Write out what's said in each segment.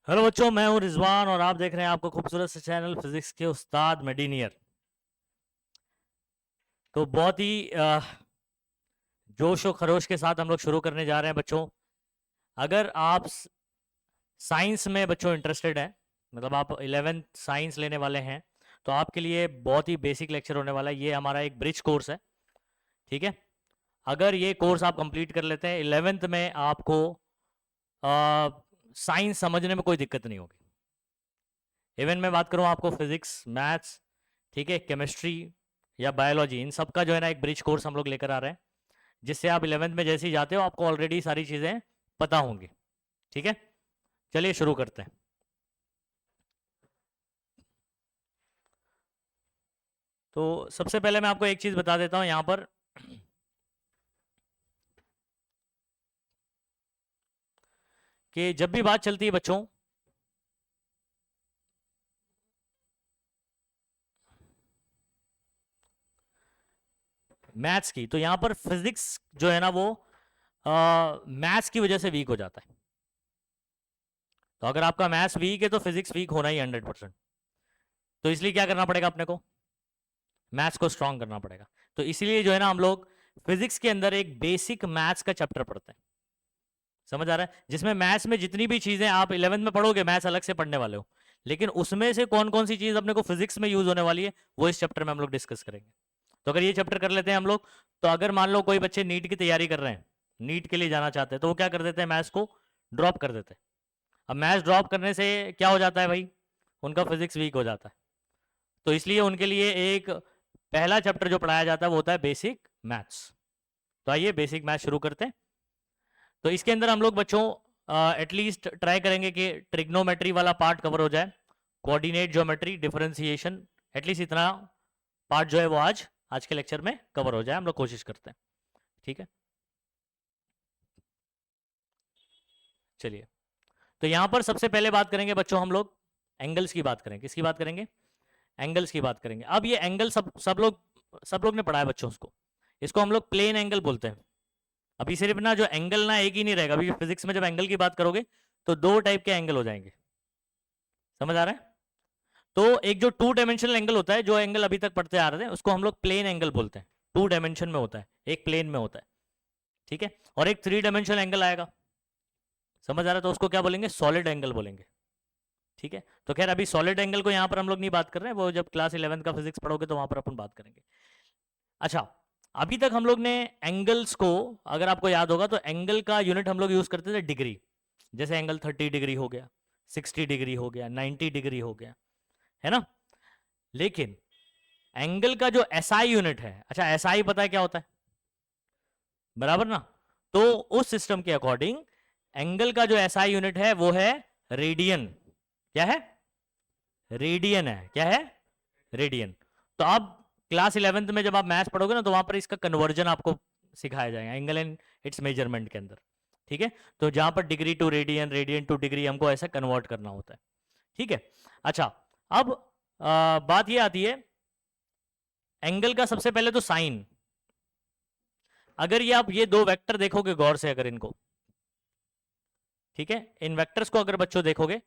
Hello बच्चों, मैं हूं रिजवान और आप देख रहे हैं आपको खूबसूरत से चैनल फिजिक्स के उस्ताद मेडिनियर। तो बहुत ही जोश और खरोश के साथ हम लोग शुरू करने जा रहे हैं बच्चों। अगर आप साइंस में बच्चों इंटरेस्टेड हैं, मतलब आप 11th साइंस लेने वाले हैं, तो आपके लिए बहुत ही बेसिक लेक्चर होने वाला है। ये हमारा एक ब्रिज कोर्स है, ठीक है। अगर ये कोर्स आप कंप्लीट कर लेते हैं 11th में, आपको साइंस समझने में कोई दिक्कत नहीं होगी। इवन मैं बात करूं आपको फिजिक्स, मैथ्स, ठीक है, केमिस्ट्री या बायोलॉजी, इन सब का जो है ना एक ब्रिज कोर्स हम लोग लेकर आ रहे हैं, जिससे आप 11th में जैसे ही जाते हो आपको ऑलरेडी सारी चीज़ें पता होंगी, ठीक है। चलिए शुरू करते हैं। तो सबसे पहले मैं आपको एक चीज़ बता देता हूं यहाँ पर कि जब भी बात चलती है बच्चों मैथ्स की, तो यहाँ पर फिजिक्स जो है ना वो मैथ्स की वजह से वीक हो जाता है। तो अगर आपका मैथ्स वीक है तो फिजिक्स वीक होना ही 100%। तो इसलिए क्या करना पड़ेगा अपने को, मैथ्स को स्ट्रांग करना पड़ेगा। तो इसीलिए जो है ना हम लोग फिजिक्स के अंदर एक बेसिक मैथ्स का चैप्टर पढ़ते हैं, समझ आ रहा है, जिसमें मैथ्स में जितनी भी चीजें आप 11th में पढ़ोगे मैथ्स अलग से पढ़ने वाले हो, लेकिन उसमें से कौन कौन सी चीज अपने को फिजिक्स में यूज होने वाली है वो इस चैप्टर में हम लोग डिस्कस करेंगे। तो अगर ये चैप्टर कर लेते हैं हम लोग, तो अगर मान लो कोई बच्चे नीट की तैयारी कर रहे हैं, नीट के लिए जाना चाहते हैं, तो वो क्या कर देते हैं, मैथ्स को ड्रॉप कर देते हैं। अब मैथ्स ड्रॉप करने से क्या हो जाता है भाई, उनका फिजिक्स वीक हो जाता है। तो इसलिए उनके लिए एक पहला चैप्टर जो पढ़ाया जाता है वो होता है बेसिक मैथ्स। तो आइए बेसिक मैथ्स शुरू करते हैं। तो इसके अंदर हम लोग बच्चों एटलीस्ट ट्राई करेंगे कि ट्रिग्नोमेट्री वाला पार्ट कवर हो जाए, कोऑर्डिनेट ज्योमेट्री, डिफरेंशिएशन, एटलीस्ट इतना पार्ट जो है वो आज आज के लेक्चर में कवर हो जाए, हम लोग कोशिश करते हैं, ठीक है। चलिए, तो यहां पर सबसे पहले बात करेंगे बच्चों हम लोग एंगल्स की बात करेंगे। किसकी बात करेंगे, एंगल्स की बात करेंगे। अब ये एंगल सब लोग ने पढ़ा है बच्चों, इसको हम लोग प्लेन एंगल बोलते हैं। अभी सिर्फ ना जो एंगल ना एक ही नहीं रहेगा, अभी फिजिक्स में जब एंगल की बात करोगे तो दो टाइप के एंगल हो जाएंगे, समझ आ रहा है। तो एक जो टू डायमेंशनल एंगल होता है, जो एंगल अभी तक पढ़ते आ रहे थे, उसको हम लोग प्लेन एंगल बोलते हैं। टू डायमेंशन में होता है, एक प्लेन में होता है, ठीक है। और एक थ्री डायमेंशनल एंगल आएगा, समझ आ रहा है, तो उसको क्या बोलेंगे, सॉलिड एंगल बोलेंगे, ठीक है। तो खैर अभी सॉलिड एंगल को यहां पर हम लोग नहीं बात कर रहे हैं, वो जब क्लास 11th का फिजिक्स पढ़ोगे तो वहां पर अपन बात करेंगे। अच्छा, अभी तक हम लोग ने एंगल्स को, अगर आपको याद होगा तो एंगल का यूनिट हम लोग यूज करते थे डिग्री। जैसे एंगल 30 डिग्री हो गया, 60 डिग्री हो गया, 90 डिग्री हो गया, है ना। लेकिन एंगल का जो एसआई यूनिट है, अच्छा एसआई पता है क्या होता है, बराबर ना। तो उस सिस्टम के अकॉर्डिंग एंगल का जो एसआई यूनिट है वो है रेडियन। क्या है, रेडियन है, क्या है, रेडियन। तो अब क्लास 11th में जब आप मैथ्स पढ़ोगे ना तो वहां पर इसका कन्वर्जन आपको सिखाया जाएगा एंगल एंड इट्स मेजरमेंट के अंदर, ठीक है। तो जहां पर degree to radian, radian to degree, हमको ऐसा कन्वर्ट करना होता है, ठीक है। अच्छा, अब बात ये आती है एंगल का, सबसे पहले तो साइन। अगर ये आप ये दो वेक्टर देखोगे गौर से, अगर इनको, ठीक है, इन वेक्टर्स को अगर बच्चों देखोगे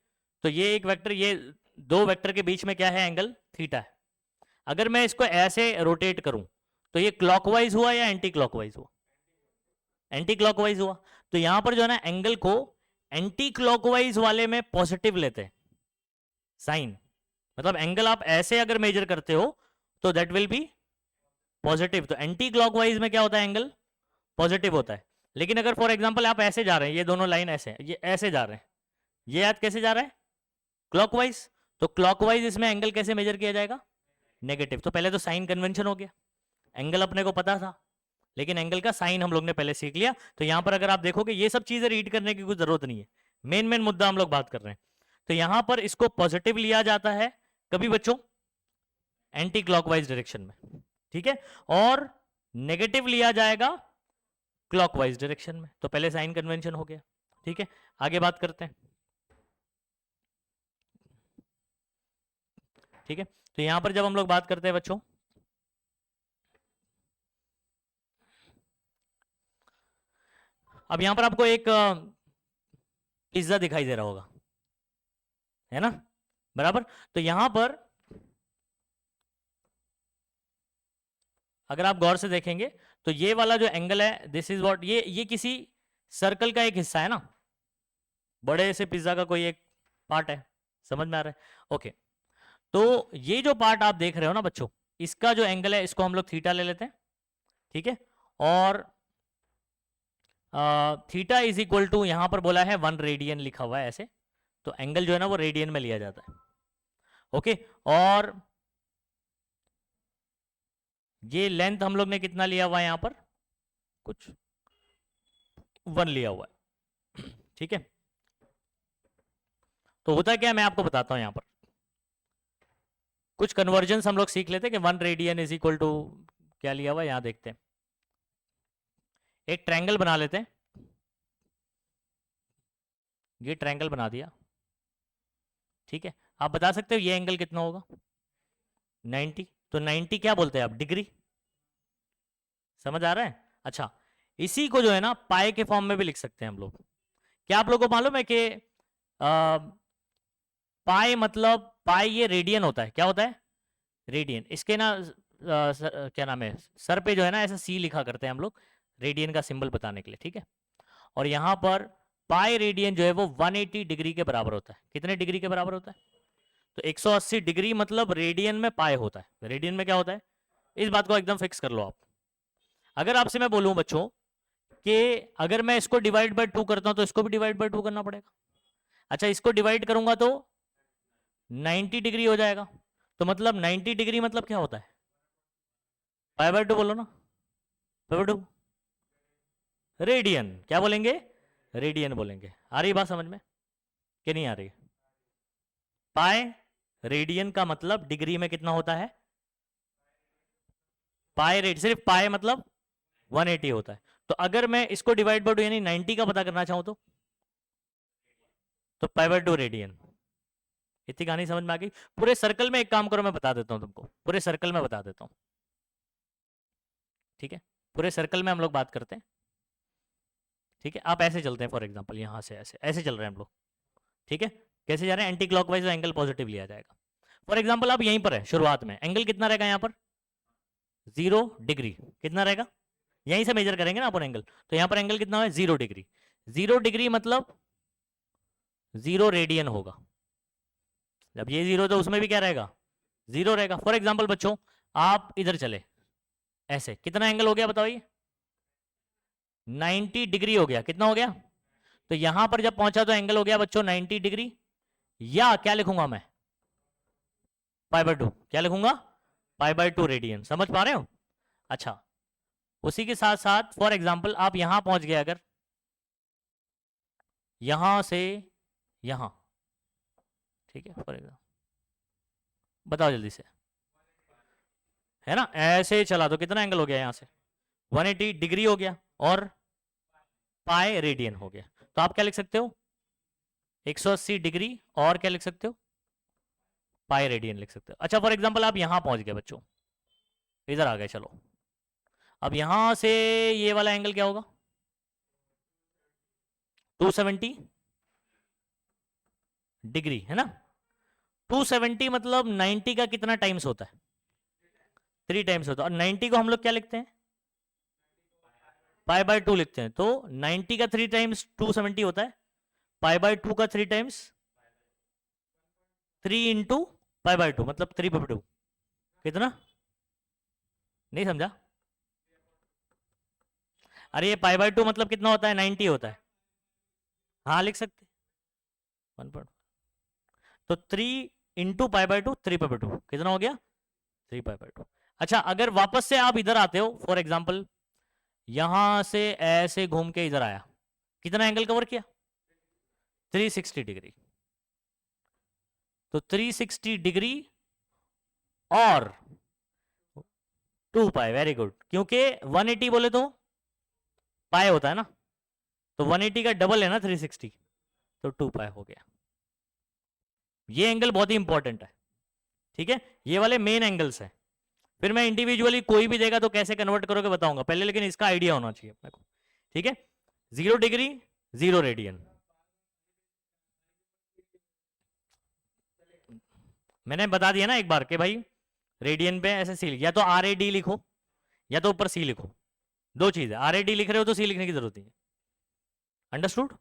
तो ये एक वेक्टर, ये दो वेक्टर के बीच में क्या है, एंगल थीटा है। अगर मैं इसको ऐसे रोटेट करूं तो ये क्लॉकवाइज हुआ या एंटी क्लॉकवाइज हुआ, एंटी क्लॉकवाइज हुआ। तो यहां पर जो है ना एंगल को एंटी क्लॉकवाइज वाले में पॉजिटिव लेते हैं, साइन। मतलब एंगल आप ऐसे अगर मेजर करते हो तो दैट विल बी पॉजिटिव। तो एंटी क्लॉकवाइज में क्या होता है, एंगल पॉजिटिव होता है। लेकिन अगर फॉर एग्जांपल आप ऐसे जा रहे हैं, ये दोनों लाइन ऐसे, ये ऐसे जा रहे हैं, ये याद कैसे जा रहा है, क्लॉकवाइज। तो क्लॉकवाइज इसमें एंगल कैसे मेजर किया जाएगा, नेगेटिव। तो पहले तो साइन कन्वेंशन हो गया, एंगल अपने को पता था लेकिन एंगल का साइन हम लोग ने पहले सीख लिया। तो यहां पर अगर आप देखोगे ये सब चीजें रीड करने की कुछ जरूरत नहीं है, मेन मेन मुद्दा हम लोग बात कर रहे हैं। तो यहां पर इसको पॉजिटिव लिया जाता है कभी बच्चों, एंटी क्लॉकवाइज डायरेक्शन में, ठीक है, और नेगेटिव लिया जाएगा क्लॉकवाइज डायरेक्शन में। तो पहले साइन कन्वेंशन हो गया, ठीक है। आगे बात करते हैं, ठीक है। तो यहां पर जब हम लोग बात करते हैं बच्चों, अब यहां पर आपको एक पिज्जा दिखाई दे रहा होगा, है ना, बराबर। तो यहां पर अगर आप गौर से देखेंगे तो ये वाला जो एंगल है, दिस इज व्हाट, ये किसी सर्कल का एक हिस्सा है ना, बड़े से पिज्जा का कोई एक पार्ट है, समझ में आ रहा है? ओके, तो ये जो पार्ट आप देख रहे हो ना बच्चों, इसका जो एंगल है इसको हम लोग थीटा ले लेते हैं, ठीक है। और थीटा इज इक्वल टू, यहां पर बोला है 1 रेडियन लिखा हुआ है ऐसे, तो एंगल जो है ना वो रेडियन में लिया जाता है, ओके। और ये लेंथ हम लोग ने कितना लिया हुआ है यहां पर, कुछ 1 लिया हुआ है, ठीक है। तो होता क्या है मैं आपको बताता हूं, यहां पर कुछ कन्वर्जन हम लोग सीख लेते हैं कि 1 रेडियन इज इक्वल टू क्या लिया हुआ है, यहां देखते हैं। एक ट्रायंगल बना लेते हैं, ये ट्रायंगल बना दिया, ठीक है। आप बता सकते हो ये एंगल कितना होगा, 90। तो 90 क्या बोलते हैं आप, डिग्री, समझ आ रहा है? अच्छा, इसी को जो है ना पाई के फॉर्म में भी लिख सकते हैं हम लोग। क्या आप लोगों को मालूम है कि पाई मतलब, पाई ये रेडियन होता है, क्या होता है, रेडियन। इसके ना क्या नाम है, सर पे जो है ना ऐसा सी लिखा करते हैं हम लोग, रेडियन का सिंबल बताने के लिए, ठीक है। और यहाँ पर पाई रेडियन जो है वो 180 डिग्री के बराबर होता है। कितने डिग्री के बराबर होता है? तो 180 डिग्री मतलब रेडियन में पाई होता है। रेडियन में क्या होता है, इस बात को एकदम फिक्स कर लो आप। अगर आपसे मैं बोलूं बच्चों कि अगर मैं इसको डिवाइड बाय 2 करता हूं तो इसको भी डिवाइड बाय 2 करना पड़ेगा। अच्छा, इसको डिवाइड करूंगा तो 90 डिग्री हो जाएगा। तो मतलब 90 डिग्री मतलब क्या होता है, पाई बाय 2 बोलो ना, पाई बाय 2 रेडियन, क्या बोलेंगे, रेडियन बोलेंगे। आ रही बात समझ में कि नहीं आ रही? पाई रेडियन का मतलब डिग्री में कितना होता है, पाई रेड, सिर्फ पाई मतलब 180 होता है। तो अगर मैं इसको डिवाइड बाय 2 यानी 90 का पता करना चाहूं तो पाई बाय 2 रेडियन। इतनी कहानी समझ में आ गई? पूरे सर्कल में एक काम करो, मैं बता देता हूं तुमको, पूरे सर्कल में बता देता हूं, ठीक है। पूरे सर्कल में हम लोग बात करते हैं, ठीक है। आप ऐसे चलते हैं, फॉर एग्जांपल यहां से ऐसे ऐसे चल रहे हैं हम लोग, ठीक है। कैसे जा रहे हैं, एंटी क्लॉकवाइज, एंगल पॉजिटिव लिया जाएगा। फॉर एग्जांपल आप यहीं पर है शुरुआत में, एंगल कितना रहेगा यहाँ पर, 0 डिग्री। कितना रहेगा, यहीं से मेजर करेंगे ना अपन एंगल, तो यहाँ पर एंगल कितना है, 0 डिग्री। 0 डिग्री मतलब 0 रेडियन होगा। जब ये 0 तो उसमें भी क्या रहेगा, 0 रहेगा। फॉर एग्जाम्पल बच्चों आप इधर चले ऐसे, कितना एंगल हो गया बताओ, ये 90 डिग्री हो गया। कितना हो गया, तो यहां पर जब पहुंचा तो एंगल हो गया बच्चों 90 डिग्री, या क्या लिखूंगा मैं, पाई बाय 2। क्या लिखूंगा, पाई बाय 2 रेडियन। समझ पा रहे हो? अच्छा, उसी के साथ साथ फॉर एग्जाम्पल आप यहां पहुंच गए, अगर यहां से यहां, ठीक है, फॉर एग्जाम्पल बताओ जल्दी से, है ना, ऐसे चला तो कितना एंगल हो गया, यहां से 180 डिग्री हो गया, और पाई रेडियन हो गया। तो आप क्या लिख सकते हो, 180 डिग्री, और क्या लिख सकते हो, पाई रेडियन लिख सकते हो। अच्छा, फॉर एग्जाम्पल आप यहां पहुंच गए बच्चों, इधर आ गए, चलो अब यहां से ये वाला एंगल क्या होगा, 270 डिग्री, है ना। 270 मतलब 90 का कितना टाइम्स होता है, 3 टाइम्स होता है। और 90 को हम लोग क्या लिखते हैं, पाई बाय 2 लिखते हैं। तो 90 का 3 टाइम्स 270 होता है, पाई बाय 2 का 3 टाइम्स 3 इंटू पाई बाय 2 मतलब 3/2। कितना, नहीं समझा? अरे ये पाई बाय 2 मतलब कितना होता है, 90 होता है। हाँ लिख सकते, 1. तो 3 इंटू पाई बाय 2 3/2 कितना हो गया, 3/2। अच्छा, अगर वापस से आप इधर आते हो, फॉर एग्जाम्पल यहां से ऐसे घूम के इधर आया, कितना एंगल कवर किया, 360 डिग्री। तो 360 डिग्री और 2 पाई, वेरी गुड, क्योंकि 180 बोले तो पाई होता है ना, तो 180 का डबल है ना 360, तो 2 पाई हो गया। ये एंगल बहुत ही इंपॉर्टेंट है, ठीक है। ये वाले मेन एंगल्स हैं। फिर मैं इंडिविजुअली कोई भी देगा तो कैसे कन्वर्ट करोगे बताऊंगा, पहले लेकिन इसका आइडिया होना चाहिए अपने को, ठीक है। 0 डिग्री 0 रेडियन, मैंने बता दिया ना एक बार कि भाई रेडियन पे ऐसे सी, या तो आर ए डी लिखो या तो ऊपर सी लिखो, दो चीज है। आर ए डी लिख रहे हो तो सी लिखने की जरूरत नहीं है, अंडरस्टूड?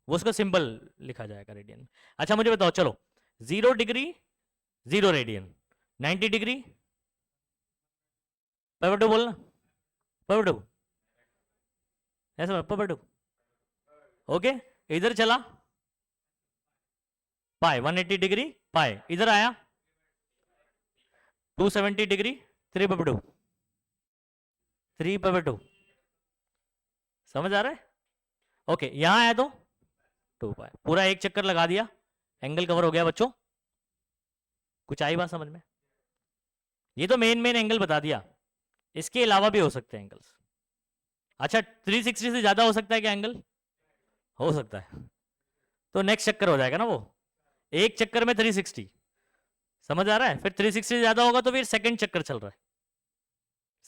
वो उसका सिंबल लिखा जाएगा रेडियन में। अच्छा मुझे बताओ, चलो 0 डिग्री 0 रेडियन, 90 डिग्री पवटू बोलना, पवटू ऐसा पवटू, ओके। इधर चला पाए 180 डिग्री पाए, इधर आया 270 डिग्री 3 पवटू, 3 पवटू, समझ आ रहा है? ओके यहां आया तो 2 पाए, पूरा एक चक्कर लगा दिया, एंगल कवर हो गया बच्चों। कुछ आई बात समझ में? ये तो मेन एंगल बता दिया, इसके अलावा भी हो सकते हैं एंगल्स। अच्छा 360 से ज्यादा हो सकता है क्या एंगल? हो सकता है, तो नेक्स्ट चक्कर हो जाएगा ना वो, एक चक्कर में 360, समझ आ रहा है? फिर 360 से ज्यादा होगा तो फिर सेकंड चक्कर चल रहा है,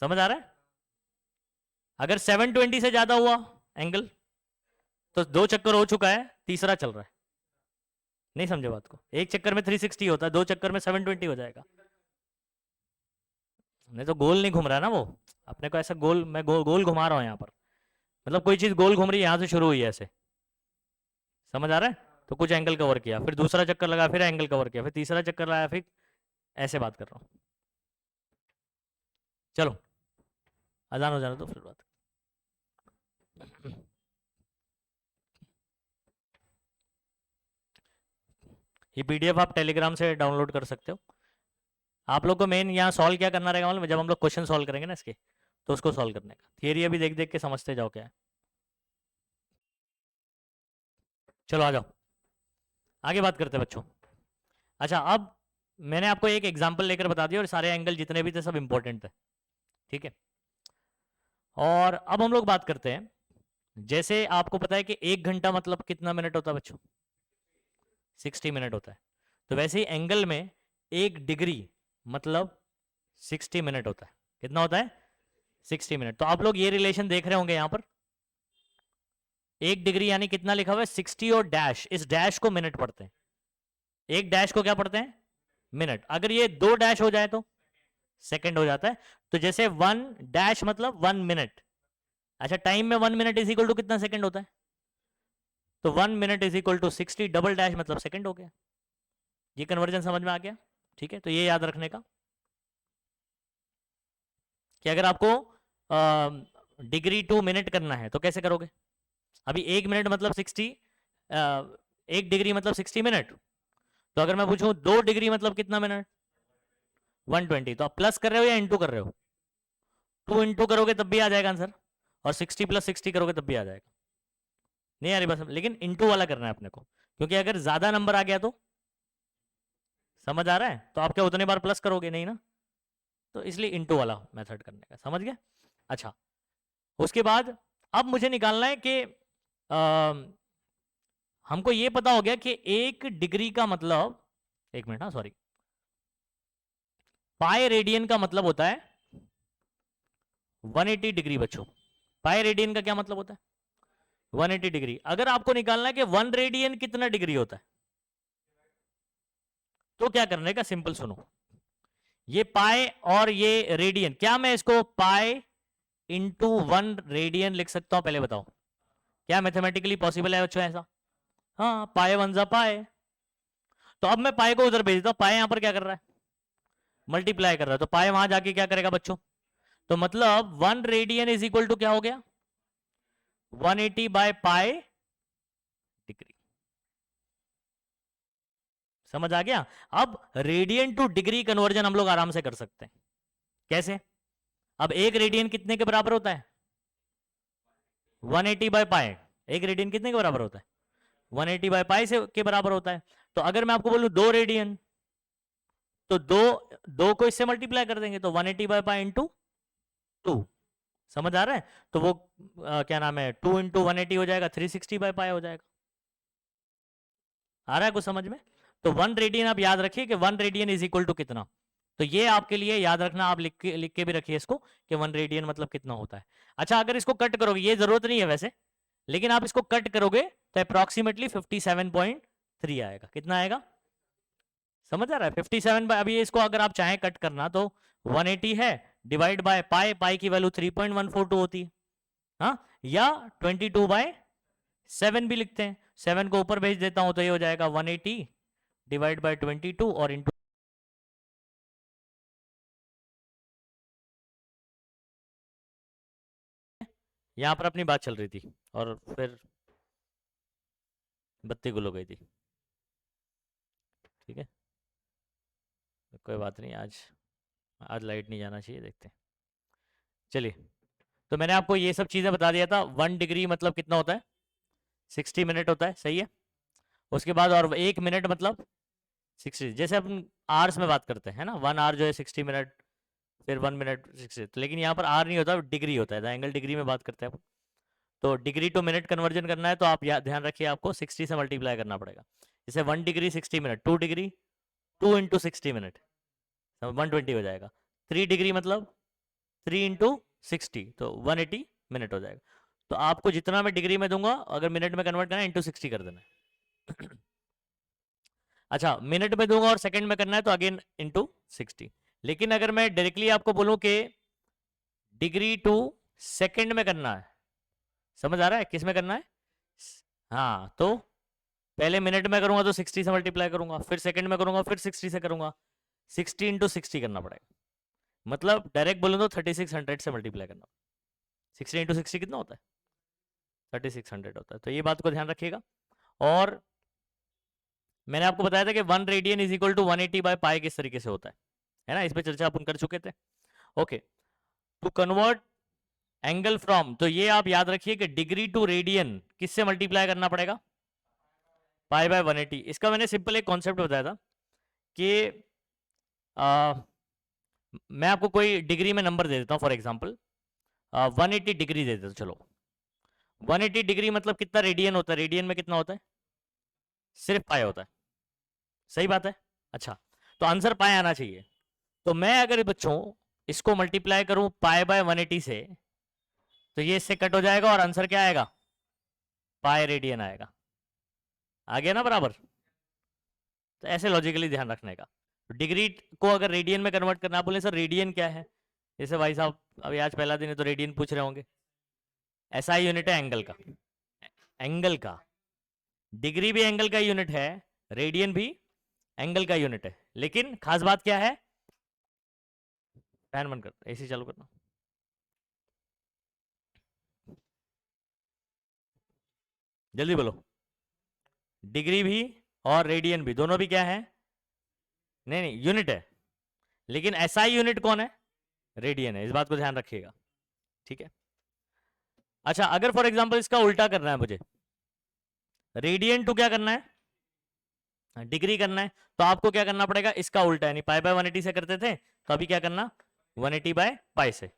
समझ आ रहा है? अगर 720 से ज्यादा हुआ एंगल तो 2 चक्कर हो चुका है, तीसरा चल रहा है। नहीं समझे बात को? एक चक्कर में 360 होता है, 2 चक्कर में 720 हो जाएगा। नहीं तो गोल नहीं घूम रहा है ना वो, अपने को ऐसा गोल, मैं गोल घुमा रहा हूं यहाँ पर, मतलब कोई चीज गोल घूम रही है, यहाँ से शुरू हुई है ऐसे, समझ आ रहा है? तो कुछ एंगल कवर किया, फिर दूसरा चक्कर लगा, फिर एंगल कवर किया, फिर तीसरा चक्कर लगाया, फिर ऐसे बात कर रहा हूँ। चलो अजान हो जाना तो फिर बात। ये पीडीएफ आप टेलीग्राम से डाउनलोड कर सकते हो। आप लोग को मेन यहाँ सॉल्व क्या करना रहेगा मालूम है? जब हम लोग क्वेश्चन सॉल्व करेंगे ना इसके, तो उसको सॉल्व करने का, थियरी अभी देख देख के समझते जाओ क्या है। चलो आ जाओ आगे बात करते हैं बच्चों। अच्छा अब मैंने आपको एक एग्जांपल लेकर बता दिया और सारे एंगल जितने भी थे सब इंपॉर्टेंट थे, ठीक है। और अब हम लोग बात करते हैं, जैसे आपको पता है कि 1 घंटा मतलब कितना मिनट होता है बच्चों? 60 मिनट होता है। तो वैसे ही एंगल में 1 डिग्री मतलब 60 मिनट होता है। कितना होता है? 60 मिनट। तो आप लोग ये रिलेशन देख रहे होंगे यहां पर, 1 डिग्री यानी कितना लिखा हुआ है? 60 और डैश, इस डैश को मिनट पढ़ते हैं, एक डैश को क्या पढ़ते हैं? मिनट। अगर ये 2 डैश हो जाए तो सेकंड हो जाता है। तो जैसे 1 डैश मतलब 1 मिनट। अच्छा टाइम में 1 मिनट इज इक्वल टू कितना सेकंड होता है? तो 1 minute is equal to 60, double dash मतलब सेकंड हो गया। ये कन्वर्जन समझ में आ गया? ठीक है, तो ये याद रखने का कि अगर आपको डिग्री टू मिनट करना है तो कैसे करोगे? अभी 1 मिनट मतलब 60, 1 डिग्री मतलब 60 मिनट। तो अगर मैं पूछूं 2 डिग्री मतलब कितना मिनट? 120। तो आप प्लस कर रहे हो या इंटू कर रहे हो? 2 इंटू करोगे तब भी आ जाएगा आंसर, और 60 प्लस 60 करोगे तब भी आ जाएगा। नहीं आ रही बस, लेकिन इंटू वाला करना है अपने को, क्योंकि अगर ज्यादा नंबर आ गया तो, समझ आ रहा है? तो आप क्या उतने बार प्लस करोगे नहीं ना, तो इसलिए इंटू वाला मेथड करने का, समझ गया? अच्छा उसके बाद अब मुझे निकालना है कि हमको ये पता हो गया कि 1 डिग्री का मतलब, 1 मिनट, हाँ सॉरी, पाई रेडियन का मतलब होता है 180 डिग्री बच्चों। पाई रेडियन का क्या मतलब होता है? 180 डिग्री। अगर आपको निकालना है कि 1 रेडियन कितना डिग्री होता है, तो क्या करने का, सिंपल सुनो, ये पाई और ये रेडियन, क्या मैं इसको पाई इंटू 1 रेडियन लिख सकता हूं? पहले बताओ क्या मैथमेटिकली पॉसिबल है बच्चों ऐसा? हाँ, पाई 1 जा पाई। तो अब मैं पाई को उधर भेज देता हूं, पाई यहां पर क्या कर रहा है? मल्टीप्लाई कर रहा है, तो पाई वहां जाके क्या करेगा बच्चों? तो मतलब 1 रेडियन इज इक्वल टू क्या हो गया? 180 बाय पाई डिग्री। समझ आ गया? अब रेडियन टू डिग्री कन्वर्जन हम लोग आराम से कर सकते हैं। कैसे? अब 1 रेडियन कितने के बराबर होता है? 180 बाय पाई। 1 रेडियन कितने के बराबर होता है? 180 बाय पाई से के बराबर होता है। तो अगर मैं आपको बोलूं 2 रेडियन, तो दो को इससे मल्टीप्लाई कर देंगे, तो 180 बाय पाई इंटू 2। समझ आ रहा है? तो वो क्या नाम है, 2 इंटू 180 हो जाएगा, 360 बाय पाई हो जाएगा। आ रहा है कुछ समझ में? तो 1 रेडियन आप याद रखिए कि 1 रेडियन इज इक्वल टू कितना। तो ये आपके लिए याद रखना, आप लिख के भी रखिए इसको कि 1 रेडियन मतलब कितना होता है। अच्छा अगर इसको कट करोगे, ये जरूरत नहीं है वैसे, लेकिन आप इसको कट करोगे तो अप्रोक्सीमेटली 57.3 आएगा। कितना आएगा? समझ आ रहा है? 57 बाय, अभी इसको अगर आप चाहें कट करना तो 180 है डिवाइड बाय पाई, पाई की वैल्यू 3.142 होती है, हाँ, या 22/7 भी लिखते हैं, 7 को ऊपर भेज देता हूं तो ये हो जाएगा 180 डिवाइड बाय 22 और इंटू, यहां पर अपनी बात चल रही थी और फिर बत्ती गुल हो गई थी। ठीक है, कोई बात नहीं, आज आज लाइट नहीं जाना चाहिए, देखते हैं। चलिए, तो मैंने आपको ये सब चीज़ें बता दिया था। 1 डिग्री मतलब कितना होता है? 60 मिनट होता है, सही है। उसके बाद और 1 मिनट मतलब 60, जैसे अपन आवर्स में बात करते हैं ना, 1 आवर जो है 60 मिनट, फिर 1 मिनट 60, तो लेकिन यहाँ पर आर नहीं होता, डिग्री होता है, एंगल डिग्री में बात करते हैं अपन। तो डिग्री टू मिनट कन्वर्जन करना है तो आप ध्यान रखिए, आपको 60 से मल्टीप्लाई करना पड़ेगा। जैसे 1 डिग्री 60 मिनट, 2 डिग्री 2 × 60 मिनट 120 हो जाएगा। 3 डिग्री मतलब 3 × 60, तो 180 मिनट हो जाएगा। तो आपको जितना मैं डिग्री में दूंगा, अगर मिनट में कन्वर्ट करना है इंटू 60 कर देना है। अच्छा, मिनट में दूंगा और सेकंड में करना है तो अगेन इंटू 60। लेकिन अगर मैं डायरेक्टली आपको बोलूं कि डिग्री टू सेकंड में करना है, समझ आ रहा है किस में करना है? हाँ, तो पहले मिनट में करूंगा तो 60 से मल्टीप्लाई करूंगा, फिर सेकंड में करूंगा, फिर 60 से करूंगा, 60 × 60 करना पड़ेगा। मतलब डायरेक्ट बोलूं तो 3600 से मल्टीप्लाई करना। 60 × 60 कितना होता है? 3600 होता है। तो ये बात को ध्यान रखिएगा। और मैंने आपको बताया था कि 1 रेडियन इज इक्वल टू 180/पाई किस तरीके से होता है ना, इस पर चर्चा अपन कर चुके थे। Okay, to convert angle from, तो ये आप याद रखिए कि डिग्री टू रेडियन किससे मल्टीप्लाई करना पड़ेगा? पाई/180। इसका मैंने सिंपल एक कॉन्सेप्ट बताया था कि मैं आपको कोई डिग्री में नंबर दे देता हूँ, फॉर एग्जाम्पल 180 डिग्री दे देता हूँ, चलो 180 डिग्री मतलब कितना रेडियन होता है? रेडियन में कितना होता है? सिर्फ पाई होता है, सही बात है। अच्छा, तो आंसर पाई आना चाहिए। तो मैं अगर बच्चों इसको मल्टीप्लाई करूं पाई/180 से, तो ये इससे कट हो जाएगा और आंसर क्या आएगा? पाई रेडियन आएगा। आ गया ना बराबर? तो ऐसे लॉजिकली ध्यान रखने का। डिग्री को अगर रेडियन में कन्वर्ट करना, आप बोले सर रेडियन क्या है, जैसे भाई साहब अभी आज पहला दिन है तो रेडियन पूछ रहे होंगे। ऐसा ही यूनिट है एंगल का, एंगल का। डिग्री भी एंगल का यूनिट है, रेडियन भी एंगल का यूनिट है, लेकिन खास बात क्या है? फैन बंद कर, एसी चालू करना। जल्दी बोलो। डिग्री भी और रेडियन भी, दोनों भी क्या है? नहीं नहीं, यूनिट है, लेकिन एसआई यूनिट कौन है? रेडियन है, इस बात को ध्यान रखिएगा। ठीक है। अच्छा, अगर फॉर एग्जांपल इसका उल्टा करना है मुझे, रेडियन टू क्या करना है? डिग्री करना है, तो आपको क्या करना पड़ेगा? इसका उल्टा, यानी पाई/180 से करते थे, तो अभी क्या करना? 180/पाई से।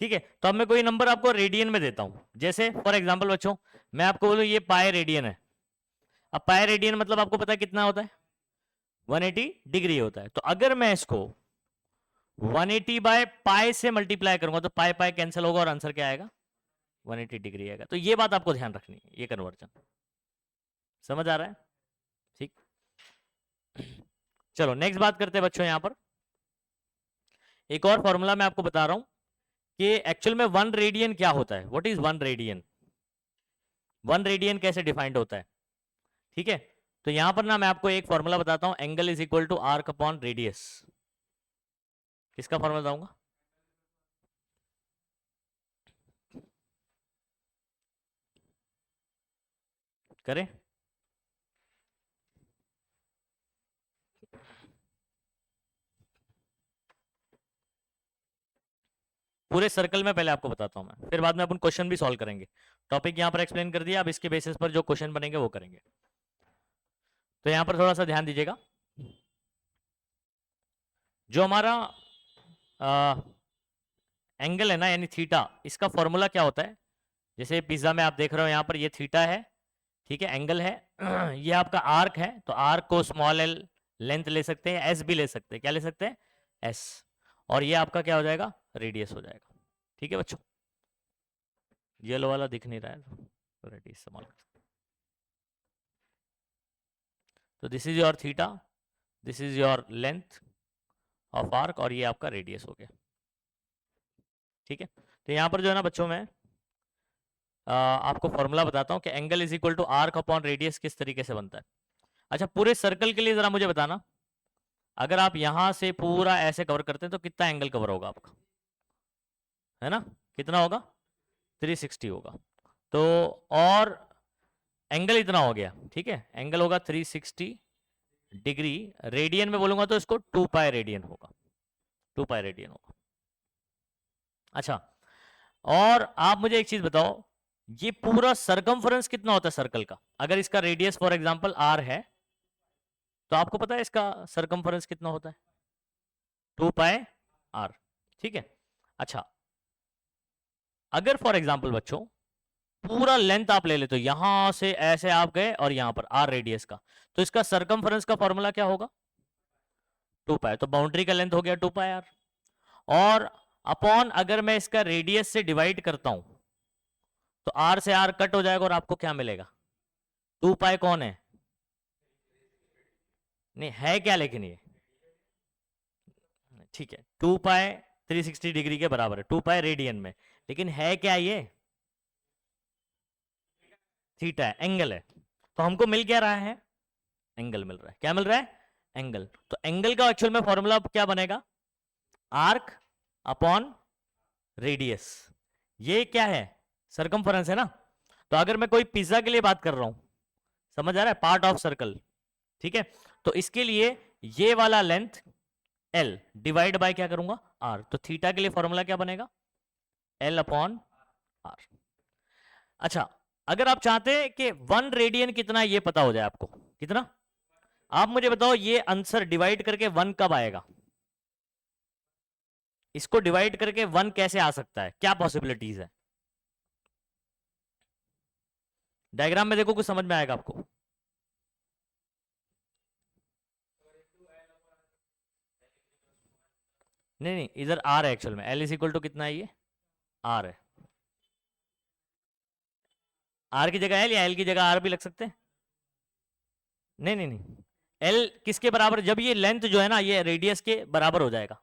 ठीक है, तो अब मैं कोई नंबर आपको रेडियन में देता हूं, जैसे फॉर एग्जांपल बच्चों मैं आपको बोलूं ये पाई रेडियन है। अब पाई रेडियन मतलब आपको पता है कितना होता है? 180 डिग्री होता है। तो अगर मैं इसको 180/पाई से मल्टीप्लाई करूंगा तो पाई पाई कैंसिल होगा और आंसर क्या आएगा? 180 डिग्री आएगा। तो ये बात आपको ध्यान रखनी है, ये कन्वर्जन समझ आ रहा है? ठीक, चलो नेक्स्ट बात करते हैं बच्चों। यहां पर एक और फॉर्मूला मैं आपको बता रहा हूं कि एक्चुअल में 1 रेडियन क्या होता है। What is 1 radian? 1 रेडियन कैसे डिफाइंड होता है? ठीक है, तो यहां पर ना मैं आपको एक फॉर्मूला बताता हूं, angle is equal to arc upon radius. किसका फॉर्मूला बताऊंगा? करें? पूरे सर्कल में पहले आपको बताता हूं मैं, फिर बाद में अपन क्वेश्चन भी सॉल्व करेंगे। टॉपिक यहां पर एक्सप्लेन कर दिया, अब इसके बेसिस पर जो क्वेश्चन बनेंगे वो करेंगे। तो यहां पर थोड़ा सा ध्यान दीजिएगा। जो हमारा एंगल है ना, यानी थीटा, इसका फॉर्मूला क्या होता है? जैसे पिज्जा में आप देख रहे हो यहाँ पर ये थीटा है, ठीक है, एंगल है। ये आपका आर्क है, तो आर्क को स्मॉल एल लेंथ ले सकते हैं, एस भी ले सकते हैं। क्या ले सकते हैं? एस। और ये आपका क्या हो जाएगा? रेडियस हो जाएगा। ठीक है बच्चों, येलो वाला दिख नहीं रहा है तो रेडियस स्मॉल। तो this is your theta, this is your length of arc और ये आपका रेडियस हो गया। ठीक है, तो यहाँ पर जो है ना बच्चों में आपको फॉर्मूला बताता हूँ कि angle is equal to arc upon radius किस तरीके से बनता है। अच्छा, पूरे सर्कल के लिए जरा मुझे बताना, अगर आप यहां से पूरा ऐसे कवर करते हैं तो कितना एंगल कवर होगा आपका, है ना, कितना होगा, 360 होगा। तो और एंगल इतना हो गया, ठीक है, एंगल होगा 360 डिग्री, रेडियन में बोलूंगा तो इसको 2 पाई रेडियन होगा, 2 पाई रेडियन होगा। अच्छा, और आप मुझे एक चीज बताओ, ये पूरा सरकमफ्रेंस कितना होता है सर्कल का, अगर इसका रेडियस फॉर एग्जांपल r है तो आपको पता है इसका सरकमफ्रेंस कितना होता है, 2 पाई r। ठीक है, अच्छा, अगर फॉर एग्जांपल बच्चों पूरा लेंथ आप ले लेते हो, यहां से ऐसे आप गए और यहां पर r रेडियस का, तो इसका सरकमफ्रेंस का फॉर्मूला क्या होगा, 2 पाई, तो बाउंड्री का लेंथ हो गया 2 पाई r, और अपॉन अगर मैं इसका रेडियस से डिवाइड करता हूं तो r से r कट हो जाएगा और आपको क्या मिलेगा, 2 पाई कौन है, नहीं है क्या, लेकिन ये ठीक है 2 पाई 360 डिग्री के बराबर है, 2 पाई रेडियन में, लेकिन है क्या ये, थीटा है, एंगल है। तो हमको मिल क्या रहा है, एंगल मिल रहा है, क्या मिल रहा है, एंगल। तो एंगल का एक्चुअल में फॉर्मूला क्या बनेगा, आर्क अपॉन रेडियस, ये क्या है, सरकमफरेंस है ना। तो अगर मैं कोई पिज्जा के लिए बात कर रहा हूं, समझ आ रहा है, पार्ट ऑफ सर्कल, ठीक है, तो इसके लिए ये वाला लेंथ L डिवाइड बाय क्या करूंगा, R, तो थीटा के लिए फॉर्मूला क्या बनेगा, L अपॉन R। अच्छा, अगर आप चाहते हैं कि 1 रेडियन कितना है ये पता हो जाए आपको, कितना, आप मुझे बताओ ये आंसर डिवाइड करके 1 कब आएगा, इसको डिवाइड करके 1 कैसे आ सकता है, क्या पॉसिबिलिटीज है, डायग्राम में देखो कुछ समझ में आएगा आपको। नहीं नहीं, इधर आर है एक्चुअल में, एल इज इक्वल टू कितना है, ये आर है, आर की जगह एल या एल की जगह आर भी लग सकते हैं, नहीं नहीं नहीं, एल किसके बराबर, जब ये लेंथ जो है ना ये रेडियस के बराबर हो जाएगा,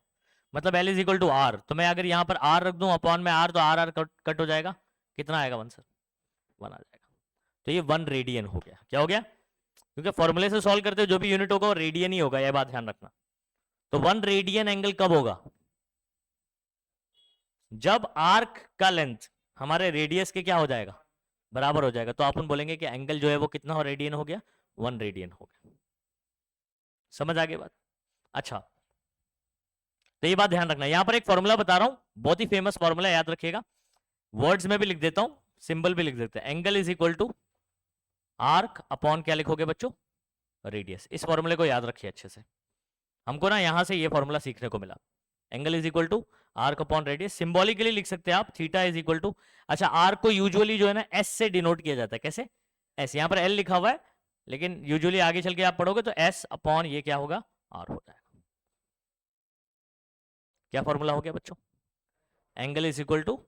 मतलब L is equal to R, तो मैं अगर यहाँ पर आर रख दूं अपॉन में आर, तो आर आर कट हो जाएगा, कितना आएगा 1 सर, 1 आ जाएगा। तो ये 1 रेडियन हो गया, क्या हो गया, क्योंकि फॉर्मूले से सॉल्व करते हो जो भी यूनिट होगा वो रेडियन ही होगा, यह बात ध्यान रखना। तो 1 रेडियन एंगल कब होगा, जब आर्क का लेंथ हमारे रेडियस के क्या हो जाएगा, बराबर हो जाएगा, तो अपन बोलेंगे कि एंगल जो है वो कितना हो रेडियन हो गया, 1 रेडियन हो गया। समझ आ गई बात। अच्छा, तो ये बात ध्यान रखना, यहां पर एक फॉर्मूला बता रहा हूं, बहुत ही फेमस फॉर्मूला, याद रखिएगा, वर्ड्स में भी लिख देता हूं, सिंबल भी लिख देते हैं, angle is equal to arc upon क्या लिखोगे बच्चों, रेडियस। इस फॉर्मूले को याद रखिए अच्छे से, हमको ना यहां से ये फॉर्मूला सीखने को मिला, angle is equal to arc upon radius, symbolically लिख सकते हैं आप, थीटा इज इक्वल टू, अच्छा आर्क को यूजुअली जो है ना एस से डिनोट किया जाता है, कैसे, एस, यहां पर एल लिखा हुआ है, लेकिन यूजुअली आगे चल के आप पढ़ोगे तो एस अपॉन ये क्या होगा, आर हो जाएगा। क्या फॉर्मूला हो गया बच्चों, angle is equal to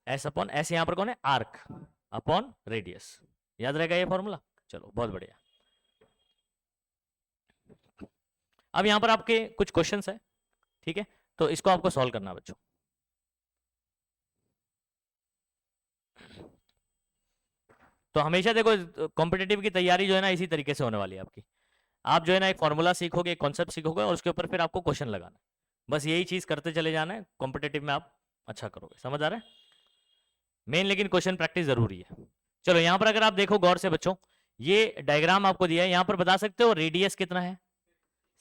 S upon, S यहां पर कौन है, आर्क अपॉन रेडियस, याद रहेगा ये फॉर्मूला, चलो बहुत बढ़िया। अब यहां पर आपके कुछ क्वेश्चंस है, ठीक है, तो इसको आपको सॉल्व करना है बच्चों। तो हमेशा देखो कॉम्पिटेटिव की तैयारी जो है ना इसी तरीके से होने वाली है आपकी, आप जो है ना एक फॉर्मूला सीखोगे, एक कॉन्सेप्ट सीखोगे और उसके ऊपर फिर आपको क्वेश्चन लगाना है, बस यही चीज करते चले जाना है, कॉम्पिटेटिव में आप अच्छा करोगे, समझ आ रहा है, मेन लेकिन क्वेश्चन प्रैक्टिस जरूरी है। चलो यहां पर अगर आप देखो गौर से बच्चों, ये डायग्राम आपको दिया है, यहां पर बता सकते हो रेडियस कितना है,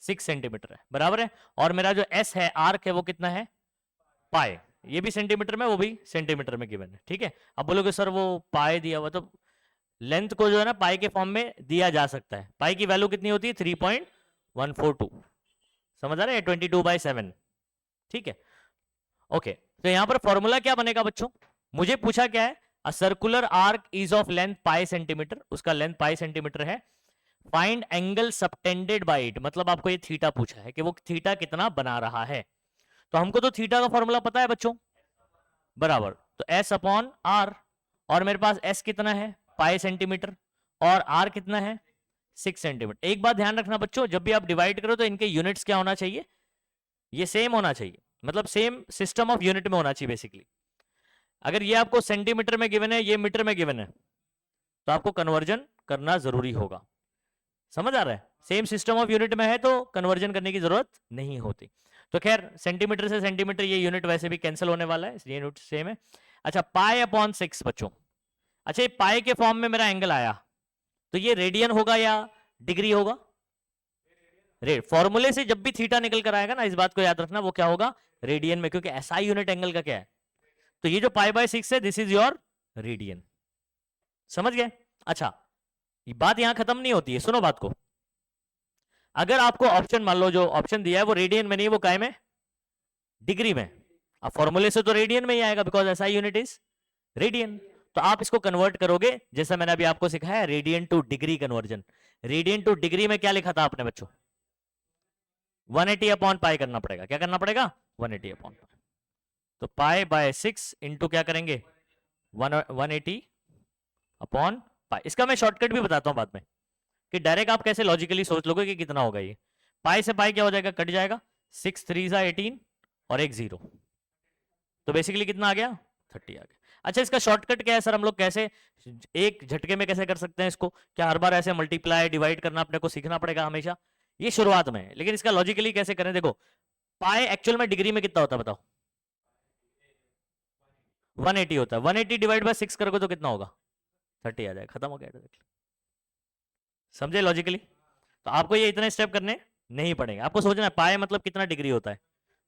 6 सेंटीमीटर है, बराबर है, और मेरा जो एस है, आर्क है, वो कितना है, पाए, ये भी सेंटीमीटर में वो भी सेंटीमीटर में गिवन है, ठीक है। अब बोलोगे सर वो पाए दिया हुआ, तो लेंथ को जो है ना पाई के फॉर्म में दिया जा सकता है, पाई की वैल्यू कितनी होती है, 3.142, समझ आ रहा है, 22/7, ठीक है, ओके। तो यहां पर फॉर्मूला क्या बनेगा बच्चों, मुझे पूछा क्या है, a circular arc is of length pi centimetre, उसका लेंथ पाई सेंटीमीटर है, find angle subtended bye it, मतलब आपको ये थीटा पूछा है कि वो थीटा कितना बना रहा है, तो हमको तो थीटा का फॉर्मूला पता है बच्चों, बराबर, तो एस अपॉन आर, और मेरे पास एस कितना है, पाई सेंटीमीटर, और आर कितना है, 6 सेंटीमीटर। एक बात ध्यान रखना बच्चों, जब भी आप डिवाइड करो तो इनके यूनिट्स क्या होना चाहिए, ये सेम होना चाहिए, मतलब सेम सिस्टम ऑफ यूनिट में होना चाहिए बेसिकली। अगर ये आपको सेंटीमीटर में गिवन है, ये मीटर में गिवन है, तो आपको कन्वर्जन करना जरूरी होगा। समझ आ रहा है? सेम सिस्टम ऑफ यूनिट में है तो कन्वर्जन करने की जरूरत नहीं होती। तो खैर सेंटीमीटर से सेंटीमीटर ये यूनिट वैसे भी कैंसिल होने वाला है, ये यूनिट सेम है। अच्छा, पाई अपॉन 6 बच्चों। अच्छा, ये पाई के फॉर्म में मेरा एंगल आया, तो ये रेडियन होगा या डिग्री होगा? फॉर्मूले से जब भी थीटा निकल कर आएगा ना, इस बात को याद रखना, वो क्या होगा? रेडियन में, क्योंकि एसआई यूनिट एंगल का क्या है। तो ये जो पाई बाय 6 है, दिस इज योर रेडियन। समझ गए? अच्छा, ये बात यहां खत्म नहीं होती है, सुनो बात को। अगर आपको ऑप्शन, मान लो जो ऑप्शन दिया है वो रेडियन में नहीं, वो काय में? डिग्री में। अब फॉर्मूले से तो रेडियन में ही आएगा, because SI unit is radian. तो आप इसको कन्वर्ट करोगे, जैसा मैंने अभी आपको सिखाया, radian to degree conversion. Radian to degree में क्या लिखा था आपने बच्चों? 180 अपॉन पाई करना पड़ेगा। क्या करना पड़ेगा? 180 अपॉन पाई। तो पाई बाय 6 इंटू क्या करेंगे? 180 अपॉन पाई। इसका मैं शॉर्टकट भी बताता हूं बाद में, कि डायरेक्ट आप कैसे लॉजिकली सोच लोगे कि कितना होगा ये। पाई से पाई क्या हो जाएगा? कट जाएगा। 6 3 18 और एक 0, तो बेसिकली कितना आ गया? 30 आ गया। अच्छा, इसका शॉर्टकट क्या है सर? हम लोग कैसे एक झटके में कैसे कर सकते हैं इसको? क्या हर बार ऐसे मल्टीप्लाई डिवाइड करना अपने को सीखना पड़ेगा हमेशा? ये शुरुआत में है, लेकिन इसका लॉजिकली कैसे करें? देखो, पाई एक्चुअल में डिग्री में कितना होता है बताओ? 180 होता है। 180 डिवाइड बाय 6 करोगे तो कितना होगा? 30 आ जाएगा। खत्म हो गया। समझे लॉजिकली? तो आपको ये इतने स्टेप करने नहीं पड़ेंगे, आपको सोचना है पाई मतलब कितना डिग्री होता है।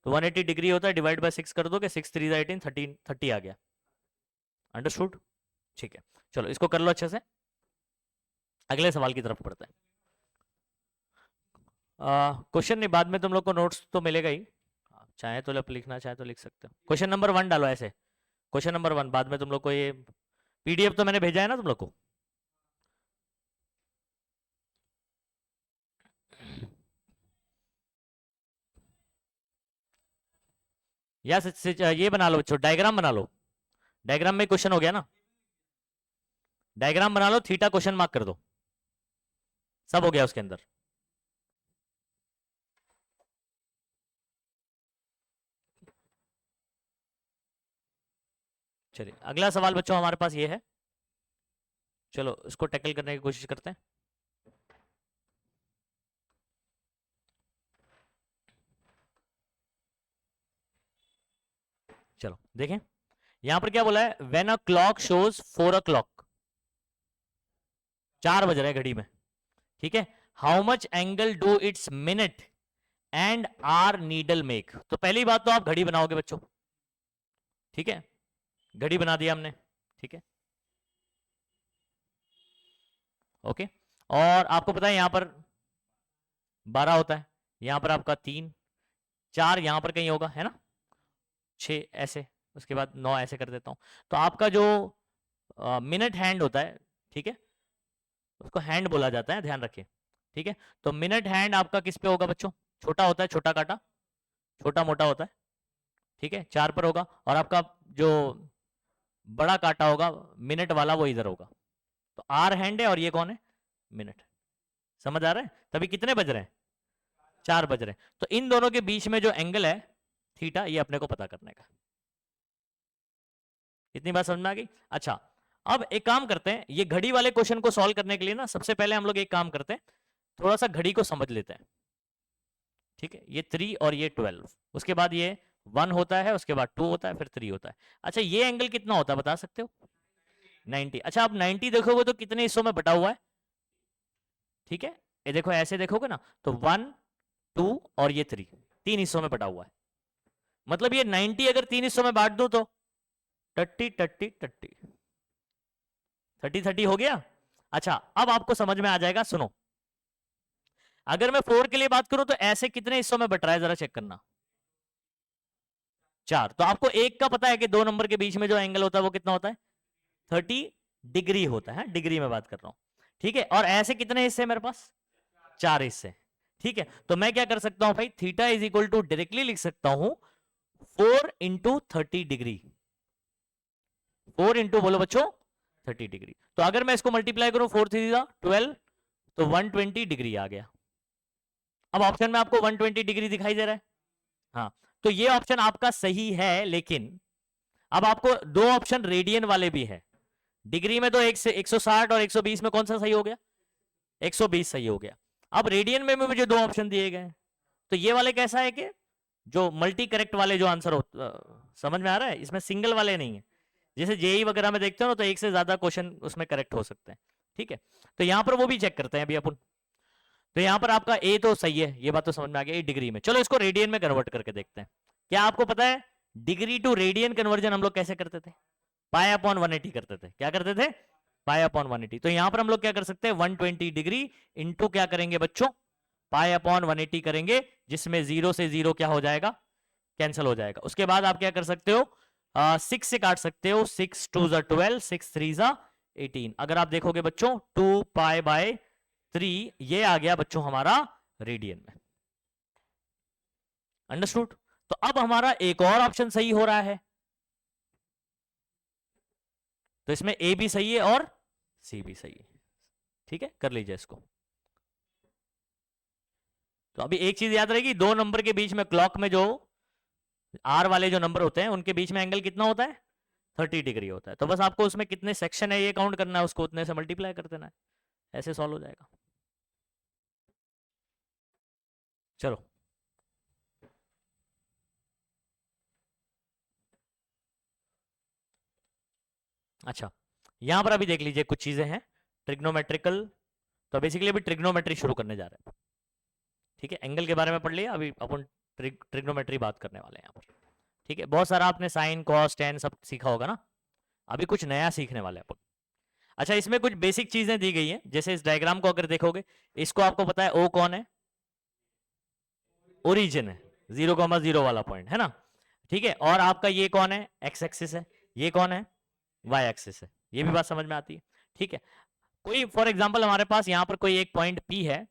तो 180 डिग्री होता है, डिवाइड बाय 6 कर दोगे, 6 3 18 30 आ गया। अंडरस्टूड? ठीक है, चलो इसको कर लो अच्छे से। अगले सवाल की तरफ पढ़ते हैं। क्वेश्चन नहीं, बाद में तुम लोग को नोट्स तो मिलेगा ही, चाहे तो लिखना चाहे तो लिख सकते हो। क्वेश्चन नंबर 1 डालो ऐसे, क्वेश्चन नंबर 1। बाद में तुम लोग को ये पीडीएफ तो मैंने भेजा है ना तुम लोग को। या ये बना लो बच्चों, डायग्राम बना लो। डायग्राम में क्वेश्चन हो गया ना, डायग्राम बना लो, थीटा क्वेश्चन मार्क कर दो, सब हो गया उसके अंदर। चलिए अगला सवाल बच्चों हमारे पास ये है, चलो इसको टैकल करने की कोशिश करते हैं। चलो देखें, यहां पर क्या बोला है? When a clock shows 4 o'clock, 4 बज रहे घड़ी में, ठीक है, how much angle do its minute and hour needle make. तो पहली बात तो आप घड़ी बनाओगे बच्चों, ठीक है, घड़ी बना दिया हमने, ठीक है, ओके। और आपको पता है यहां पर 12 होता है, यहां पर आपका 3 4 यहां पर कहीं होगा, है ना, 6 ऐसे, उसके बाद 9 ऐसे कर देता हूं। तो आपका जो मिनट हैंड होता है, ठीक है, उसको हैंड बोला जाता है, ध्यान रखिए, ठीक है। तो मिनट हैंड आपका किस पे होगा बच्चों? छोटा होता है, छोटा काटा, छोटा मोटा होता है, ठीक है, 4 पर होगा। और आपका जो बड़ा काटा होगा मिनट वाला, वो इधर होगा। तो आर हैंड है और ये कौन है? मिनट। समझ आ रहा है? तभी कितने बज रहे हैं? 4 बज रहे हैं। तो इन दोनों के बीच में जो एंगल है थीटा, ये अपने को पता करने का। इतनी बात समझ में आ गई? अच्छा, अब एक काम करते हैं, ये घड़ी वाले क्वेश्चन को सॉल्व करने के लिए ना, सबसे पहले हम लोग एक काम करते हैं, थोड़ा सा घड़ी को समझ लेते हैं, ठीक है। ये 3 और ये 12, उसके बाद ये 1 होता है, उसके बाद 2 होता है, फिर 3 होता है। अच्छा, ये एंगल कितना होता है बता सकते हो? 90। अच्छा, आप 90 देखोगे तो कितने हिस्सों में बटा हुआ है? ठीक है, ये देखो, ऐसे देखोगे ना, तो 1 2 और ये 3, 3 हिस्सों में बटा हुआ है। मतलब ये 90 अगर 3 हिस्सों में बांट दो तो 30 30 30 30 30 हो गया। अच्छा, अब आपको समझ में आ जाएगा, सुनो, अगर मैं 4 के लिए बात करूं तो ऐसे कितने हिस्सों में बट रहा है, जरा चेक करना। 4। तो आपको एक का पता है कि 2 नंबर के बीच में जो एंगल होता है वो कितना होता है? 30 डिग्री होता है, डिग्री में बात कर रहा हूं, ठीक है। और ऐसे कितने हिस्से मेरे पास? 4 हिस्से, ठीक है। तो मैं क्या कर सकता हूं भाई, theta is equal to directly लिख सकता हूं 4 इंटू 30 डिग्री। 4 इंटू बोलो बच्चों 30 डिग्री। तो अगर मैं इसको मल्टीप्लाई करूं, 4 3 12, तो 120 डिग्री आ गया। अब ऑप्शन में आपको 120 डिग्री दिखाई दे रहा है। हाँ, तो ये ऑप्शन आपका सही है, लेकिन अब आपको दो ऑप्शन रेडियन वाले भी है। डिग्री में तो 160 और 120 में कौन सा सही हो गया? 120 सही हो गया। अब रेडियन में मुझे दो ऑप्शन दिए गए, तो ये वाले कैसा है कि जो मल्टी करेक्ट वाले जो आंसर हो, समझ में आ रहा है? इसमें सिंगल वाले नहीं है। जैसे जेई वगैरह में देखते हो ना, तो एक से ज्यादा क्वेश्चन उसमें करेक्ट हो सकते हैं। ठीक है, तो यहां पर वो भी चेक करते हैं अभी अपन। तो यहां पर आपका ए तो सही है, ये बात तो समझ में आ गया, डिग्री में। चलो इसको रेडियन में कन्वर्ट करके देखते हैं। क्या आपको पता है डिग्री टू रेडियन कन्वर्जन हम लोग कैसे करते थे? पाई अपॉन 180 करते थे। क्या करते थे? Pi upon 180। तो यहां पर हम लोग क्या कर सकते हैं? 120 डिग्री इंटू क्या करेंगे बच्चों? पाई अपॉन 180 करेंगे, जिसमें 0 से 0 क्या हो जाएगा? कैंसिल हो जाएगा। उसके बाद आप क्या कर सकते हो? 6 से काट सकते हो। 6 2 ज़ा 12, 6 3 ज़ा 18। अगर आप देखोगे बच्चों 2 पाई बाय 3, ये आ गया बच्चों हमारा रेडियन में। अंडरस्टूड? तो अब हमारा एक और ऑप्शन सही हो रहा है, तो इसमें ए भी सही है और सी भी सही है। ठीक है, कर लीजिए इसको। तो अभी एक चीज याद रहेगी, दो नंबर के बीच में क्लॉक में जो आर वाले जो नंबर होते हैं उनके बीच में एंगल कितना होता है? 30 डिग्री होता है। तो बस आपको उसमें कितने सेक्शन है ये काउंट करना है, उसको उतने से मल्टीप्लाई कर देना है, ऐसे सॉल्व हो जाएगा। चलो, अच्छा यहां पर अभी देख लीजिए कुछ चीजें हैं ट्रिग्नोमेट्रिकल। तो बेसिकली अभी ट्रिग्नोमेट्री शुरू करने जा रहे हैं। ठीक है, एंगल के बारे में पढ़ लिया, अभी अपन ट्रिग्नोमेट्री बात करने वाले हैं यहाँ पर। ठीक है, बहुत सारा आपने साइन कॉस टेन सब सीखा होगा ना, अभी कुछ नया सीखने वाले हैं अपन। अच्छा, इसमें कुछ बेसिक चीजें दी गई हैं, जैसे इस डायग्राम को अगर देखोगे, इसको आपको पता है ओ कौन है? ओरिजिन है, 0,0 वाला पॉइंट है ना। ठीक है, और आपका ये कौन है? एक्स एक्सिस है। ये कौन है? वाई एक्सिस है। ये भी बात समझ में आती है। ठीक है, कोई फॉर एग्जांपल हमारे पास यहाँ पर कोई एक पॉइंट पी है,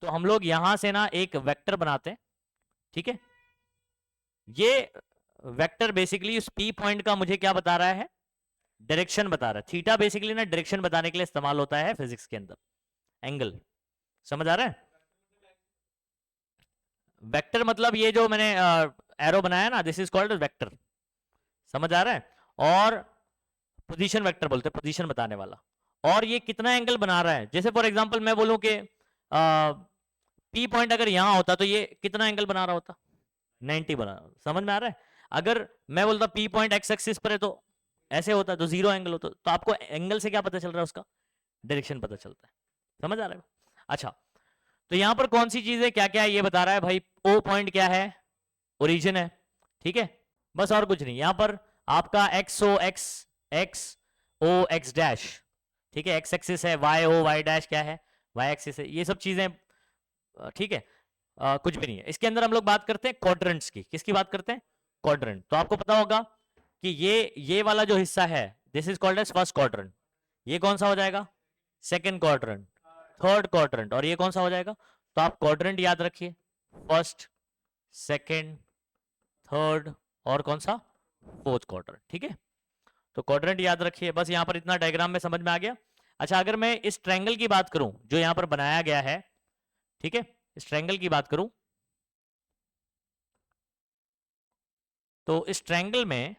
तो हम लोग यहां से ना एक वेक्टर बनाते हैं। ठीक है, ये वेक्टर बेसिकली उस पी पॉइंट का मुझे क्या बता रहा है? डायरेक्शन बता रहा है। थीटा बेसिकली ना डायरेक्शन बताने के लिए इस्तेमाल होता है फिजिक्स के अंदर। एंगल समझ आ रहा है? वेक्टर मतलब ये जो मैंने एरो बनाया ना, दिस इज कॉल्ड वेक्टर। समझ आ रहा है? और पोजीशन वेक्टर बोलते हैं, पोजीशन बताने वाला। और ये कितना एंगल बना रहा है? जैसे फॉर एग्जांपल मैं बोलूं कि पी पॉइंट अगर यहां होता तो ये कितना एंगल बना रहा होता? 90 बना। समझ में आ रहा है? अगर मैं बोलता पी पॉइंट एक्स एक्सिस पर है तो ऐसे होता, तो 0 एंगल होता। तो आपको एंगल से क्या पता चल रहा है? उसका डायरेक्शन पता चलता है। समझ आ रहा है? अच्छा, तो यहां पर कौन सी चीज है, क्या क्या है ये बता रहा है भाई। ओ पॉइंट क्या है? ओरिजिन है। ठीक है, बस और कुछ नहीं। यहां पर आपका एक्स ओ एक्स, एक्स ओ एक्स डैश। ठीक है, एक्स एक्सिस है, वाई ओ वाई डैश क्या है? वाई एक्सिस है। ये सब चीजें ठीक है, कुछ भी नहीं है। इसके अंदर हम लोग बात करते हैं क्वाड्रेंट्स की। किसकी बात करते हैं? क्वाड्रेंट। तो आपको पता होगा कि ये वाला जो हिस्सा है, this is called as first quadrant. ये कौन सा हो जाएगा? Second quadrant, third quadrant. और ये कौन सा हो जाएगा? तो आप क्वाड्रेंट याद रखिए, फर्स्ट, सेकंड, थर्ड और कौन सा? Fourth quadrant. ठीक है, तो क्वाड्रेंट याद रखिए। बस यहां पर इतना डायग्राम में समझ में आ गया। अच्छा, अगर मैं इस ट्रायंगल की बात करूं जो यहां पर बनाया गया है, ठीक है, इस ट्रायंगल की बात करूं, तो इस ट्रायंगल में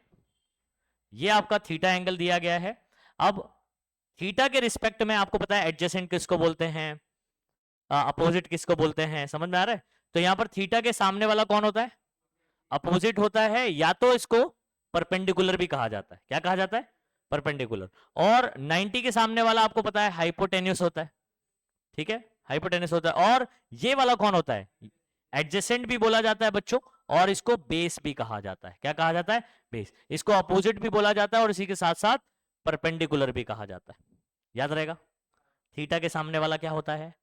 ये आपका थीटा एंगल दिया गया है। अब थीटा के रिस्पेक्ट में आपको पता है एडजेसेंट किसको बोलते हैं, अपोजिट किसको बोलते हैं? समझ में आ रहा है? तो यहां पर थीटा के सामने वाला कौन होता है? अपोजिट होता है, या तो इसको परपेंडिकुलर भी कहा जाता है। क्या कहा जाता है? परपेंडिकुलर। और 90 के सामने वाला आपको पता है हाइपोटेन्यूस होता है। ठीक है, हाइपोटेन्यूस होता है। और ये वाला कौन होता है? एडजेसेंट भी बोला जाता है बच्चों, और इसको बेस भी कहा जाता है। क्या कहा जाता है? बेस। इसको अपोजिट भी बोला जाता है और इसी के साथ साथ परपेंडिकुलर भी कहा जाता है। याद रहेगा, थीटा के सामने वाला क्या होता है?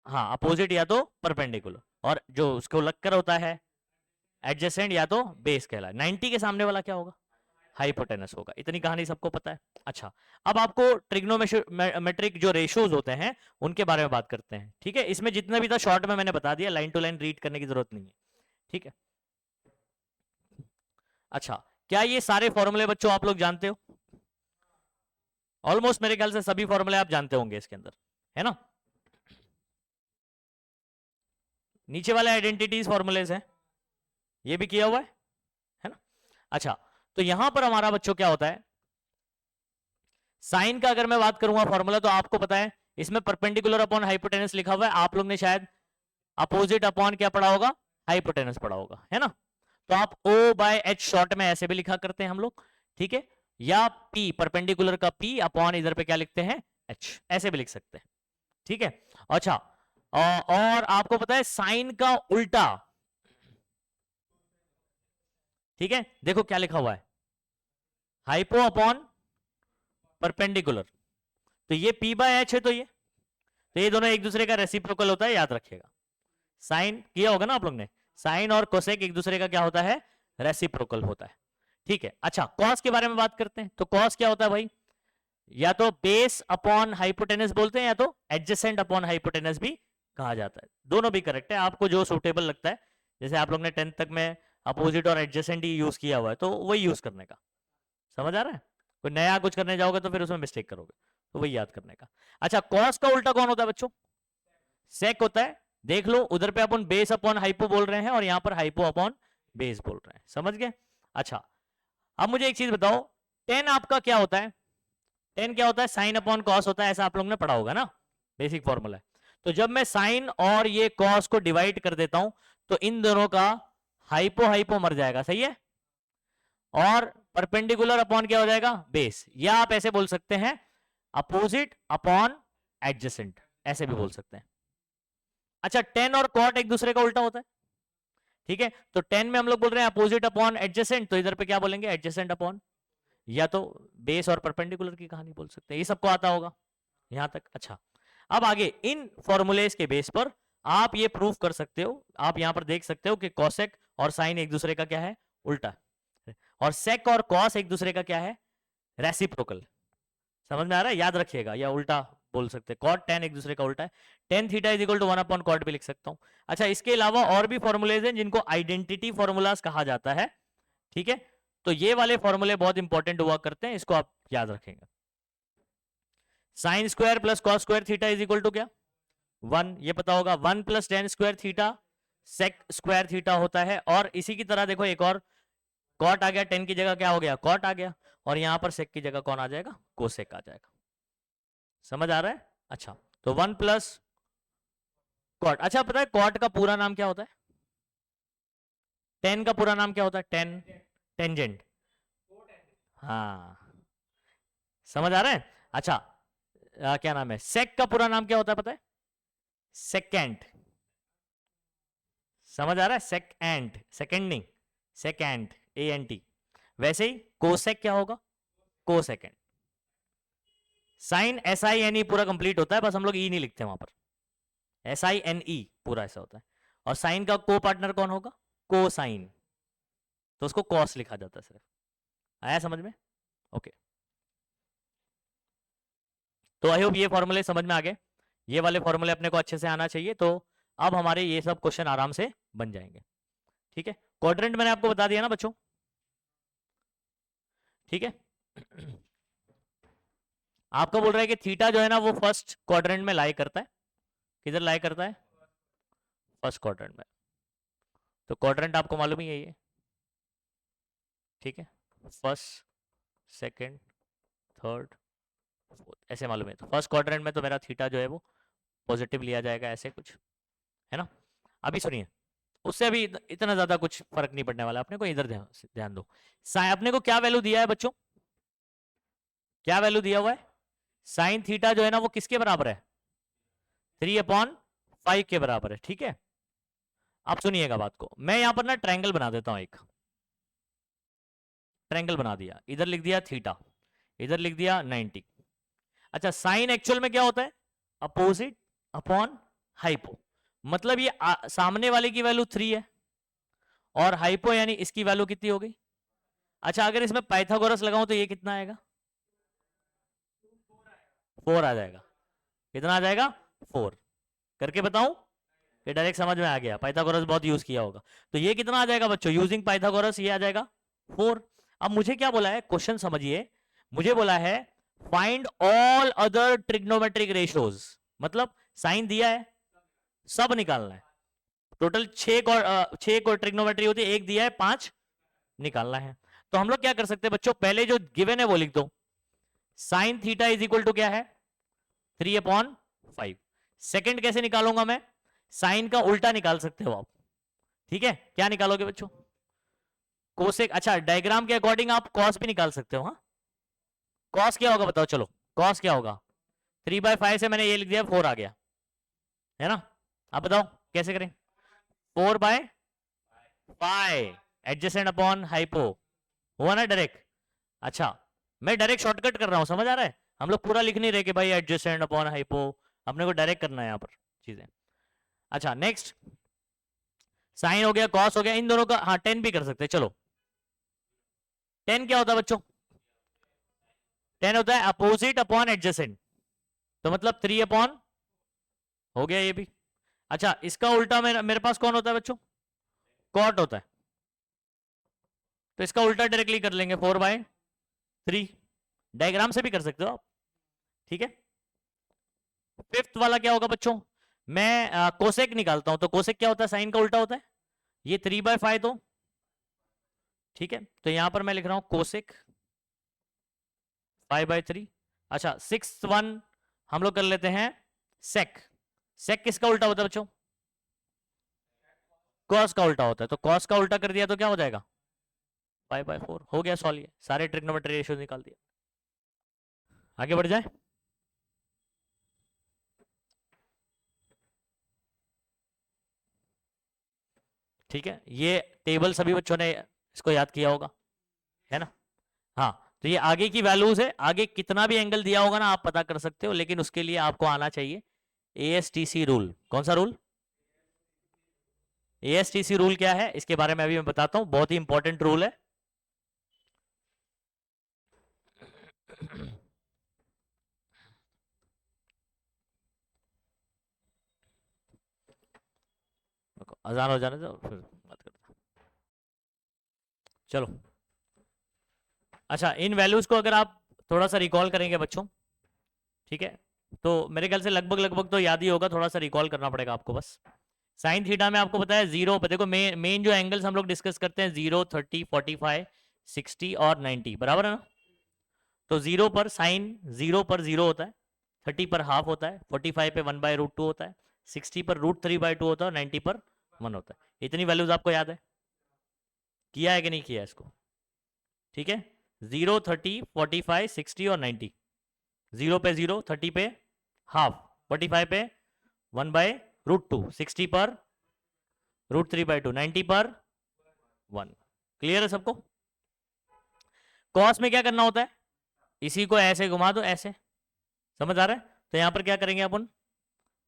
हाँ, अपोजिट या तो परपेंडिकुलर, और जो उसको लगकर होता है एडजेसेंट या तो बेस कहलाए। 90 के सामने वाला क्या होगा? हाइपोटेनस होगा। इतनी कहानी सबको पता है। अच्छा, अब आपको ट्रिग्नोमेट्रिक जो रेशियोज होते हैं उनके बारे में बात करते हैं। ठीक है, इसमें जितना भी था शॉर्ट में मैंने बता दिया, लाइन टू लाइन रीड करने की जरूरत नहीं है। ठीक है, अच्छा, क्या ये सारे फॉर्मूले बच्चों आप लोग जानते हो? ऑलमोस्ट मेरे ख्याल से सभी फॉर्मूले आप जानते होंगे इसके अंदर, है ना। नीचे वाले आइडेंटिटीज फॉर्मूलेज है, ये भी किया हुआ है ना। अच्छा, तो यहां पर हमारा बच्चों क्या होता है, साइन का अगर मैं बात करूंगा फॉर्मूला, तो आपको पता है इसमें परपेंडिकुलर अपॉन हाइपोटेनस लिखा हुआ है, आप लोग ने शायद अपोजिट अपॉन क्या पढ़ा होगा, हाइपोटेनस पढ़ा होगा, है ना। तो आप O बाय H शॉर्ट में ऐसे भी लिखा करते हैं हम लोग, ठीक है, या P परपेंडिकुलर का P अपॉन इधर पे क्या लिखते हैं H, ऐसे भी लिख सकते हैं, ठीक है। अच्छा, और आपको पता है साइन का उल्टा, ठीक है, देखो क्या लिखा हुआ है, हाइपो अपॉन परपेंडिकुलर, तो ये P बाय H है, तो ये दोनों एक दूसरे का रेसिप्रोकल होता है, याद रखिएगा। साइन किया होगा ना आप लोग ने, साइन और कोसेक एक दूसरे का क्या होता है, रेसिप्रोकल होता है, ठीक है। अच्छा, कॉस के बारे में बात करते हैं, तो कॉस क्या होता है भाई, या तो बेस अपॉन हाइपोटेनस बोलते हैं, या तो एडजेसेंट अपॉन हाइपोटेनस भी कहा जाता है, दोनों भी करेक्ट है, आपको जो सूटेबल लगता है। जैसे आप लोग ने 10th तक में अपोजिट और एडजेसेंट ही यूज किया हुआ है, तो वही यूज करने का, समझ आ रहा है। कोई नया कुछ करने जाओगे तो फिर उसमें मिस्टेक करोगे, तो वही याद करने का। अच्छा, कॉस का उल्टा कौन होता है बच्चों, सेक होता है, देख लो उधर पे अपन बेस अपॉन हाइपो बोल रहे हैं और यहां पर हाइपो अपॉन बेस बोल रहे हैं, समझ गए। अच्छा, अब मुझे एक चीज बताओ, टेन आपका क्या होता है, टेन क्या होता है, साइन अपॉन कॉस होता है, ऐसा आप लोग ने पढ़ा होगा ना, बेसिक फॉर्मूला है। तो जब मैं साइन और ये कॉस को डिवाइड कर देता हूं, तो इन दोनों का हाइपो हाइपो मर जाएगा, सही है, और परपेंडिकुलर अपॉन क्या हो जाएगा, बेस, या आप ऐसे बोल सकते हैं अपोजिट अपॉन एडजेसेंट, ऐसे भी बोल सकते हैं। अच्छा, टेन और कॉट एक दूसरे का उल्टा होता है, ठीक है, तो टेन में हम लोग बोल रहे हैं अपोजिट अपॉन एडजेसेंट, तो इधर पे क्या बोलेंगे, एडजेसेंट अपॉन, या तो बेस और परपेंडिकुलर की कहानी बोल सकते हैं, ये सबको आता होगा यहां तक। अच्छा, अब आगे इन फॉर्मूलेज के बेस पर आप ये प्रूफ कर सकते हो, आप यहां पर देख सकते हो कि कॉसेक और साइन एक दूसरे का क्या है, उल्टा, और सेक और कॉस एक दूसरे का क्या है, रेसिप्रोकल, समझ में आ रहा है, याद रखिएगा, या उल्टा बोल सकते हैं, कॉट टेन एक दूसरे का उल्टा है, tan theta is equal to 1 upon cot भी लिख सकता हूं। अच्छा, इसके अलावा और भी फॉर्मूलेज हैं जिनको आइडेंटिटी फॉर्मूलाज कहा जाता है, ठीक है, तो ये वाले फॉर्मूले बहुत इंपॉर्टेंट हुआ करते हैं, इसको आप याद रखेंगे। Sin square plus cos square theta is equal to क्या, 1, ये पता होगा, 1 plus tan square theta sec square theta होता है, और इसी की तरह देखो एक और, कॉट आ गया, टेन की जगह क्या हो गया, कॉट आ गया, और यहां पर सेक की जगह कौन आ जाएगा, कोसेक आ जाएगा, समझ आ रहा है। अच्छा, तो 1 प्लस कॉट, अच्छा पता है कॉट का पूरा नाम क्या होता है, टेन का पूरा नाम क्या होता है, टेन, टेंजेंट, हाँ, समझ आ रहा है। अच्छा, क्या नाम है, सेक का पूरा नाम क्या होता है पता है, सेकेंड, समझ आ रहा है, सेकेंड, सेकेंड नहीं, सेकेंड, ANT। वैसे ही कोसेक क्या होगा, को सेकेंड। साइन SINE पूरा कंप्लीट होता है, बस हम लोग ई नहीं लिखते वहां पर, SINE पूरा ऐसा होता है, और साइन का को पार्टनर कौन होगा, को साइन, तो उसको कॉस लिखा जाता है सिर्फ, आया समझ में, ओके। तो आई होप ये फॉर्मूले समझ में आ गए, ये वाले फॉर्मूले अपने को अच्छे से आना चाहिए, तो अब हमारे ये सब क्वेश्चन आराम से बन जाएंगे, ठीक है। क्वाड्रेंट मैंने आपको बता दिया ना बच्चों, ठीक है। आपका बोल रहा है कि थीटा जो है ना वो फर्स्ट क्वाड्रेंट में लाई करता है, किधर लाई करता है, फर्स्ट क्वाड्रेंट में, तो क्वाड्रेंट आपको मालूम ही है ये, ठीक है, फर्स्ट, सेकंड, थर्ड, फोर्थ, ऐसे मालूम है, तो फर्स्ट क्वाड्रेंट में तो मेरा थीटा जो है वो पॉजिटिव लिया जाएगा, ऐसे कुछ है ना। अभी सुनिए, उससे अभी इतना ज्यादा कुछ फर्क नहीं पड़ने वाला, अपने को इधर ध्यान दो, अपने को क्या वैल्यू दिया है बच्चों, क्या वैल्यू दिया हुआ है, साइन थीटा जो है ना वो किसके बराबर है, 3/5 के बराबर है, ठीक है। अब सुनिएगा बात को, मैं यहां पर ना ट्रायंगल बना देता हूं, एक ट्रायंगल बना दिया, इधर लिख दिया थीटा, इधर लिख दिया 90। अच्छा, साइन एक्चुअल में क्या होता है, अपोजिट अपॉन हाइपो, मतलब ये सामने वाले की वैल्यू 3 है, और हाइपो यानी इसकी वैल्यू कितनी हो गई। अच्छा, अगर इसमें पाइथागोरस लगाऊं तो ये कितना आएगा, 4 आ जाएगा, कितना आ जाएगा, 4, करके बताऊं, ये डायरेक्ट समझ में आ गया, पाइथागोरस बहुत यूज किया होगा, तो ये कितना आ जाएगा बच्चों, यूजिंग पाइथागोरस ये आ जाएगा 4। अब मुझे क्या बोला है, क्वेश्चन समझिए, मुझे बोला है find all other trigonometric ratios, मतलब साइन दिया है, सब निकालना है। टोटल 6 ट्रिग्नोमेट्री होती है, एक दिया है, 5 निकालना है। तो हम लोग क्या कर सकते हैं बच्चों, पहले जो गिवन है वो लिख दो। Sin theta is equal to क्या है, 3/5। सेकंड कैसे निकालूंगा मैं, साइन का उल्टा निकाल सकते हो आप। ठीक है, क्या निकालोगे बच्चों, कोसेक। अच्छा, डायग्राम के अकॉर्डिंग आप कॉस भी निकाल सकते हो। हाँ, कॉस क्या होगा बताओ, चलो कॉस क्या होगा, 3/5 से मैंने ये लिख दिया, 4 आ गया है ना। आप बताओ कैसे करें, 4/5 एडजेसेंट अपॉन हाइपो, हुआ ना डायरेक्ट। अच्छा, मैं डायरेक्ट शॉर्टकट कर रहा हूं, समझ आ रहा है। हम लोग पूरा लिख नहीं रहे कि भाई एडजेसेंट अपॉन हाइपो, अपने को डायरेक्ट करना है यहाँ पर चीजें। अच्छा नेक्स्ट, साइन हो गया, कॉस हो गया, इन दोनों का हाँ 10 भी कर सकते हैं। चलो 10 क्या होता है बच्चों, 10 होता है अपोजिट अपॉन एडजेसेंट, तो मतलब 3 हो गया ये भी। अच्छा, इसका उल्टा मेरे मेरे पास कौन होता है बच्चों, कॉट होता है, तो इसका उल्टा डायरेक्टली कर लेंगे, 4/3। डायग्राम से भी कर सकते हो आप। ठीक है, फिफ्थ वाला क्या होगा बच्चों, मैं कोसेक निकालता हूं, तो कोसेक क्या होता है, साइन का उल्टा होता है, ये 3/5 तो ठीक है, तो यहां पर मैं लिख रहा हूं कोसेक 5/3। अच्छा, सिक्स वन हम लोग कर लेते हैं सेक। सेक किसका उल्टा होता है बच्चों, कॉस का उल्टा होता है, तो कॉस का उल्टा कर दिया तो क्या हो जाएगा, 5/4 हो गया सॉल्व, ये सारे ट्रिग्नोमेट्री रेशियो निकाल दिया। आगे बढ़ जाए, ठीक है, ये टेबल सभी बच्चों ने इसको याद किया होगा, है ना। हाँ, तो ये आगे की वैल्यूज है, आगे कितना भी एंगल दिया होगा ना आप पता कर सकते हो, लेकिन उसके लिए आपको आना चाहिए एएसटीसी रूल। कौन सा रूल, एएसटीसी रूल क्या है इसके बारे में अभी मैं बताता हूं, बहुत ही इंपॉर्टेंट रूल है। अजान हो जाने दो फिर बात करते हैं। चलो, अच्छा इन वैल्यूज को अगर आप थोड़ा सा रिकॉल करेंगे बच्चों, ठीक है, तो मेरे ख्याल से लगभग लगभग तो याद ही होगा, थोड़ा सा रिकॉल करना पड़ेगा आपको बस। साइन थीटा में आपको पता है जीरो, देखो मेन जो एंगल्स हम लोग डिस्कस करते हैं 0, 30, 45, 60 और 90, बराबर है ना। तो जीरो पर साइन, जीरो पर जीरो होता है, 30 पर हाफ होता है, 45 पे 1/√2 होता है, 60 पर √3/2 होता है और 90 पर 1 होता है। इतनी वैल्यूज आपको याद है, किया है कि नहीं किया है इसको, ठीक है। 0, 30, 45, 60 और 90, जीरो पे जीरो, 30 पे हाफ, 45 पे 1/√2, 60 पर √3/2, 90 पर 1। क्लियर है सबको। कॉस में क्या करना होता है, इसी को ऐसे घुमा दो, ऐसे, समझ आ रहा है। तो यहां पर क्या करेंगे अपन,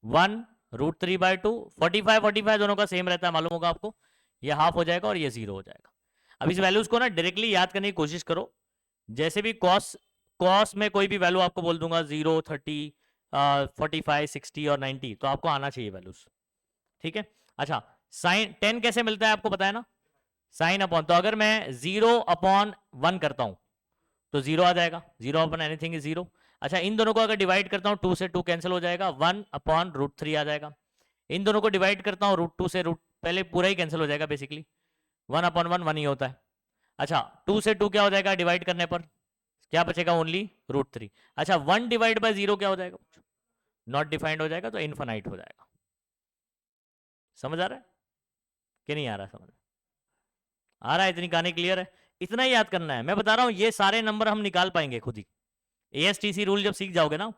1√3/2, 45 दोनों का सेम रहता है, मालूम होगा आपको, ये हाफ हो जाएगा और ये जीरो हो जाएगा। अब इस वैल्यूज को ना डायरेक्टली याद करने की कोशिश करो, जैसे भी कॉस, कॉस में कोई भी वैल्यू आपको बोल दूंगा 0, 30, 45, 60 और 90, तो आपको आना चाहिए वैल्यूज, ठीक है। अच्छा, साइन 10 कैसे मिलता है आपको पता है ना, साइन अपॉन, तो अगर मैं 0/1 करता हूं तो 0 आ जाएगा, 0/एनीथिंग इज 0। अच्छा, इन दोनों को अगर डिवाइड करता हूं, 2 से 2 कैंसिल हो जाएगा, 1/√3 आ जाएगा। इन दोनों को डिवाइड करता हूं, √2 से पहले पूरा ही कैंसिल हो जाएगा बेसिकली, 1/1 1 ही होता है। अच्छा, 2 से 2 क्या हो जाएगा डिवाइड करने पर, क्या बचेगा, ओनली √3। अच्छा, 1/0 क्या हो जाएगा, नॉट डिफाइंड हो जाएगा, तो इनफाइनाइट हो जाएगा। समझ आ रहा है कि नहीं आ रहा, समझ आ रहा है, इतनी कहानी क्लियर है। इतना ही याद करना है, मैं बता रहा हूं ये सारे नंबर हम निकाल पाएंगे खुद ही, एएसटीसी रूल जब सीख जाओगे ना,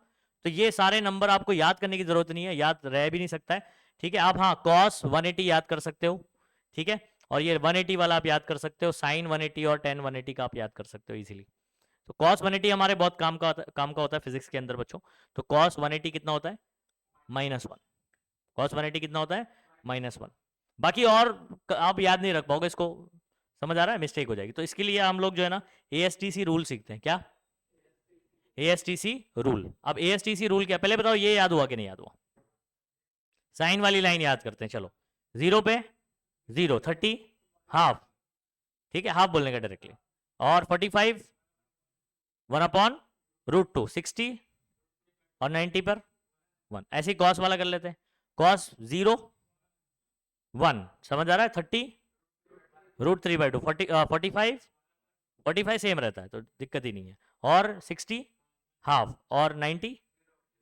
तो ये सारे नंबर आपको याद करने की जरूरत नहीं है, याद रह भी नहीं सकता है, ठीक है। आप हाँ कॉस 180 याद कर सकते हो, ठीक है, और ये 180 वाला आप याद कर सकते हो, साइन 180 और टेन 180 का आप याद कर सकते हो इजीली। तो कॉस 180 हमारे बहुत काम का होता है फिजिक्स के अंदर बच्चों। तो कॉस 180 कितना होता है, -1। कॉस 180 कितना होता है, -1। बाकी और आप याद नहीं रख पाओगे इसको, समझ आ रहा है, मिस्टेक हो जाएगी। तो इसके लिए हम लोग जो है ना एएसटीसी रूल सीखते हैं, क्या, एएसटीसी रूल। अब एएसटीसी रूल क्या, पहले बताओ ये याद हुआ कि नहीं याद हुआ, साइन वाली लाइन याद करते हैं, चलो। 0 पे 0, 30 हाफ, ठीक है, हाफ बोलने का डायरेक्टली, और 45 1/√2, 60 और 90 पर 1। ऐसे ही कॉस वाला कर लेते हैं, कॉस 0 1, समझ आ रहा है? 30 √3/2 45 सेम रहता है तो दिक्कत ही नहीं है, और 60 हाफ, और 90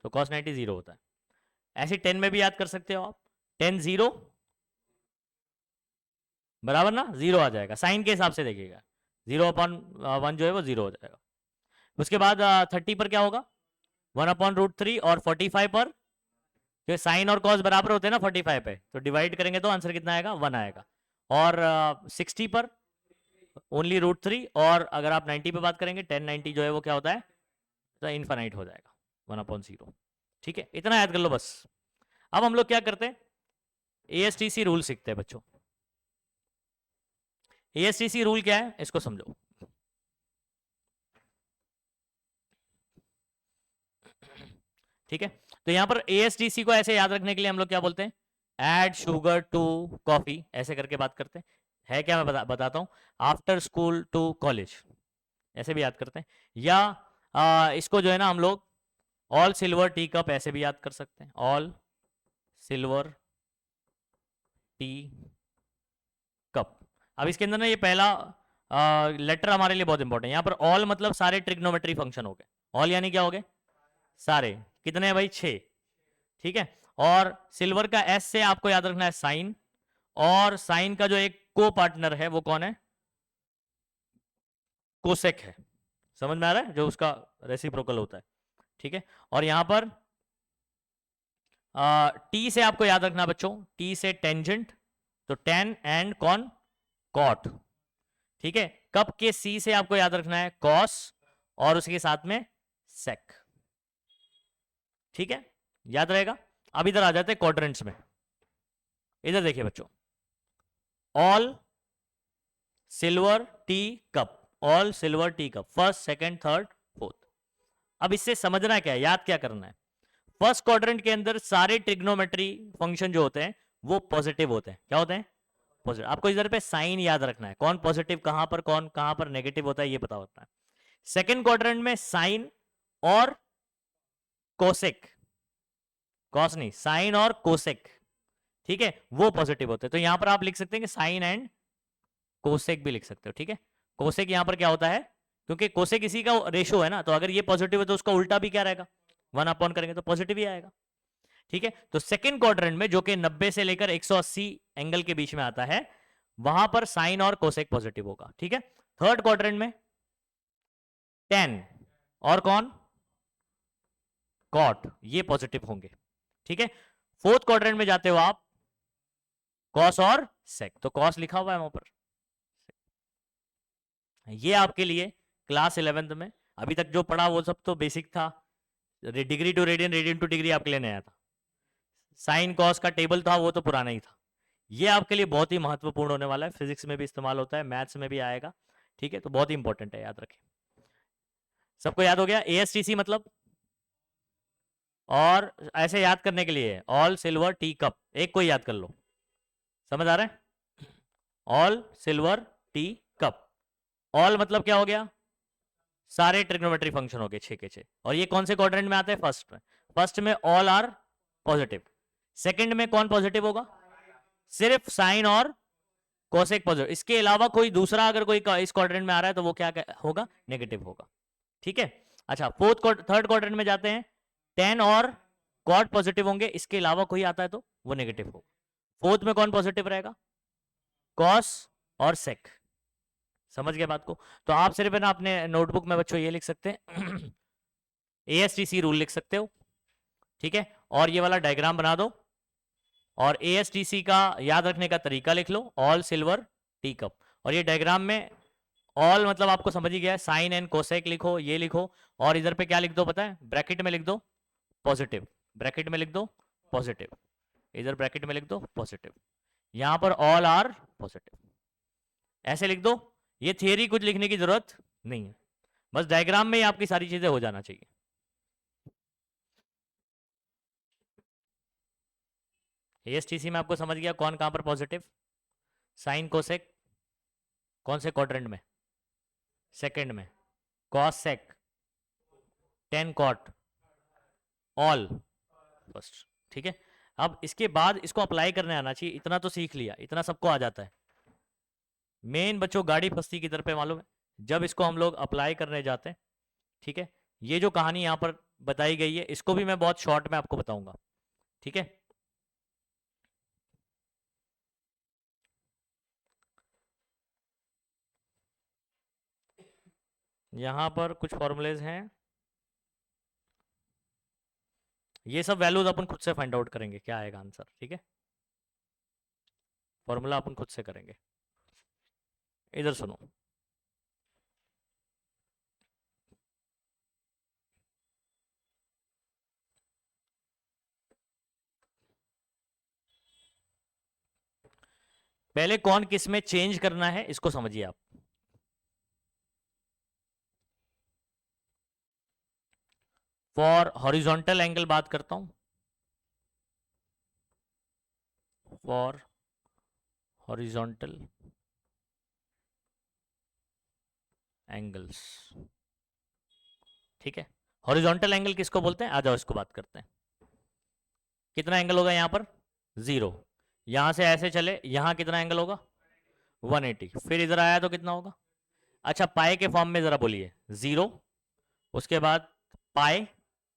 तो कॉस 90 0 होता है। ऐसे 10 में भी याद कर सकते हो आप, 10 0 बराबर ना 0 आ जाएगा, साइन के हिसाब से देखिएगा, 0/1 जो है वो 0 हो जाएगा। उसके बाद 30 पर क्या होगा, 1/√3, और 45 पर जो साइन और कॉस बराबर होते हैं ना 45 पे, तो डिवाइड करेंगे तो आंसर कितना आएगा, 1 आएगा। और 60 पर ओनली √3, और अगर आप 90 पे बात करेंगे 1090 जो है वो क्या होता है, तो इनफाइनाइट हो जाएगा 1/0। ठीक है, इतना याद कर लो बस। अब हम लोग क्या करते हैं, ASTC रूल सीखते हैं बच्चों। ASTC रूल क्या है इसको समझो। ठीक है, तो यहां पर ASTC को ऐसे याद रखने के लिए हम लोग क्या बोलते हैं, ऐड शुगर टू कॉफी, ऐसे करके बात करते हैं। है क्या, मैं बताता हूं, आफ्टर स्कूल टू कॉलेज, ऐसे भी याद करते हैं। या इसको जो है ना हम लोग ऑल सिल्वर टी कप ऐसे भी याद कर सकते हैं, ऑल सिल्वर टी कप। अब इसके अंदर ना ये पहला लेटर हमारे लिए बहुत इंपॉर्टेंट है। यहाँ पर ऑल मतलब सारे ट्रिग्नोमेट्री फंक्शन हो गए, ऑल यानी क्या हो गए, सारे, कितने हैं भाई, 6। ठीक है, और सिल्वर का एस से आपको याद रखना है साइन, और साइन का जो एक को पार्टनर है वो कौन है, कोसेक है। समझ में आ रहा है, जो उसका रेसिप्रोकल होता है। ठीक है, और यहां पर टी से आपको याद रखना बच्चों, टी से टेंजेंट, तो टेन एंड कौन, कॉट। ठीक है, कप के सी से आपको याद रखना है कॉस, और उसके साथ में सेक। ठीक है, याद रहेगा। अब इधर आ जाते हैं क्वाड्रेंट्स में। इधर देखिए बच्चों, all silver tea cup, all silver tea cup, first second third fourth. अब इससे समझना क्या है, याद क्या करना है, फर्स्ट क्वाड्रेंट के अंदर सारे ट्रिग्नोमेट्री फंक्शन जो होते हैं वो पॉजिटिव होते हैं। क्या होते हैं, पॉजिटिव। आपको इधर पे साइन याद रखना है, कौन पॉजिटिव कहां पर, कौन कहां पर नेगेटिव होता है, ये पता होता है। सेकंड क्वाड्रेंट में साइन और कोसेक, कॉस नहीं, साइन और कोसेक, ठीक है, वो पॉजिटिव होते हैं। तो यहां पर आप लिख सकते हैं कि साइन एंड कोसेक भी लिख सकते हो। ठीक है, कोसेक यहां पर क्या होता है, क्योंकि कोसेक इसी का रेशो है ना, तो अगर ये पॉजिटिव है तो उसका उल्टा भी क्या रहेगा, 1 करेंगे तो पॉजिटिव ही आएगा। ठीक है, तो सेकंड क्वाड्रेंट में जो कि 90 से लेकर 180 एंगल के बीच में आता है, वहां पर साइन और कोसेक पॉजिटिव होगा। ठीक है, थर्ड क्वाड्रेंट में 10 और कौन, कॉट, ये पॉजिटिव होंगे। ठीक है, फोर्थ क्वाड्रेंट में जाते हो आप, कॉस और सेक, तो कॉस लिखा हुआ है वहां पर। ये आपके लिए क्लास 11th में अभी तक जो पढ़ा वो सब तो बेसिक था, degree to radian, radian to degree आपके लिए नया था, साइन कॉस का टेबल था वो तो पुराना ही था। ये आपके लिए बहुत ही महत्वपूर्ण होने वाला है, फिजिक्स में भी इस्तेमाल होता है, मैथ्स में भी आएगा। ठीक है, तो बहुत ही इंपॉर्टेंट है, याद रखें। सबको याद हो गया ASTC मतलब, और ऐसे याद करने के लिए ऑल सिल्वर टी कप, एक को याद कर लो, समझ आ रहा है, all silver tea cup. All मतलब क्या हो गया, सारे ट्रिग्नोमेट्री फंक्शन हो गए 6 के 6, और ये कौन से क्वाड्रेंट में आते हैं, फर्स्ट में। फर्स्ट में ऑल आर पॉजिटिव, सेकंड में कौन पॉजिटिव होगा, सिर्फ साइन और कोसेक पॉजिटिव, इसके अलावा कोई दूसरा अगर कोई इस क्वाड्रेंट में आ रहा है तो वो क्या होगा, नेगेटिव होगा। ठीक है, अच्छा थर्ड क्वाड्रेंट में जाते हैं, 10 और कॉट पॉजिटिव होंगे, इसके अलावा कोई आता है तो वो नेगेटिव होगा। फोर्थ में कौन पॉजिटिव रहेगा, कॉस और सेक। समझ गए बात को, तो आप सिर्फ है ना अपने नोटबुक में बच्चों ये लिख सकते हैं ASTC रूल लिख सकते हो। ठीक है, और ये वाला डायग्राम बना दो, और ASTC का याद रखने का तरीका लिख लो, ऑल सिल्वर टी कप। और ये डायग्राम में ऑल मतलब आपको समझ ही गया है, साइन एंड कोसेक लिखो, ये लिखो, और इधर पे क्या लिख दो पता है, ब्रैकेट में लिख दो पॉजिटिव, ब्रैकेट में लिख दो पॉजिटिव, इधर ब्रैकेट में लिख दो पॉजिटिव, यहां पर ऑल आर पॉजिटिव, ऐसे लिख दो। ये थियरी कुछ लिखने की जरूरत नहीं है, बस डायग्राम में ही आपकी सारी चीजें हो जाना चाहिए। ASTC में आपको समझ गया कौन कहां पर पॉजिटिव, साइन कोसेक कौन से क्वाड्रेंट में, सेकंड में, cos sec, 10 cot, all first. ठीक है, अब इसके बाद इसको अप्लाई करने आना चाहिए, इतना तो सीख लिया, इतना सबको आ जाता है। मेन बच्चों गाड़ी फंसती किधर पे मालूम है? जब इसको हम लोग अप्लाई करने जाते हैं। ठीक है, ये जो कहानी यहां पर बताई गई है इसको भी मैं बहुत शॉर्ट में आपको बताऊंगा। ठीक है, यहां पर कुछ फॉर्मूलेज हैं, ये सब वैल्यूज अपन खुद से फाइंड आउट करेंगे क्या आएगा आंसर। ठीक है, फॉर्मूला अपन खुद से करेंगे। इधर सुनो, पहले कौन किस में चेंज करना है इसको समझिए आप। फॉर हॉरिजॉन्टल एंगल बात करता हूं, फॉर हॉरिजॉन्टल एंगल्स। ठीक है, हॉरिजॉन्टल एंगल किसको बोलते हैं, आ जाओ इसको बात करते हैं। कितना एंगल होगा यहां पर, 0। यहां से ऐसे चले, यहां कितना एंगल होगा, 180। फिर इधर आया तो कितना होगा, अच्छा पाए के फॉर्म में जरा बोलिए, 0, उसके बाद पाए,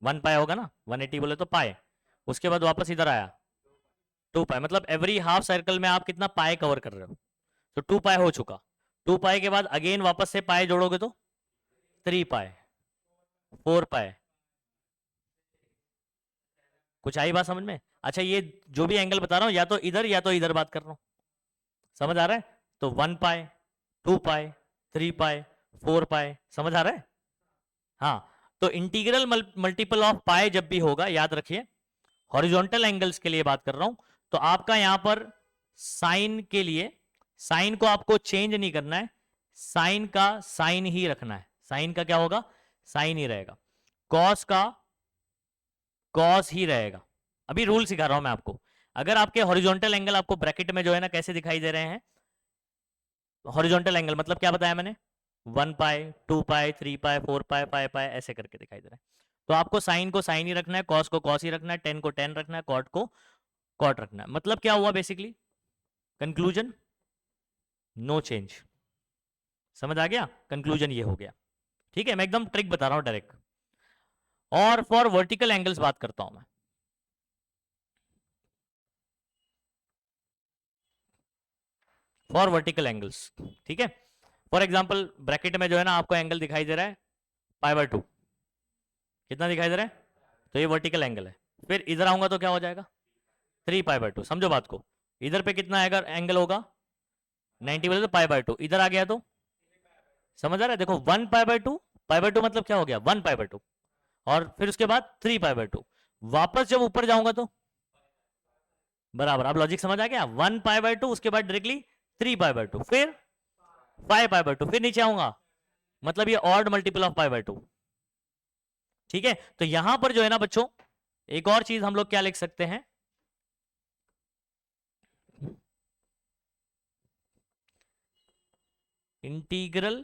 1 पाए होगा ना, 180 बोले तो पाए, उसके बाद वापस इधर आया 2 पाए, मतलब एवरी हाफ सर्कल में आप कितना पाए कवर कर रहे हो, तो 2 पाए हो चुका। 2 पाए के बाद अगेन वापस से पाए जोड़ोगे तो 3 पाए, 4 पाए। कुछ आई बात समझ में? अच्छा ये जो भी एंगल बता रहा हूं या तो इधर बात कर रहा हूं, समझ आ रहा है? तो 1 पाए, 2 पाए, 3 पाए, 4 पाए, समझ आ रहा है? हाँ, तो इंटीग्रल मल्टीपल ऑफ पाए जब भी होगा, याद रखिए हॉरिजॉन्टल एंगल्स के लिए बात कर रहा हूं, तो आपका यहां पर साइन के लिए, साइन को आपको चेंज नहीं करना है, साइन का साइन ही रखना है। साइन का क्या होगा, साइन ही रहेगा। कॉस का कॉस ही रहेगा। अभी रूल सिखा रहा हूं मैं आपको। अगर आपके हॉरिजॉन्टल एंगल आपको ब्रैकेट में जो है ना कैसे दिखाई दे रहे हैं, हॉरिजॉन्टल एंगल मतलब क्या बताया मैंने, 1 पाए, 2 पाए, 3 पाए, 4 पाए, 5 पाए, ऐसे करके दिखाई दे रहा है। तो आपको साइन को साइन ही रखना है, कॉस को कॉस ही रखना है, टेन को टेन रखना है, कॉट को कॉट रखना है। मतलब क्या हुआ बेसिकली, कंक्लूजन नो चेंज। समझ आ गया, कंक्लूजन ये हो गया। ठीक है, मैं एकदम ट्रिक बता रहा हूं डायरेक्ट। और फॉर वर्टिकल एंगल्स बात करता हूं मैं, फॉर वर्टिकल एंगल्स। ठीक है, फॉर एग्जांपल ब्रैकेट में जो है ना आपको एंगल दिखाई दे रहा है π/2, कितना दिखाई दे रहा है, तो ये वर्टिकल एंगल है। फिर इधर आऊंगा तो क्या हो जाएगा, 3π/2। समझो बात को, इधर पे कितना आएगा एंगल होगा 90 बोले तो π/2, इधर आ गया तो समझ आ रहा है, देखो 1π/2, π/2 मतलब क्या हो गया 1π/2, और फिर उसके बाद 3π/2, वापस जब ऊपर जाऊंगा तो बराबर। अब लॉजिक समझ आ गया, 1π/2 उसके बाद डायरेक्टली 3π/2, फिर 5π/2, फिर नीचे आऊंगा, मतलब ये ऑड मल्टीपल ऑफ π/2। ठीक है, तो यहां पर जो है ना बच्चों, एक और चीज हम लोग क्या लिख सकते हैं, इंटीग्रल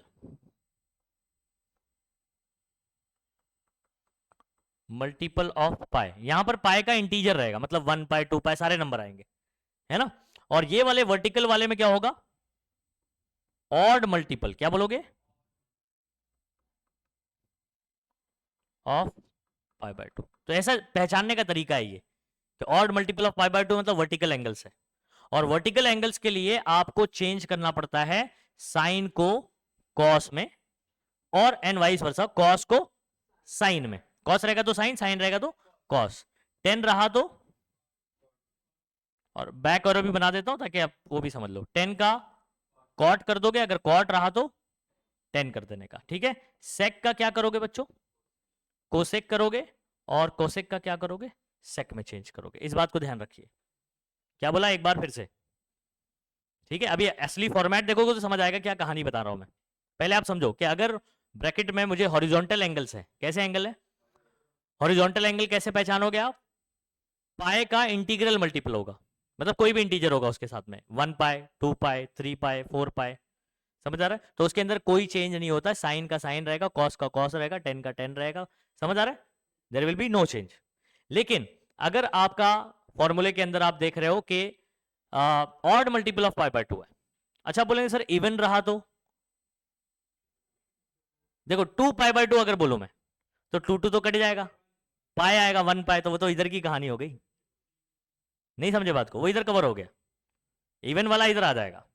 मल्टीपल ऑफ पाई। यहां पर पाई का इंटीजर रहेगा, मतलब 1 पाई 2 पाई सारे नंबर आएंगे, है ना। और ये वाले वर्टिकल वाले में क्या होगा, ऑड मल्टीपल, क्या बोलोगे, ऑफ π/2। तो ऐसा पहचानने का तरीका है ये कि ऑड मल्टीपल ऑफ π/2 मतलब वर्टिकल एंगल्स है। और वर्टिकल एंगल्स के लिए आपको चेंज करना पड़ता है साइन को कॉस में, और एन वाइस वर्सा, कॉस को साइन में, कॉस रहेगा तो साइन, साइन रहेगा तो कॉस, 10 रहा तो, और बैक और भी बना देता हूं ताकि आप वो भी समझ लो, 10 का कॉट कर दोगे, अगर कॉट रहा तो 10 कर देने का। ठीक है, सेक का क्या करोगे बच्चों, कोसेक करोगे, और कोसेक का क्या करोगे, सेक में चेंज करोगे। इस बात को ध्यान रखिए। क्या बोला एक बार फिर से, ठीक है, अभी असली फॉर्मेट देखोगे तो समझ आएगा क्या कहानी बता रहा हूं मैं। पहले आप समझो कि अगर ब्रैकेट में मुझे हॉरिजॉन्टल एंगल्स है, कैसे एंगल है, हॉरिजॉन्टल एंगल कैसे पहचानोगे आप, पाए का इंटीग्रल मल्टीपल होगा, मतलब कोई भी इंटीजर होगा उसके साथ में, 1 पाए, 2 पाए, 3 पाए, 4 पाए, समझ आ रहा है। तो उसके अंदर कोई चेंज नहीं होता, साइन का साइन रहेगा, कॉस का कॉस रहेगा, टेन का टेन रहेगा, समझ आ रहा है, there will be no change. लेकिन अगर आपका फॉर्मूले के अंदर आप देख रहे हो कि odd multiple of pi by 2 है, अच्छा बोलेंगे सर इवन रहा तो, देखो 2 पाई बाय 2 अगर बोलूं मैं तो 2 तो कट जाएगा, पाई आएगा 1 पाई, तो वो तो इधर की कहानी हो गई, नहीं समझे बात को, वो इधर कवर हो गया, इवन वाला इधर आ जाएगा,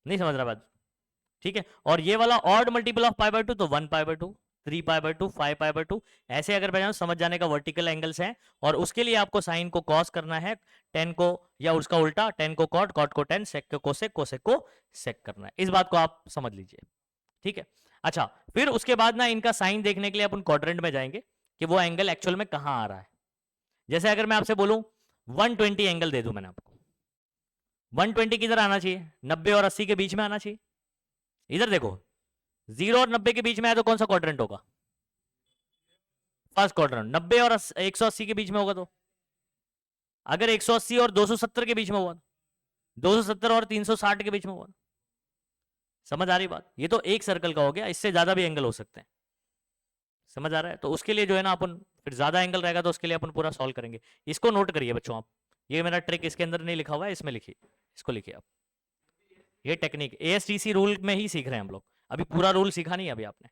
नहीं समझ रहा बात, ठीक है। और ये वाला odd multiple of pi by 2 तो 1 pi by 2, 3 pi by 2, 5 pi by 2, ऐसे अगर मैं समझ जाने का वर्टिकल एंगल्स हैं, और उसके लिए आपको साइन को कॉस करना है, टेन को या उसका उल्टा, टेन को कॉट, कॉट को टेन, सेक को कोसेक, कोसेक को सेक करना है, इस बात को आप समझ लीजिए, ठीक है। अच्छा फिर उसके बाद ना इनका साइन देखने के लिए अपन क्वाड्रेंट में जाएंगे कि वो एंगल एक्चुअल में कहां आ रहा है। जैसे अगर मैं आपसे बोलूं 120 एंगल दे दूं मैंने आपको, 120 किधर आना चाहिए, 90 और 80 के बीच में आना चाहिए, इधर देखो 0 और 90 के बीच में है तो कौन सा क्वाड्रेंट होगा, फर्स्ट क्वाड्रेंट। 90 और 180 के बीच में होगा तो, अगर 180 और 270 के बीच में हुआ, 270 और 360 के बीच में हुआ, समझ आ रही बात, ये तो एक सर्कल का हो गया, इससे ज्यादा भी एंगल हो सकते हैं, समझ आ रहा है। तो उसके लिए जो है ना अपन फिर ज्यादा एंगल रहेगा तो उसके लिए अपन पूरा सॉल्व करेंगे, इसको नोट करिए बच्चों आप, ये मेरा ट्रिक इसके अंदर नहीं लिखा हुआ है, इसमें लिखिए, इसको लिखिए आप, ये टेक्निक एएसटीसी रूल में ही सीख रहे हैं हम लोग, अभी पूरा रूल सीखा नहीं अभी आपने,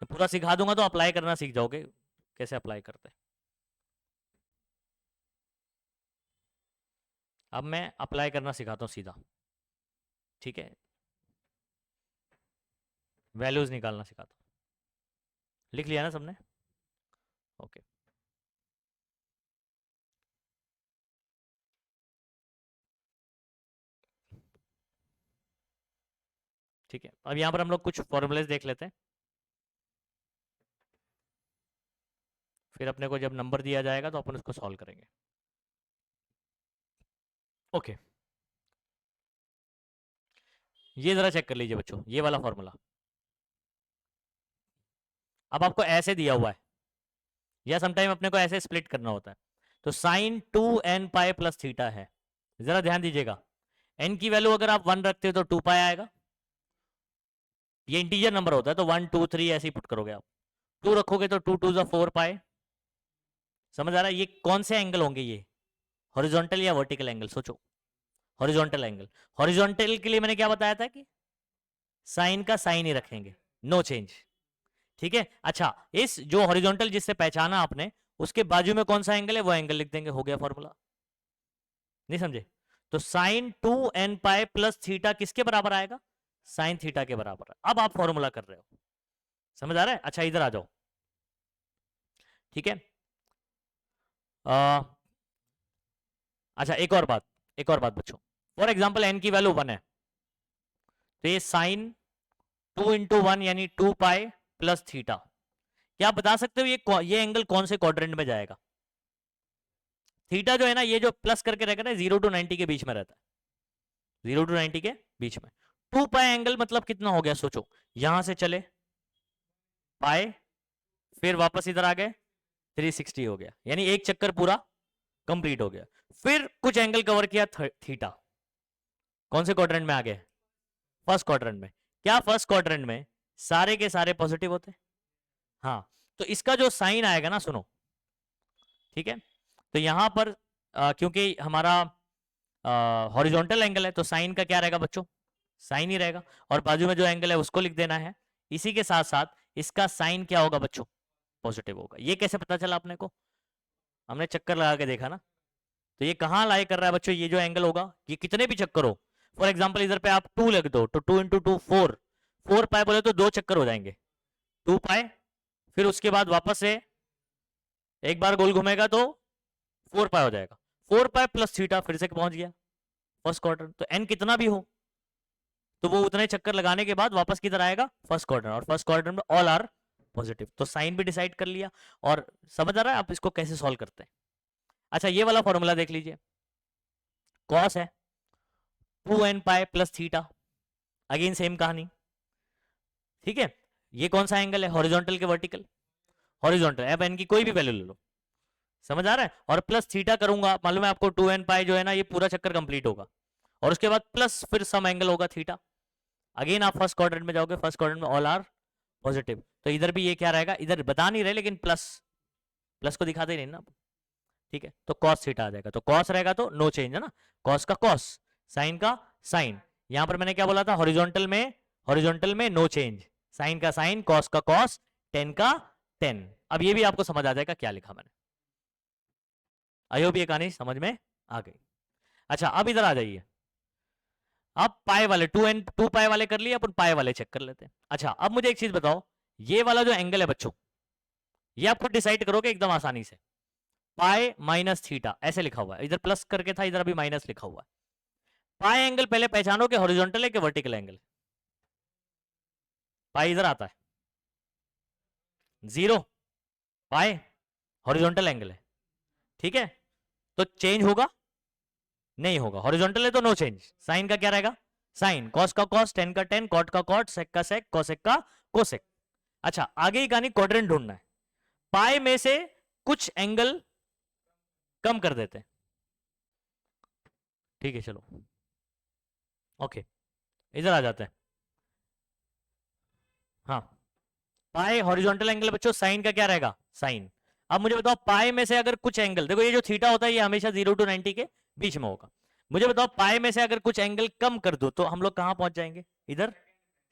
तो पूरा सिखा दूंगा तो अप्लाई करना सीख जाओगे, कैसे अप्लाई करते हैं। अब मैं अप्लाई करना सिखाता हूँ सीधा, ठीक है, वैल्यूज निकालना सिखाता हूँ, लिख लिया ना सबने, ओके। ठीक है, अब यहाँ पर हम लोग कुछ फॉर्मूलेज देख लेते हैं, फिर अपने को जब नंबर दिया जाएगा तो अपन उसको सॉल्व करेंगे, ओके। ये जरा चेक कर लीजिए बच्चों, ये वाला फॉर्मूला अब आपको ऐसे दिया हुआ है, या समटाइम अपने को ऐसे स्प्लिट करना होता है, तो sign 2n pi plus theta है, जरा ध्यान दीजिएगा, n की वैल्यू अगर आप 1 रखते हो तो 2 पाई आएगा, ये इंटीजर नंबर होता है तो 1 2 3 ऐसे ही पुट करोगे आप, 2 रखोगे तो 2 2 4 पाई, समझ आ रहा है। ये कौन से एंगल होंगे, ये हॉरिजॉन्टल या वर्टिकल एंगल, सोचो, हॉरिजॉन्टल एंगल, हॉरिजॉन्टल के लिए मैंने क्या बताया था कि साइन का साइन ही रखेंगे, नो चेंज, ठीक है। अच्छा इस जो हॉरिजॉन्टल जिससे पहचाना आपने, उसके बाजू में कौन सा एंगल है वो एंगल लिख देंगे, हो गया फॉर्मूला, नहीं समझे। तो sign 2n pi plus theta किसके बराबर आएगा, साइन थीटा के बराबर। अब आप फॉर्मूला कर रहे हो, समझ आ रहा है। अच्छा इधर आ जाओ, ठीक है। अच्छा एक और बात, एक और बात बच्चों, फॉर एग्जाम्पल n की वैल्यू 1 है, तो ये साइन 2 इंटू 1 यानी 2 पाई प्लस थीटा, क्या आप बता सकते हो ये एंगल कौन से क्वाड्रेंट में जाएगा। थीटा जो है ना, ये जो प्लस करके रहेगा ना 0 to 90 के बीच में रहता है, 0 to 90 के बीच में। 2 पाई एंगल मतलब कितना हो गया, सोचो, यहां से चले पाई, फिर वापस इधर आ गए 360 हो गया, यानी एक चक्कर पूरा कंप्लीट हो गया। फिर कुछ एंगल कवर किया थीटा, कौन से क्वाड्रेंट में आ गए, फर्स्ट क्वाड्रेंट में। क्या फर्स्ट क्वाड्रेंट में सारे के सारे पॉजिटिव होते, हाँ, तो इसका जो साइन आएगा ना, सुनो, ठीक है, तो यहां पर क्योंकि हमारा हॉरिजॉन्टल एंगल है तो साइन का क्या रहेगा बच्चों, साइन ही रहेगा, और बाजू में जो एंगल है उसको लिख देना है, इसी के साथ साथ इसका साइन क्या होगा बच्चों, पॉजिटिव होगा। ये कैसे पता चला अपने को, हमने चक्कर लगा के देखा ना, तो ये कहाँ लाई कर रहा है बच्चों, ये जो एंगल होगा, ये कितने भी चक्कर हो, फॉर एग्जाम्पल इधर पे आप 2 लिख दो तो 2 इंटू 2 4, 4 पाई बोले तो 2 चक्कर हो जाएंगे, 2 पाई, फिर उसके बाद वापस से एक बार गोल घूमेगा तो 4 पाई हो जाएगा, 4 पाई प्लस थीटा, फिर से पहुंच गया फर्स्ट क्वार्टर। तो एन कितना भी हो तो वो उतने चक्कर लगाने के बाद वापस किधर आएगा, फर्स्ट क्वार्टर, और फर्स्ट क्वार्टर में ऑल आर पॉजिटिव, तो साइन भी डिसाइड कर लिया। और समझ आ रहा है आप इसको कैसे सॉल्व करते हैं। अच्छा ये वाला फॉर्मूला देख लीजिए, कॉस है 2n pi plus theta, again same कहानी, ठीक है। ये कौन सा एंगल है, हॉरिजॉन्टल के वर्टिकल, हॉरिजॉन्टल, अब एन की कोई भी वैल्यू ले लो, समझ आ रहा है। और प्लस थीटा करूंगा, मालूम है आपको 2n पाई जो है ना, ये पूरा चक्कर कंप्लीट होगा, और उसके बाद प्लस फिर सम एंगल होगा थीटा, अगेन आप फर्स्ट क्वाड्रेंट में जाओगे, फर्स्ट क्वाड्रेंट में ऑल आर पॉजिटिव। तो इधर भी ये क्या रहेगा, इधर बता नहीं रहे लेकिन प्लस, प्लस को दिखाते ही नहीं ना, ठीक है। तो कॉस थीटा आ जाएगा, तो कॉस रहेगा तो नो चेंज है ना, कॉस का कॉस, साइन का साइन। यहां पर मैंने क्या बोला था, हॉरिजॉन्टल में नो चेंज, साइन का साइन, कॉस का कॉस, टेन का टेन। अब ये भी आपको समझ आ जाएगा क्या लिखा मैंने। आई होप ये कहानी समझ में आ गई। अच्छा अब इधर आ जाइए, अब पाई वाले टू पाई वाले कर लिए, अपन पाई वाले चेक कर लेते हैं। अच्छा अब मुझे एक चीज बताओ, ये वाला जो एंगल है बच्चों, ये आप खुद डिसाइड करोगे एकदम आसानी से, पाई माइनस थीटा ऐसे लिखा हुआ है, इधर प्लस करके था, इधर अभी माइनस लिखा हुआ है। पाई एंगल पहले पहचानो कि हॉरिजॉन्टल है कि वर्टिकल एंगल। पाई इधर आता है, जीरो, पाई हॉरिजॉन्टल एंगल है, ठीक है। तो चेंज होगा नहीं होगा, हॉरिजॉन्टल है तो नो चेंज। साइन का क्या रहेगा, साइन, कॉस का कॉस, टेन का टेन, कॉट का कॉट, सेक का सेक, कोसेक का कोसेक। अच्छा आगे ही कहानी क्वाड्रेंट ढूंढना है, पाई में से कुछ एंगल कम कर देते हैं, ठीक है चलो ओके, इधर आ जाते हैं। हाँ पाई हॉरिजॉन्टल एंगल बच्चों, साइन का क्या रहेगा, साइन। अब मुझे बताओ पाई में से अगर कुछ एंगल, देखो ये जो थीटा होता है ये हमेशा 0 to 90 के बीच में होगा। मुझे बताओ पाई में से अगर कुछ एंगल कम कर दो तो हम लोग कहां पहुंच जाएंगे, इधर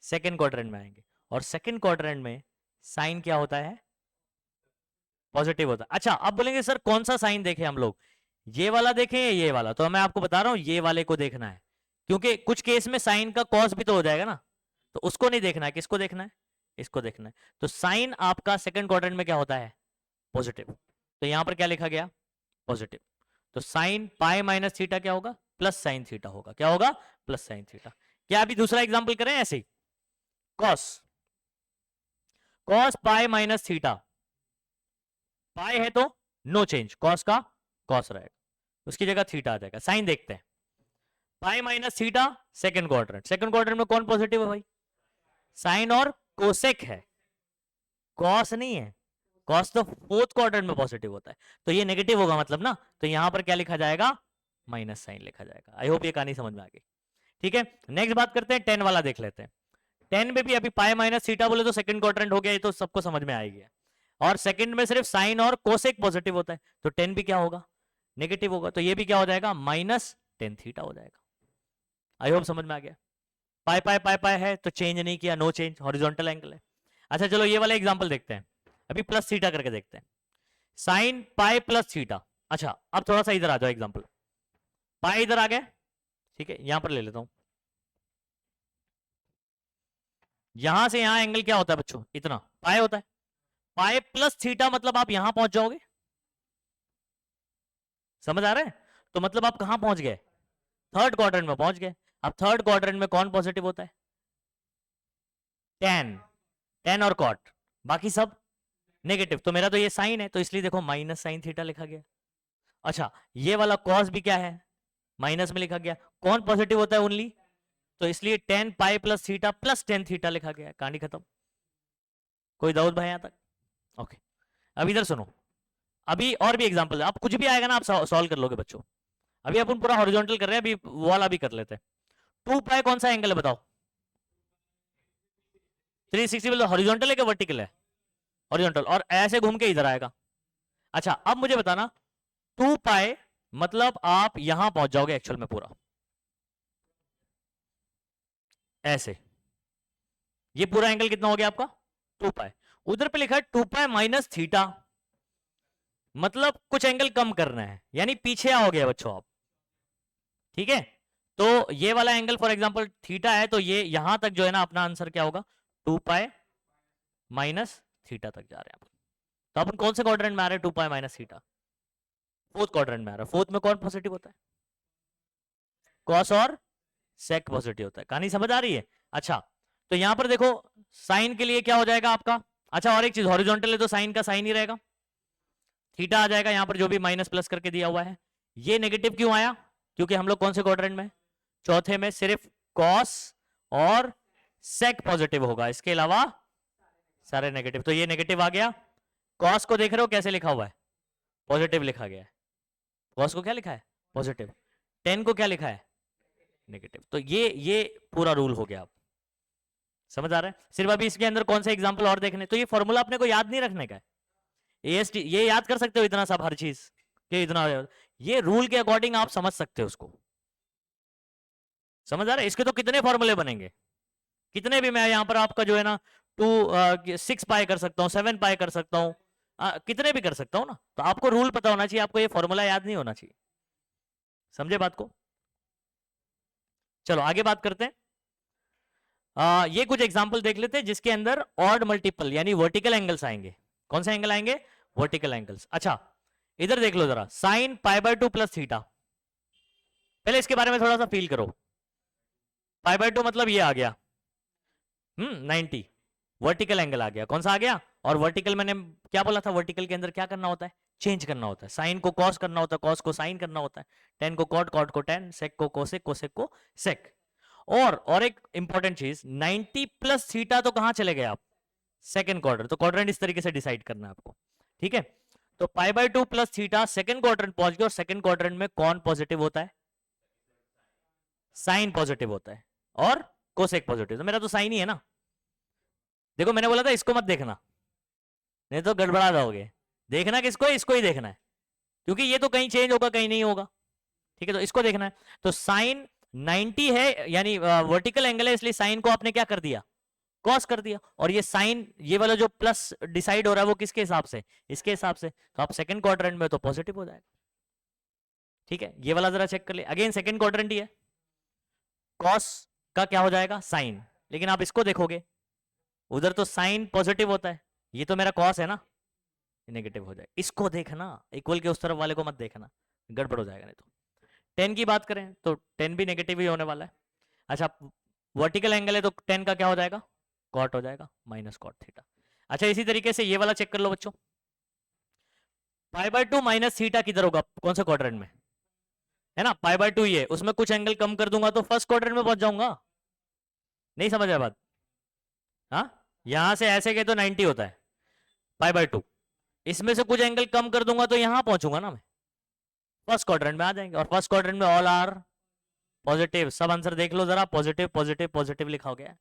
सेकंड क्वाड्रेंट में आएंगे। और सेकंड क्वाड्रेंट में साइन क्या होता है, पॉजिटिव होता है। अच्छा अब बोलेंगे सर कौन सा साइन देखें हम लोग, ये वाला देखें या ये वाला, तो मैं आपको बता रहा हूं ये वाले को देखना है, क्योंकि कुछ केस में साइन का कॉस भी तो हो जाएगा ना, तो उसको नहीं देखना है, किसको देखना है, इसको देखना है। तो साइन आपका सेकंड क्वाड्रेंट में क्या होता है, पॉजिटिव। तो यहां पर क्या लिखा गया, पॉजिटिव। तो साइन पाई माइनस थीटा क्या होगा, प्लस साइन थीटा होगा, क्या होगा, प्लस साइन थीटा। क्या अभी दूसरा एग्जांपल करें ऐसे ही, cos, cos pi minus theta, pi है तो नो चेंज, कॉस का कॉस रहेगा, उसकी जगह थीटा आ जाएगा। साइन देखते हैं, pi minus theta, second quadrant, second quadrant में कौन पॉजिटिव है भाई, साइन और कोसेक है, कॉस नहीं है, कॉस तो फोर्थ क्वाड्रेंट में पॉजिटिव होता है, तो ये नेगेटिव होगा मतलब ना, तो यहां पर क्या लिखा जाएगा, माइनस साइन लिखा जाएगा। आई होप ये कहानी समझ में आ गई, ठीक है। नेक्स्ट बात करते हैं, 10 वाला देख लेते हैं। 10 में भी अभी पाई माइनस थीटा बोले तो सेकंड क्वाड्रेंट हो गया, ये तो सबको समझ में आएगी, और सेकंड में सिर्फ साइन और कोसेक पॉजिटिव होता है, तो 10 भी क्या होगा, नेगेटिव होगा, तो ये भी क्या हो जाएगा, माइनस टेन थीटा हो जाएगा। आई होप समझ में आ गया। पाई पाई पाई पाई है तो चेंज नहीं किया, नो चेंज, हॉरिजॉन्टल एंगल है। अच्छा चलो ये वाला एग्जांपल देखते हैं, अभी प्लस थीटा करके देखते हैं, साइन पाई प्लस थीटा। अच्छा अब थोड़ा सा इधर आ जाओ एग्जांपल, पाई इधर आ गया, ठीक है, यहां पर ले लेता हूं, यहां से यहां एंगल क्या होता है बच्चों, इतना पाई होता है, पाई प्लस थीटा मतलब आप यहां पहुंच जाओगे, समझ आ रहा है, तो मतलब आप कहां पहुंच गए, थर्ड क्वाड्रेंट में पहुंच गए। अब थर्ड क्वाड्रेंट में कौन पॉजिटिव होता है, टेन, टेन और कॉट, बाकी सब नेगेटिव, तो मेरा तो ये साइन है तो इसलिए देखो माइनस साइन थीटा लिखा गया। अच्छा ये वाला कॉस भी क्या है, माइनस में लिखा गया, कौन पॉजिटिव होता है ओनली, तो इसलिए ten pi plus theta plus tan theta लिखा गया, कहानी खत्म। कोई डाउट भाई यहां तक, ओके। अब इधर सुनो, अभी और भी एग्जांपल है, आप कुछ भी आएगा ना आप सॉल्व कर लोगे बच्चों। अभी अपन पूरा हॉरिजॉन्टल कर रहे हैं, अभी वो वाला भी कर लेते हैं। 2 पाई कौन सा एंगल है बताओ, 360 बोलो, हॉरिजॉन्टल है क्या वर्टिकल है, हॉरिजॉन्टल, और ऐसे घूम के इधर आएगा। अच्छा अब मुझे बताना, 2 पाई मतलब आप यहां पहुंच जाओगे एक्चुअल में पूरा ऐसे, ये पूरा एंगल कितना हो गया आपका, 2 पाई। उधर पे लिखा है 2 पाई माइनस थीटा, मतलब कुछ एंगल कम करना है, यानी पीछे आओगे बच्चों आप, ठीक है। तो ये वाला एंगल फॉर एग्जांपल थीटा है, तो ये यहां तक जो है ना अपना आंसर क्या होगा, 2 पाई माइनस थीटा तक जा रहे हैं अपन। तो अपन कौन से क्वाड्रेंट में आ रहे हैं, 2 पाई माइनस थीटा, फोर्थ क्वाड्रेंट में आ रहा है। फोर्थ में कौन पॉजिटिव होता है, कॉस और सेक पॉजिटिव होता है, कहानी समझ आ रही है। अच्छा तो यहां पर देखो साइन के लिए क्या हो जाएगा आपका, अच्छा और एक चीज, हॉरिजॉन्टल है तो साइन का साइन ही रहेगा, थीटा आ जाएगा यहां पर जो भी माइनस प्लस करके दिया हुआ है। ये नेगेटिव क्यों आया, क्योंकि हम लोग कौन से क्वाड्रेंट में, चौथे में, सिर्फ कॉस और सेक पॉजिटिव होगा, इसके अलावा सारे नेगेटिव, तो ये नेगेटिव आ गया। कॉस को देख रहे हो कैसे लिखा हुआ है, पॉजिटिव लिखा गया है, कॉस को क्या लिखा है, पॉजिटिव, टेन को क्या लिखा है, नेगेटिव। तो ये पूरा रूल हो गया। समझ आ रहा है? सिर्फ अभी इसके अंदर कौन से एग्जाम्पल और देखने, तो ये फॉर्मूला अपने को याद नहीं रखने का है। एएसटी ये याद कर सकते हो इतना सब हर चीज कि इतना, ये रूल के अकॉर्डिंग आप समझ सकते हो उसको। समझ आ रहा है? इसके तो कितने फॉर्मूले बनेंगे, कितने भी, मैं यहां पर आपका जो है ना 6 पाई कर सकता हूँ, 7 पाई कर सकता हूँ, कितने भी कर सकता हूँ ना। तो आपको रूल पता होना चाहिए, आपको ये फॉर्मूला याद नहीं होना चाहिए। समझे बात को? चलो आगे बात करते हैं। ये कुछ एग्जांपल देख लेते हैं जिसके अंदर ऑड मल्टीपल यानी वर्टिकल एंगल्स आएंगे। कौन से एंगल आएंगे? Vertical angles. अच्छा इधर देख लो जरा, साइन π/2 प्लस थीटा। पहले इसके बारे में थोड़ा सा फील करो। π/2 मतलब ये आ गया 90, वर्टिकल एंगल आ गया। कौन सा आ गया? और वर्टिकल मैंने क्या बोला था, वर्टिकल के अंदर क्या करना होता है? चेंज करना होता है। साइन को कॉस करना होता है, कॉस को साइन करना होता है, टेन को कॉट, कॉट को टेन, सेक को कोसेक, कोसेक को सेक। और एक इंपॉर्टेंट चीज, 90 प्लस थीटा तो कहां चले गए आप? Second quadrant. तो क्वाड्रेंट इस तरीके से डिसाइड करना है आपको, ठीक है? तो π/2 प्लस थीटा सेकंड क्वाड्रेंट पहुंच गया, और सेकंड क्वाड्रेंट में कौन पॉजिटिव होता है? साइन पॉजिटिव होता है और कोसेक पॉजिटिव। तो मेरा तो साइन ही है ना। देखो मैंने बोला था इसको मत देखना, नहीं तो गड़बड़ा जाओगे। देखना किसको है? इसको ही देखना है, क्योंकि ये तो कहीं चेंज होगा कहीं नहीं होगा, ठीक है? तो इसको देखना है। तो साइन 90 है यानी वर्टिकल एंगल है, इसलिए साइन को आपने क्या कर दिया? कॉस कर दिया। और ये साइन, ये वाला जो प्लस डिसाइड हो रहा है वो किसके हिसाब से? इसके हिसाब से। तो आप सेकंड क्वाड्रेंट में तो पॉजिटिव हो जाएगा, ठीक है? ये वाला जरा चेक कर ले, अगेन सेकंड क्वाड्रेंट ही है, कॉस का क्या हो जाएगा? साइन। लेकिन आप इसको देखोगे, उधर तो साइन पॉजिटिव होता है, ये तो मेरा कॉस है ना, नेगेटिव हो जाएगा। इसको देखना, इक्वल के उस तरफ वाले को मत देखना, गड़बड़ हो जाएगा नहीं तो। 10 की बात करें तो 10 भी नेगेटिव ही होने वाला है। अच्छा वर्टिकल एंगल है तो 10 का क्या हो जाएगा? कॉट हो जाएगा, माइनस कॉट थीटा। अच्छा इसी तरीके से ये वाला चेक कर लो बच्चों, π/2 माइनस थीटा किधर होगा? कौन सा क्वाड्रेंट में है ना? π/2 ये, उसमें कुछ एंगल कम कर दूंगा तो फर्स्ट क्वाड्रेंट में पहुंच जाऊंगा। नहीं समझ आया बात? हाँ, यहां से ऐसे के तो 90 होता है π/2, इसमें से कुछ एंगल कम कर दूंगा तो यहां पहुंचूंगा ना मैं, फर्स्ट क्वाड्रेंट में आ जाएंगे। और फर्स्ट क्वाड्रेंट में ऑल आर पॉजिटिव। सब आंसर देख लो जरा, पॉजिटिव पॉजिटिव पॉजिटिव लिखा हो गया है,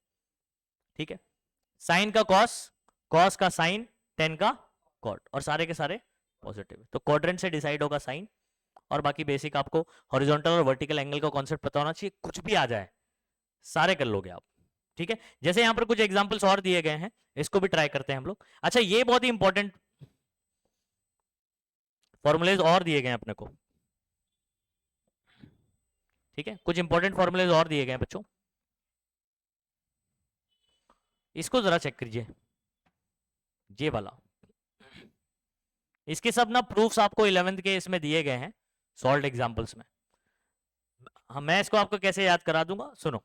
ठीक है? साइन का कॉस, कॉस का साइन, 10 का कॉट, और सारे के सारे पॉजिटिव। तो क्वाड्रेंट से डिसाइड होगा साइन, और बाकी बेसिक आपको हॉरिजॉन्टल और वर्टिकल एंगल का कॉन्सेप्ट पता होना चाहिए। कुछ भी आ जाए सारे कर लोगे आप, ठीक है? जैसे यहां पर कुछ एग्जांपल्स और दिए गए हैं, इसको भी ट्राई करते हैं हम लोग। अच्छा ये बहुत ही इंपॉर्टेंट फॉर्मूलेज और दिए गए हैं अपने को, ठीक है? कुछ इंपॉर्टेंट फॉर्मूलेज और दिए गए हैं बच्चों, इसको जरा चेक कीजिए, ये वाला। इसके सब ना प्रूफ्स आपको 11th के इसमें दिए गए हैं सॉल्व एग्जांपल्स में। हाँ मैं इसको आपको कैसे याद करा दूंगा, सुनो।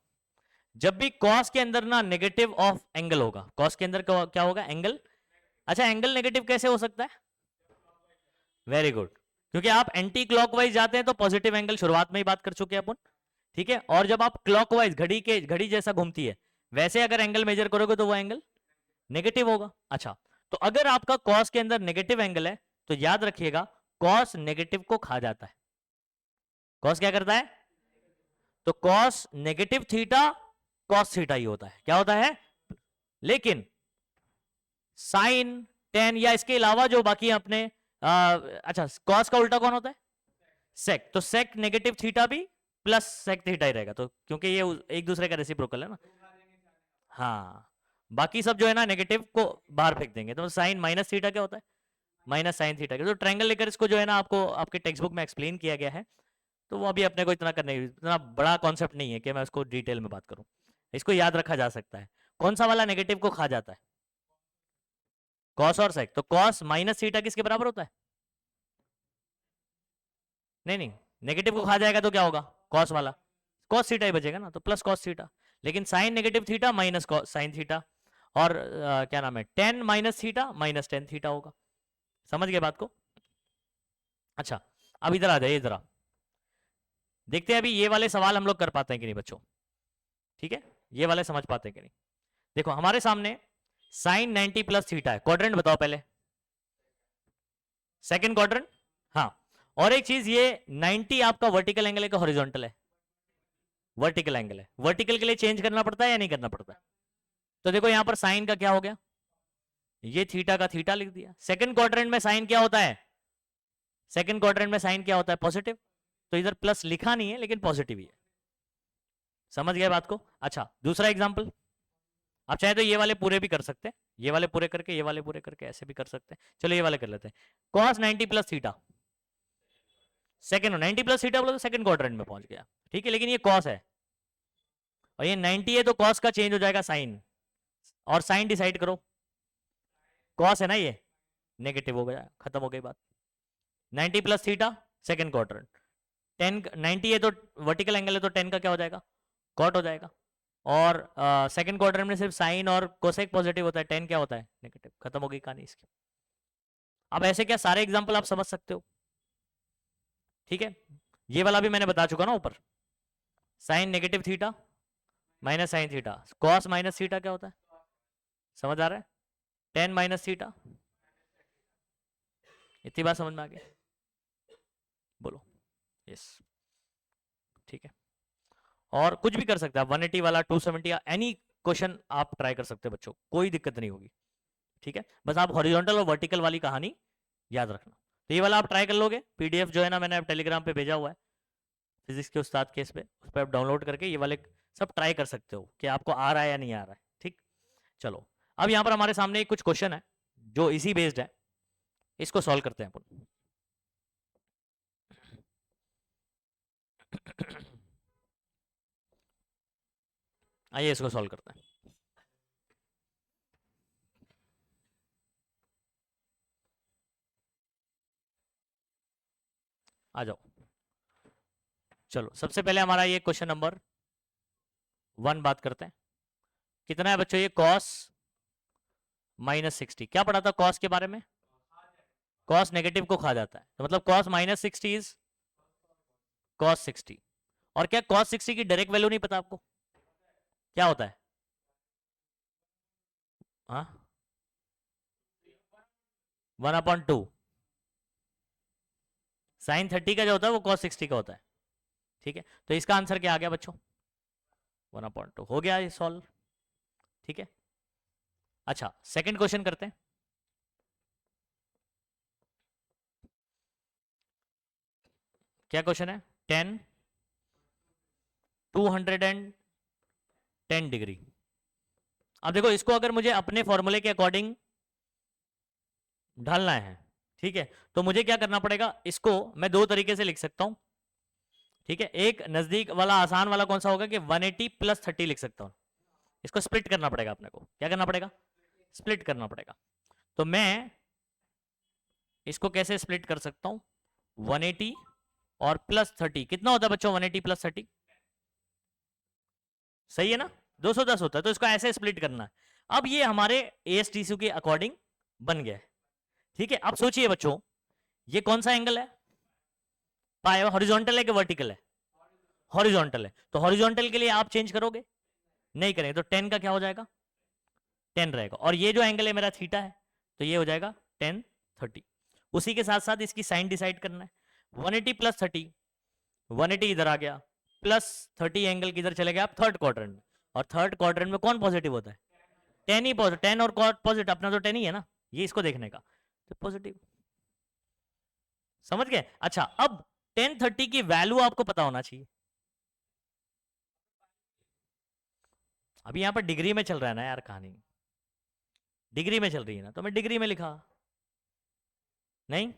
जब भी कॉस के अंदर ना नेगेटिव ऑफ एंगल होगा, कॉस के अंदर क्या होगा? एंगल। अच्छा एंगल नेगेटिव कैसे हो सकता है? वेरी गुड, क्योंकि आप एंटी क्लॉकवाइज जाते हैं तो पॉजिटिव एंगल शुरुआत में ही बात कर चुके हैं अपन, ठीक है? और जब आप क्लॉकवाइज घड़ी जैसा घूमती है वैसे अगर एंगल मेजर करोगे तो वो एंगल नेगेटिव होगा। अच्छा तो अगर आपका कॉस के अंदर नेगेटिव एंगल है तो याद रखिएगा कॉस नेगेटिव को खा जाता है। कॉस क्या करता है? तो cos negative theta cos theta ही होता है, क्या होता है? लेकिन साइन, टेन या इसके अलावा जो बाकी अपने अच्छा कॉस का उल्टा कौन होता है? सेक। तो सेक नेगेटिव थीटा भी प्लस सेक थीटा ही रहेगा, तो क्योंकि ये एक दूसरे का रेसिप्रोकल है ना। हाँ बाकी सब जो है ना नेगेटिव को बाहर फेंक देंगे। तो साइन माइनस थीटा क्या होता है? Minus sine theta. तो ट्रायंगल लेकर इसको जो है ना आपको आपके टेक्स्ट बुक में एक्सप्लेन किया गया है, तो वो अभी अपने को इतना करने, इतना बड़ा कॉन्सेप्ट नहीं है कि मैं उसको डिटेल में बात करूं। इसको याद रखा जा सकता है। कौन सा वाला नेगेटिव को खा जाता है? कॉस और सेक। तो कॉस माइनस थीटा किसके बराबर होता है? नहीं नहीं, नेगेटिव को खा जाएगा तो क्या होगा? कॉस वाला कॉस थीटा ही बचेगा ना, तो प्लस कॉस थीटा। लेकिन sine negative theta minus sine theta, और क्या नाम है, tan minus theta minus tan theta होगा। समझ गए बात को? अच्छा अब इधर आ जाइए जरा, देखते हैं अभी ये वाले सवाल हम लोग कर पाते हैं कि नहीं बच्चों, ठीक है? ये वाले समझ पाते हैं कि नहीं? देखो हमारे सामने साइन 90 प्लस थीटा है, क्वाड्रेंट बताओ पहले। सेकंड क्वाड्रेंट, हाँ। और एक चीज, ये 90 आपका वर्टिकल एंगल है कि हॉरिजॉन्टल है? वर्टिकल एंगल है। वर्टिकल के लिए चेंज करना पड़ता है या नहीं करना पड़ता है? तो देखो यहां पर साइन का क्या हो गया, ये थीटा का थीटा लिख दिया। सेकंड क्वाड्रेंट में साइन क्या होता है, सेकंड क्वाड्रेंट में साइन क्या होता है, पॉजिटिव। तो इधर प्लस लिखा नहीं है लेकिन पॉजिटिव ही है। समझ गए बात को। अच्छा दूसरा एग्जांपल, आप चाहे तो ये वाले पूरे भी कर सकते हैं, ये वाले पूरे करके, ये वाले पूरे करके, ऐसे भी कर सकते हैं। चलो ये वाले कर लेते हैं। cos 90 plus theta, second 90 plus theta बोलो तो सेकंड क्वाड्रेंट में पहुंच गया, ठीक है। लेकिन ये cos है और ये 90 है, तो cos का चेंज हो जाएगा साइन, और साइन डिसाइड करो। cos है ना, ये नेगेटिव हो गया, खत्म हो गई बात। 90 प्लस थीटा सेकंड क्वाड्रेंट, 10 90 है तो वर्टिकल एंगल है तो 10 का क्या हो जाएगा, कॉट हो जाएगा। और सेकंड क्वाड्रेंट में सिर्फ साइन और कोसेक पॉजिटिव होता है, 10 क्या होता है, नेगेटिव। खत्म हो गई कहानी इसकी। अब ऐसे क्या सारे एग्जांपल आप समझ सकते हो, ठीक है। ये वाला भी मैंने बता चुका ना ऊपर, sine negative theta minus sine theta, cos minus theta क्या होता है, समझ आ रहा है, 10 माइनस थीटा। इतनी बात समझ में आ गई, बोलो यस, ठीक है। और कुछ भी कर सकते हैं आप, 180 वाला, 270 या एनी क्वेश्चन आप ट्राई कर सकते हैं बच्चों, कोई दिक्कत नहीं होगी, ठीक है। बस आप हॉरिजॉन्टल और वर्टिकल वाली कहानी याद रखना। तो ये वाला आप ट्राई कर लोगे, पीडीएफ जो है ना मैंने टेलीग्राम पे भेजा हुआ है, फिजिक्स के उस्ताद केस पे, उस पर आप डाउनलोड करके ये वाले सब ट्राई कर सकते हो कि आपको आ रहा है या नहीं आ रहा है, ठीक। चलो अब यहाँ पर हमारे सामने एक कुछ क्वेश्चन है जो इसी बेस्ड है, इसको सॉल्व करते हैं अपन। आइए इसको सॉल्व करते हैं। आ जाओ, चलो सबसे पहले हमारा ये क्वेश्चन नंबर 1 बात करते हैं। कितना है बच्चों ये, कॉस माइनस 60। क्या पढ़ा था कॉस के बारे में, कॉस नेगेटिव को खा जाता है, तो मतलब कॉस माइनस 60 इज कॉस 60। और क्या कॉस 60 की डायरेक्ट वैल्यू नहीं पता आपको, क्या होता है, हाँ 1/2। साइन 30 का जो होता है वो कॉस 60 का होता है, ठीक है। तो इसका आंसर क्या आ गया बच्चों, 1/2 हो गया ये सॉल्व, ठीक है। अच्छा सेकंड क्वेश्चन करते हैं। क्या क्वेश्चन है, 210 डिग्री। अब देखो इसको अगर मुझे अपने फॉर्मूले के अकॉर्डिंग ढालना है, ठीक है, तो मुझे क्या करना पड़ेगा, इसको मैं दो तरीके से लिख सकता हूं, ठीक है। एक नजदीक वाला आसान वाला कौन सा होगा कि 180 प्लस 30 लिख सकता हूं। इसको स्प्लिट करना पड़ेगा अपने को, क्या करना पड़ेगा, स्प्लिट करना पड़ेगा। तो मैं इसको कैसे स्प्लिट कर सकता हूं, 180 और प्लस 30 कितना होता है बच्चों, 180 प्लस 30 सही है ना, 210 होता है। तो इसको ऐसे स्प्लिट करना है। अब ये हमारे एएसटीसी के अकॉर्डिंग बन गया है, ठीक है। अब सोचिए बच्चों ये कौन सा एंगल है, पाए, हॉरिजॉन्टल है कि वर्टिकल है, हॉरिजॉन्टल है। तो हॉरिजॉन्टल के लिए आप चेंज करोगे, नहीं करेंगे, तो 10 का क्या हो जाएगा, 10 रहेगा। और ये जो एंगल है मेरा थीटा है, तो ये हो जाएगा 10 30। उसी के साथ साथ इसकी साइन डिसाइड करना है, 180 प्लस 30, 180 इधर आ गया, प्लस 30 एंगल किधर चले गया, आप थर्ड क्वाड्रेंट में। और थर्ड क्वाड्रेंट में कौन पॉजिटिव होता है, 10 ही पॉजिटिव, 10 और पॉजिटिव, अपना तो 10 ही है ना, ये इसको देखने का, तो पॉजिटिव। समझ गए। अच्छा अब 10 30 की वैल्यू आपको पता होना चाहिए। अभी यहां पर डिग्री में चल रहा है ना यार कहानी, डिग्री में चल रही है ना, तो मैं डिग्री में लिखा, नहीं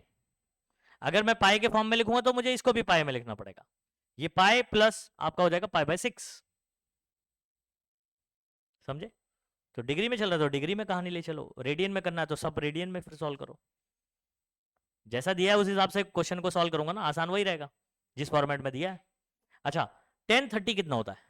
अगर मैं पाई के फॉर्म में लिखूंगा तो मुझे इसको भी पाई में लिखना पड़ेगा। ये पाई प्लस आपका हो जाएगा पाई/6, समझे। तो डिग्री में चल रहा है तो डिग्री में कहानी ले चलो, रेडियन में करना है तो सब रेडियन में फिर सॉल्व करो, जैसा दिया है उस हिसाब से क्वेश्चन को सॉल्व करूंगा ना, आसान वही रहेगा जिस फॉर्मेट में दिया है। अच्छा 10 30 कितना होता है,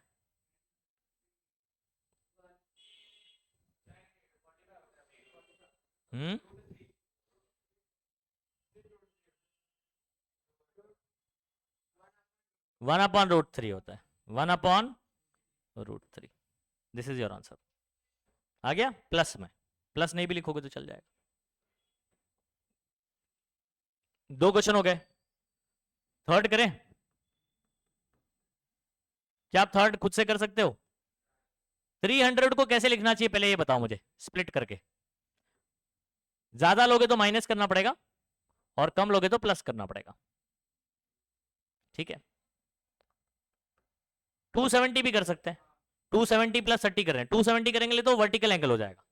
1/√3 होता है, 1/√3। This is your answer. आ गया प्लस में, प्लस नहीं भी लिखोगे तो चल जाएगा। दो क्वेश्चन हो गए, थर्ड करें, क्या आप थर्ड खुद से कर सकते हो, 300 को कैसे लिखना चाहिए पहले ये बताओ मुझे, स्प्लिट करके। ज्यादा लोगे तो माइनस करना पड़ेगा और कम लोगे तो प्लस करना पड़ेगा, ठीक है। 270 भी कर सकते हैं, 270 प्लस 30 कर रहे हैं, 270 करेंगे तो वर्टिकल एंगल हो जाएगा,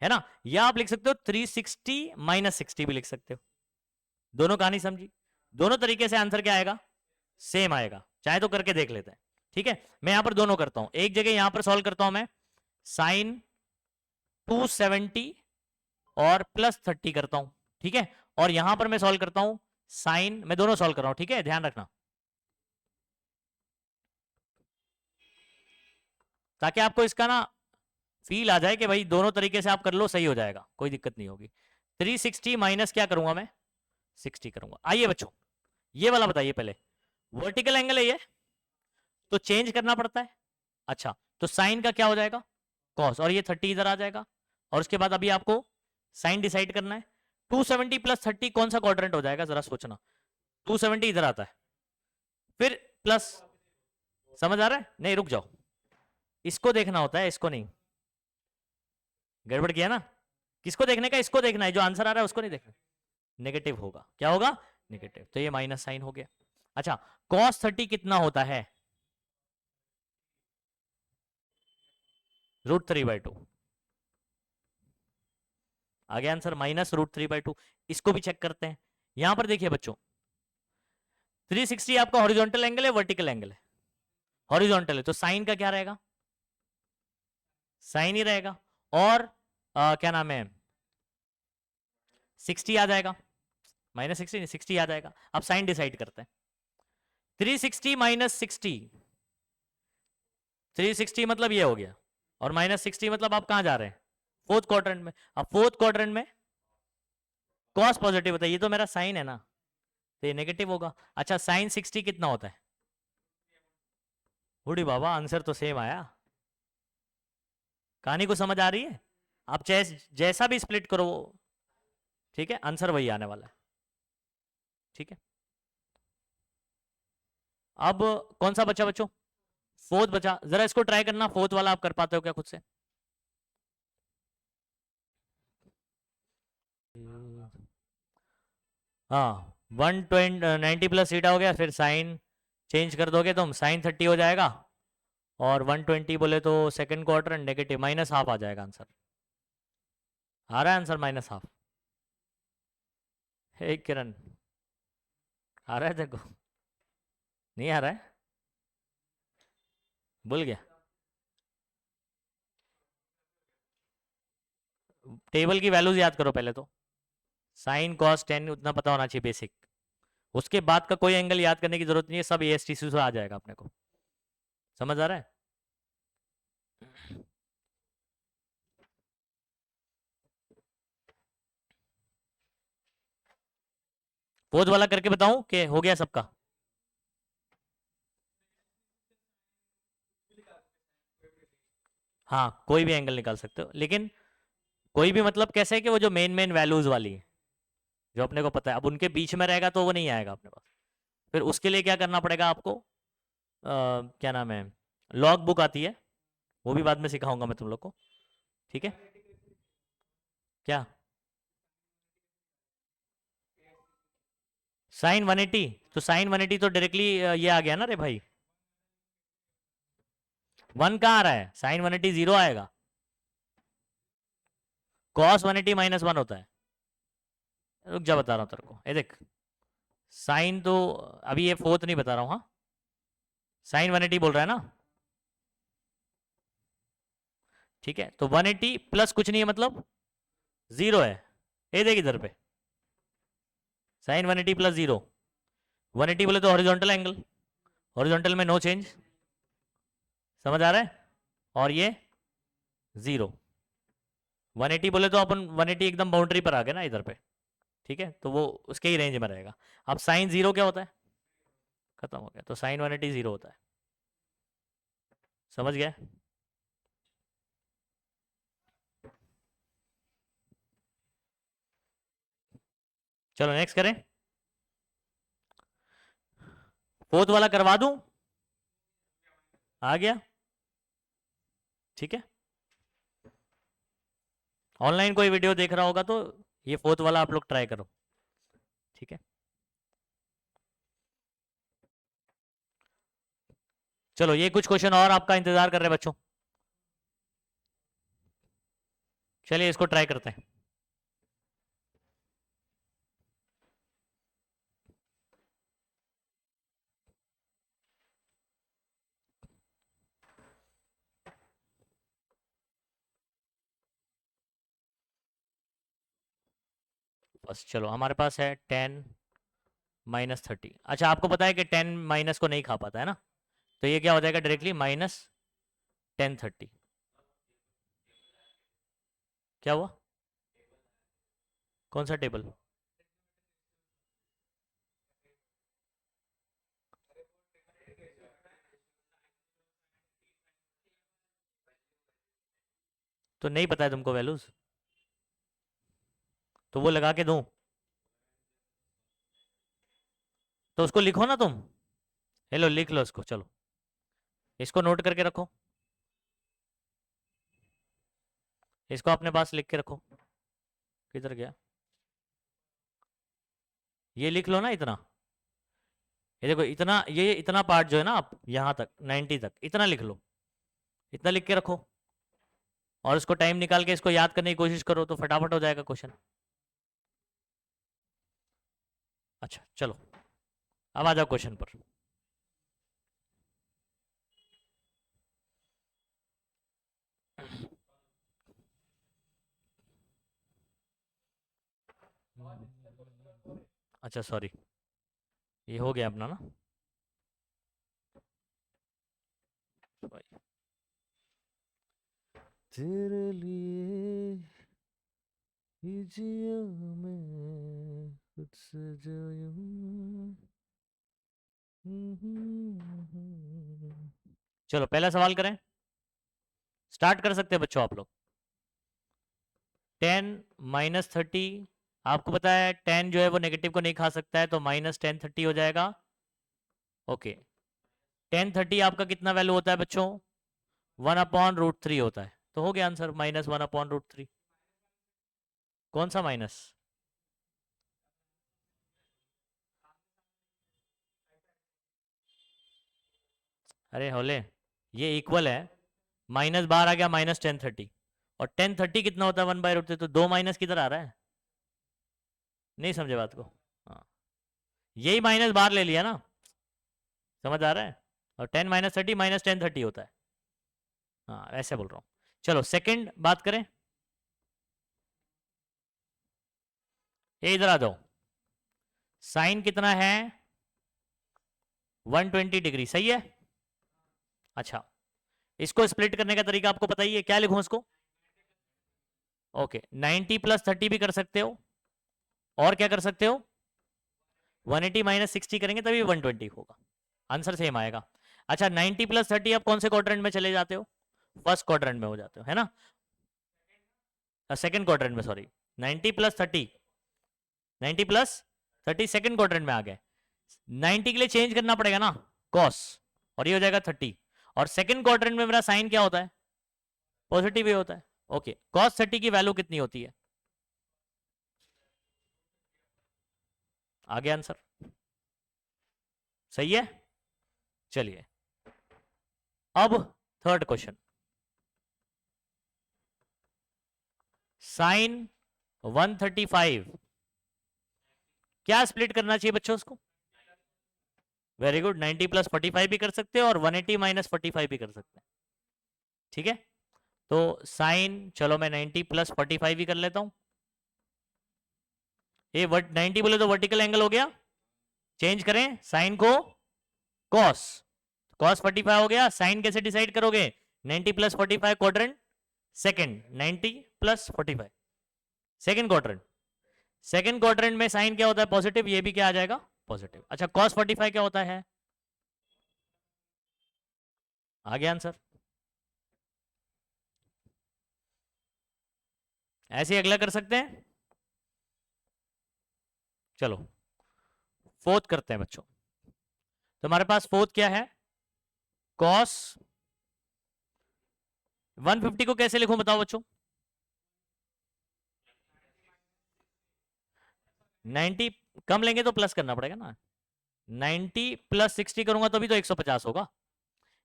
है ना। या आप लिख सकते हो 360 माइनस 60 भी लिख सकते हो। दोनों कहानी समझी, दोनों तरीके से आंसर क्या आएगा, सेम आएगा। चाहे तो करके देख लेते हैं, ठीक है। मैं यहां पर दोनों करता हूं, एक जगह यहां पर सॉल्व करता हूं मैं साइन 270 और प्लस 30 करता हूं, ठीक है। और यहां पर मैं सॉल्व करता हूं साइन, मैं दोनों सॉल्व कर रहा हूं, ठीक है, ध्यान रखना, ताकि आपको इसका ना फील आ जाए कि भाई दोनों तरीके से आप कर लो, सही हो जाएगा, कोई दिक्कत नहीं होगी। 360 माइनस क्या करूंगा मैं, 60 करूंगा। आइए बच्चों, ये वाला बताइए पहले, वर्टिकल एंगल है ये, तो चेंज करना पड़ता है। अच्छा, तो साइन का क्या हो जाएगा, कॉस, और ये 30 इधर आ जाएगा। और उसके बाद अभी आपको साइन डिसाइड करना है। 270 प्लस 30 कौन सा क्वाड्रेंट हो जाएगा, जरा सोचना। 270 इधर आता है, फिर प्लस, समझ आ रहा है, नहीं रुक जाओ, इसको देखना होता है, इसको नहीं, गड़बड़ किया ना। किसको देखने का, इसको देखना है, जो आंसर आ रहा है उसको नहीं देखना। नेगेटिव होगा, क्या होगा, नेगेटिव, तो ये माइनस साइन हो गया। अच्छा, कॉस 30 कितना होता है, √3/2 आ गया आंसर, माइनस √3/2। इसको भी चेक करते हैं, यहां पर देखिए बच्चों, 360 आपका हॉरिजॉन्टल एंगल है वर्टिकल एंगल है, हॉरिजॉन्टल है, तो साइन का क्या रहेगा, साइन ही रहेगा। और क्या नाम है, 60 आ जाएगा, माइनस 60 नहीं 60 आ जाएगा। अब साइन डिसाइड करते हैं, 360 माइनस 60, 360 मतलब ये हो गया, और माइनस 60 मतलब आप कहां जा रहे हैं, फोर्थ क्वाड्रेंट में। अब फोर्थ क्वाड्रेंट में कॉस पॉजिटिव होता है, ये तो मेरा साइन है ना, तो ये नेगेटिव होगा। अच्छा, साइन 60 कितना होता है, बूढ़ी बाबा आंसर तो सेम आया। कहानी को समझ आ रही है, आप जैसा भी स्प्लिट करो, ठीक है, आंसर वही आने वाला है, ठीक है। अब कौन सा बचा बच्चों, फोर्थ बचा, जरा इसको ट्राई करना, फोर्थ वाला आप कर पाते हो क्या खुद से। हाँ, 120 प्लस थीटा हो गया, फिर साइन चेंज कर दोगे तुम, साइन 30 हो जाएगा, और 120 बोले तो second quarter negative, minus half आ जाएगा आंसर। आ रहा है आंसर माइनस हाफ, हे किरण, आ रहा है देखो, नहीं आ रहा है, भूल गया, टेबल की वैल्यूज याद करो पहले तो, साइन कॉस टेन उतना पता होना चाहिए बेसिक, उसके बाद का कोई एंगल याद करने की जरूरत नहीं है, सब ASTC से आ जाएगा अपने को, समझ आ रहा है। फोर्थ वाला करके बताऊं कि हो गया सबका, हाँ कोई भी एंगल निकाल सकते हो, लेकिन कोई भी मतलब कैसे है कि वो जो मेन मेन वैल्यूज वाली है, जो अपने को पता है, अब उनके बीच में रहेगा तो वो नहीं आएगा अपने पास। फिर उसके लिए क्या करना पड़ेगा आपको, क्या नाम है, लॉग बुक आती है, वो भी बाद में सिखाऊंगा मैं तुम लोग को, ठीक है। क्या, साइन 180, तो साइन 180 तो डायरेक्टली ये आ गया ना रे भाई, 1 कहाँ आ रहा है, साइन 180 जीरो आएगा, कॉस 180 -1 होता है। रुक जा बता रहा हूँ तेरे को, ये देख, साइन तो अभी ये फोर्थ नहीं बता रहा हूँ, हाँ, साइन 180 बोल रहा है ना, ठीक है, तो 180 प्लस कुछ नहीं है मतलब जीरो है, ये देख इधर पे, साइन 180 प्लस जीरो, 180 बोले तो हॉरिजॉन्टल एंगल, हॉरिजॉन्टल में नो चेंज, समझ आ रहा है, और ये जीरो, 180 बोले तो अपन 180 एकदम बाउंड्री पर आ गए ना इधर पे, ठीक है, तो वो उसके ही रेंज में रहेगा। अब साइन जीरो क्या होता है, खत्म हो गया, तो साइन 180 जीरो होता है, समझ गया। चलो नेक्स्ट करें, फोर्थ वाला करवा दूं, आ गया, ठीक है, ऑनलाइन कोई वीडियो देख रहा होगा तो ये फोर्थ वाला आप लोग ट्राई करो। ठीक है, चलो ये कुछ क्वेश्चन और आपका इंतजार कर रहे हैं बच्चों, चलिए इसको ट्राई करते हैं। बस चलो, हमारे पास है 10 - 30। अच्छा, आपको पता है कि 10 माइनस को नहीं खा पाता है ना, तो ये क्या हो जाएगा डायरेक्टली -10 - 30। क्या हुआ, कौन सा टेबल? तो नहीं पता है तुमको वैल्यूज, तो वो लगा के दूं? तो उसको लिखो ना तुम, हेलो लिख लो उसको, चलो इसको नोट करके रखो, इसको अपने पास लिख के रखो। किधर गया, ये लिख लो ना इतना, ये देखो इतना, ये इतना पार्ट जो है ना, आप यहाँ तक 90 तक इतना लिख लो, इतना लिख के रखो, और इसको टाइम निकाल के इसको याद करने की कोशिश करो तो फटाफट हो जाएगा क्वेश्चन। अच्छा चलो, अब आ जाओ क्वेश्चन पर। अच्छा सॉरी, ये हो गया अपना ना भाई। तेरे लिए ही जिया मैं खुद से जो यूं। चलो पहला सवाल करें, स्टार्ट कर सकते हैं बच्चों आप लोग। 10 - 30, आपको पता है 10 जो है वो नेगेटिव को नहीं खा सकता है, तो -10 - 30 हो जाएगा। ओके, 10 - 30 आपका कितना वैल्यू होता है बच्चों? 1/√3 होता है, तो हो गया आंसर -1/√3। कौन सा माइनस? अरे होले, ये इक्वल है, माइनस बाहर आ गया -10 - 30, और 10 - 30 कितना होता है 1/√3, तो दो माइनस किधर आ रहा है? नहीं समझे बात को? हाँ, यही माइनस बाहर ले लिया ना, समझ आ रहा है? और 10 - 30 -10 - 30 होता है। हाँ ऐसे बोल रहा हूँ। चलो सेकंड बात करें, ये इधर आ जाओ, साइन कितना है? 120 डिग्री, सही है। अच्छा, इसको स्प्लिट करने का तरीका आपको पता ही है, क्या लिखूं इसको? ओके, 90 + 30 भी कर सकते हो, और क्या कर सकते हो? 180 - 60 करेंगे तभी 120 होगा, आंसर सेम आएगा। अच्छा, 90 + 30 आप कौन से क्वाड्रेंट में चले जाते हो? फर्स्ट क्वाड्रेंट में हो जाते हो, है ना? सेकंड क्वाड्रेंट में, सॉरी, 90 + 30, 90 + 30 सेकंड क्वाड्रेंट में आ गए। 90 के लिए चेंज करना पड़ेगा ना, कॉस, और ये हो जाएगा 30। और सेकंड क्वाड्रेंट में मेरा साइन क्या होता है? पॉजिटिव ही होता है। ओके, cos 30 की वैल्यू कितनी होती है? आ गया आंसर, सही है। चलिए अब थर्ड क्वेश्चन, साइन 135 क्या स्प्लिट करना चाहिए बच्चों उसको? वेरी गुड, 90 + 45 भी कर सकते हैं और 180 - 45 भी कर सकते हैं। ठीक है, तो साइन, चलो मैं 90 + 45 ही कर लेता हूं। ये 90 बोले तो वर्टिकल एंगल हो गया, चेंज करें साइन को कॉस, कॉस 45 हो गया। साइन कैसे डिसाइड करोगे? 90 + 45 quadrant, second 90 + 45 second quadrant, second quadrant में साइन क्या होता है? पॉजिटिव, ये भी क्या आ जाएगा? पॉजिटिव। अच्छा, कॉस 45 क्या होता है? आ गया आंसर। ऐसे ही अगला कर सकते हैं। चलो फोर्थ करते हैं बच्चों, तो हमारे पास फोर्थ क्या है? कॉस 150 को कैसे लिखूं बताओ बच्चों? 90 कम लेंगे तो प्लस करना पड़ेगा ना, 90 प्लस 60 करूंगा तभी तो 150 होगा।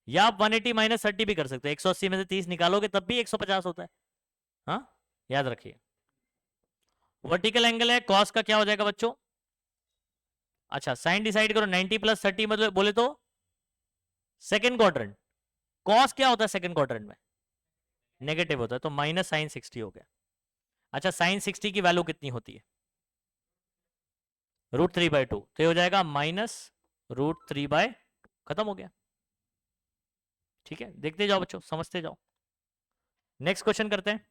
या आप 180 माइनस 30 भी कर सकते हैं, 180 में से 30 निकालोगे तब भी 150 होता है। हाँ, याद रखिए। वर्टिकल एंगल है, कॉस का क्या हो जाएगा बच्चों? अच्छा, साइन डिसाइड करो, 90 प्लस 30 मतलब बोले तो सेकेंड क्वाड्रेंट। कॉस क्या होता है सेकेंड क्वाड्रेंट में? नेगेटिव होता है, तो माइनस साइन 60 हो गया। अच्छा, साइन 60 की वैल्यू कितनी होती है? √3/2, तो ये हो जाएगा माइनस √3/, खत्म हो गया। ठीक है, देखते जाओ बच्चों, समझते जाओ। नेक्स्ट क्वेश्चन करते हैं,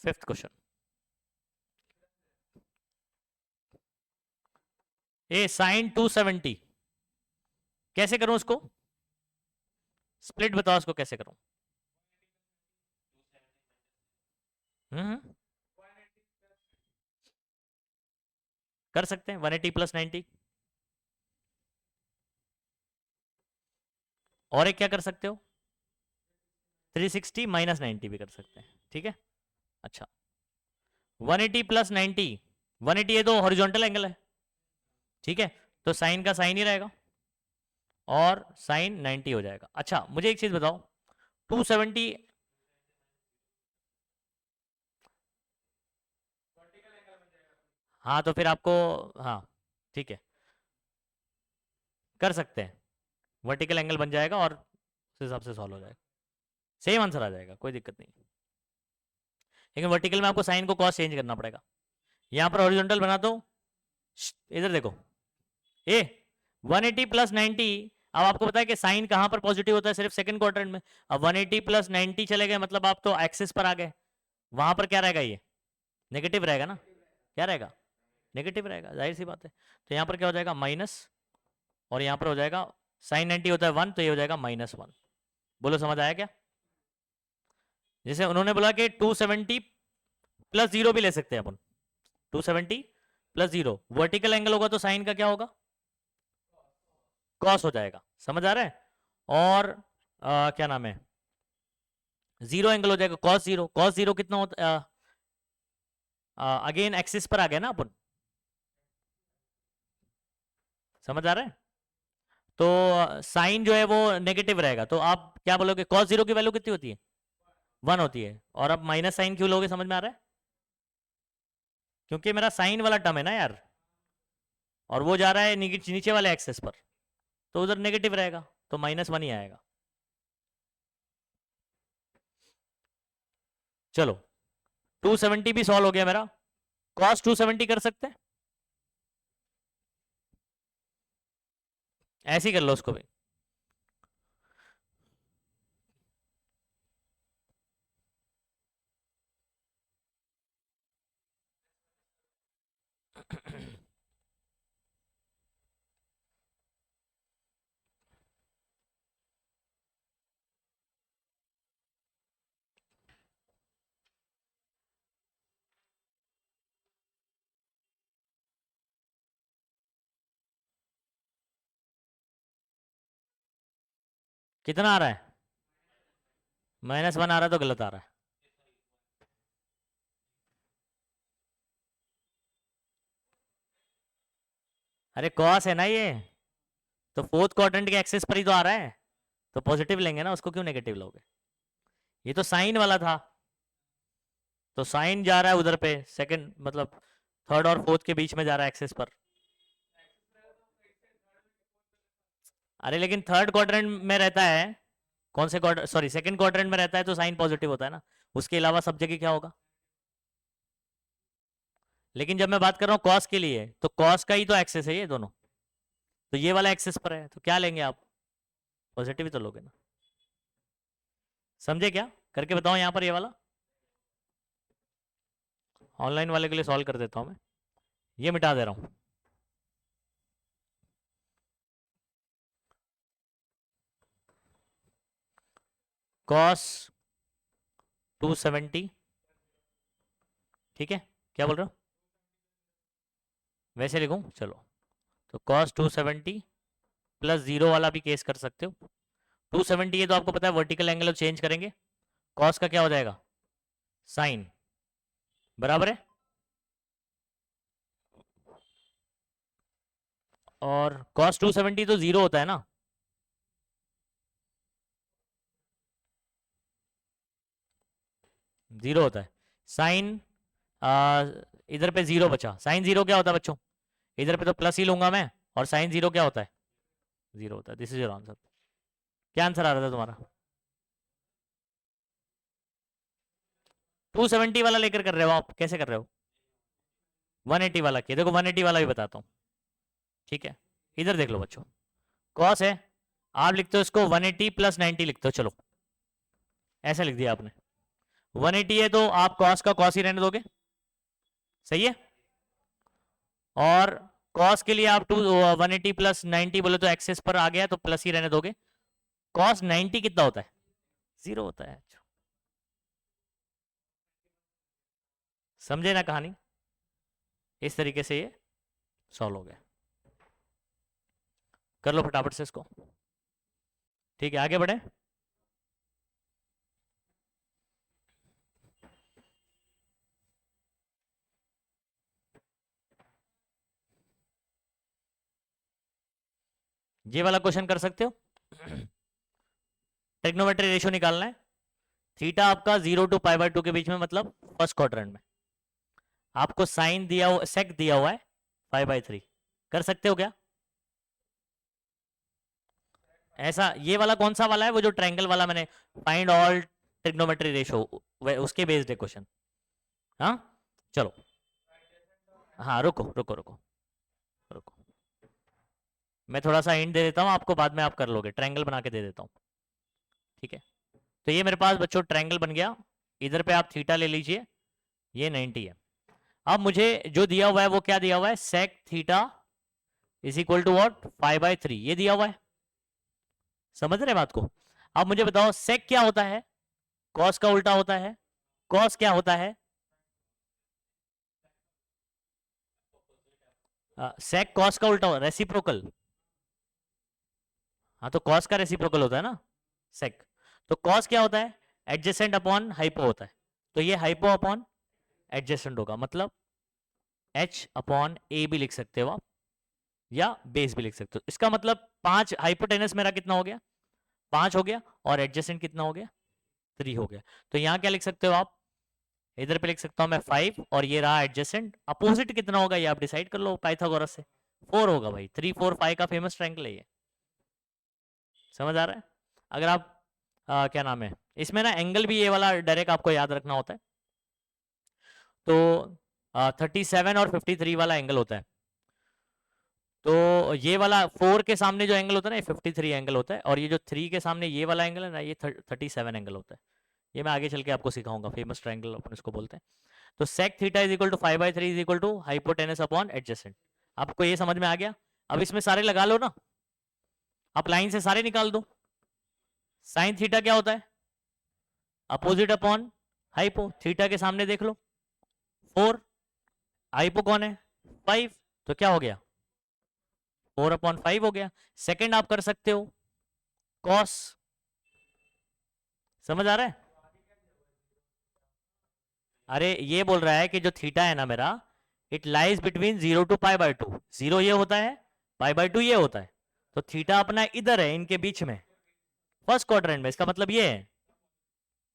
5th क्वेश्चन। ए साइन 270 कैसे करूं उसको? स्प्लिट बताओ उसको कैसे करूं। हम्म, कर सकते हैं 180 प्लस 90। और एक क्या कर सकते हो? 360 माइनस 90 भी कर सकते हैं। ठीक है, अच्छा 180 प्लस 90, 180 ये तो हॉरिजॉन्टल एंगल है, ठीक है, तो साइन का साइन ही रहेगा और साइन 90 हो जाएगा। अच्छा मुझे एक चीज बताओ, 270, हाँ तो फिर आपको, हाँ ठीक है, कर सकते हैं, वर्टिकल एंगल बन जाएगा और उस हिसाब से सॉल्व हो जाएगा, सेम आंसर आ जाएगा, कोई दिक्कत नहीं। लेकिन वर्टिकल में आपको साइन को कॉस चेंज करना पड़ेगा। यहां पर हॉरिजॉन्टल बनाता हूं, इधर देखो, ए 180 प्लस 90, अब आपको पता है कि साइन कहां पर पॉजिटिव होता है? सिर्फ सेकंड क्वाड्रेंट में। अब 180 प्लस 90 चले गए मतलब आप तो एक्सिस पर आ गए, वहां पर क्या रहेगा? ये नेगेटिव रहेगा ना, क्या रहेगा? नेगेटिव रहेगा, जाहिर सी बात है। तो यहाँ पर क्या हो जाएगा? माइनस, और यहाँ पर हो जाएगा साइन 90 होता है 1, तो ये हो जाएगा -1। बोलो समझ आया क्या? जैसे उन्होंने बोला कि 270 प्लस 0 भी ले सकते हैं अपन, 270 प्लस 0 वर्टिकल एंगल होगा तो साइन का क्या होगा? कॉस हो जाएगा, समझ आ रहा है? और क्या नाम है, जीरो एंगल हो जाएगा कॉस 0, कॉस 0 कितना होता है? अगेन एक्सिस पर आ गया ना अपन, समझ आ रहा है? तो साइन जो है वो नेगेटिव रहेगा, तो आप क्या बोलोगे? कॉस 0 की वैल्यू कितनी होती है? 1 होती है। और अब माइनस साइन क्यों लोगे, समझ में आ रहा है? क्योंकि मेरा साइन वाला टर्म है ना यार, और वो जा रहा है नीचे वाले एक्सेस पर, तो उधर नेगेटिव रहेगा, तो -1 ही आएगा। चलो 270 भी सॉल्व हो गया मेरा, कॉस 270 कर सकते हैं, ऐसे ही कर लो उसको भी। कितना आ रहा है? -1 आ रहा है, तो गलत आ रहा है। अरे कॉस है ना ये, तो फोर्थ क्वाड्रेंट के एक्सेस पर ही तो आ रहा है, तो पॉजिटिव लेंगे ना उसको, क्यों नेगेटिव लोगे? ये तो साइन वाला था, तो साइन जा रहा है उधर पे, सेकंड मतलब थर्ड और फोर्थ के बीच में जा रहा है एक्सेस पर। अरे लेकिन थर्ड क्वाड्रेंट में रहता है, कौन से क्वाड्रेंट, सॉरी सेकंड क्वाड्रेंट में रहता है, तो साइन पॉजिटिव होता है ना, उसके अलावा सब जगह क्या होगा? लेकिन जब मैं बात कर रहा हूँ कॉस के लिए, तो कॉस का ही तो एक्सेस है ये दोनों, तो ये वाला एक्सेस पर है, तो क्या लेंगे आप? पॉजिटिव ही तो लोगे ना, समझे क्या? करके बताओ यहाँ पर ये वाला, ऑनलाइन वाले के लिए सॉल्व कर देता हूँ मैं, ये मिटा दे रहा हूँ। कॉस 270, ठीक है, क्या बोल रहे हो? वैसे लिखूं, चलो, तो कॉस 270 प्लस 0 वाला भी केस कर सकते हो। 270 है तो आपको पता है वर्टिकल एंगल चेंज करेंगे, कॉस का क्या हो जाएगा, साइन, बराबर है। और cos 270 तो जीरो होता है ना, जीरो होता है। साइन, इधर पे जीरो बचा, साइन जीरो क्या होता है बच्चों, इधर पे तो प्लस ही लूंगा मैं, और साइन जीरो क्या होता है, जीरो होता है। This is your answer. क्या आंसर आ रहा था तुम्हारा, 270 वाला लेकर कर रहे हो आप, कैसे कर रहे हो, 180 वाला किया, देखो 180 वाला भी बताता हूँ, ठीक है। इधर देख लो बच्चों, कॉस है, आप लिखते हो इसको 180 प्लस 90 लिखते हो, चलो ऐसे लिख दिया आपने। 180 है तो आप कॉस का कॉस ही रहने दोगे, सही है। और कॉस के लिए आप 180 प्लस 90 बोले तो एक्सेस पर आ गया तो प्लस ही रहने दोगे। कॉस 90 कितना होता है, जीरो होता है। समझे ना कहानी, इस तरीके से ये सॉल्व हो गया। कर लो फटाफट से इसको, ठीक है आगे बढ़े। ये वाला क्वेश्चन कर सकते हो, ट्रिग्नोमेट्री रेशियो निकालना है। थीटा आपका 0 टू पाई बाय 2 के बीच में, मतलब फर्स्ट क्वाड्रेंट में। आपको साइन दिया हुआ, सेक दिया हुआ है 5/3, कर सकते हो क्या ऐसा। ये वाला कौन सा वाला है, वो जो ट्रायंगल वाला मैंने, फाइंड ऑल ट्रिग्नोमेट्री रेशियो, उसके बेस्ड है क्वेश्चन। हाँ चलो, हाँ रुको रुको रुको रुको, मैं थोड़ा सा हिंट दे देता हूँ आपको, बाद में आप कर लोगे, ट्रायंगल बना के दे देता हूँ, ठीक है। तो ये मेरे पास बच्चों ट्रायंगल बन गया, इधर पे आप थीटा ले लीजिए, ये 90 है। अब मुझे जो दिया हुआ है वो क्या दिया हुआ है, sec theta is equal to what, 5/3, ये दिया हुआ है, समझ रहे बात को। अब मुझे बताओ सेक क्या होता है, कॉस का उल्टा होता है, कॉस क्या होता है, सेक कॉस का उल्टा, रेसिप्रोकल। हाँ तो कॉस का रेसिप्रोकल होता है ना सेक। तो कॉस क्या होता है, एडजेसेंट अपॉन हाइपो होता है, तो ये हाइपो अपॉन एडजेसेंट होगा, मतलब एच अपॉन ए भी लिख सकते हो आप, या बेस भी लिख सकते हो। इसका मतलब 5 हाइपोटेनस मेरा कितना हो गया, 5 हो गया, और एडजेसेंट कितना हो गया, 3 हो गया। तो यहाँ क्या लिख सकते हो आप, इधर पे लिख सकता हूँ मैं 5, और ये रहा एडजेसेंट। अपोजिट कितना होगा ये आप डिसाइड कर लो पाइथागोरस से, 4 होगा भाई, 3 4 5 का फेमस ट्रायंगल है ये, समझ आ रहा है। अगर आप क्या नाम है, इसमें ना एंगल भी ये वाला डायरेक्ट आपको याद रखना होता है। तो 37 और 53 वाला एंगल होता है, तो ये वाला 4 के सामने जो एंगल होता है ना, ये 53 एंगल होता है, और ये जो 3 के सामने ये वाला एंगल है ना, ये 37 एंगल होता है। ये मैं आगे चल के आपको सिखाऊंगा, फेमस ट्रायंगल अपन इसको बोलते हैं। तो sec theta is equal to 5/3 is equal to hypotenuse upon adjacent. आपको ये समझ में आ गया। अब इसमें सारे लगा लो ना, आप लाइन से सारे निकाल दो। साइन थीटा क्या होता है, अपोजिट अपॉन हाइपो, थीटा के सामने देख लो 4, हाइपो कौन है 5, तो क्या हो गया 4/5 हो गया। सेकंड आप कर सकते हो कॉस, समझ आ रहा है। अरे ये बोल रहा है कि जो थीटा है ना मेरा, इट लाइज बिटवीन 0 टू पाई/2, 0 ये होता है, पाई/2 ये होता है, तो थीटा अपना इधर है इनके बीच में, फर्स्ट क्वाड्रेंट में। इसका मतलब ये है,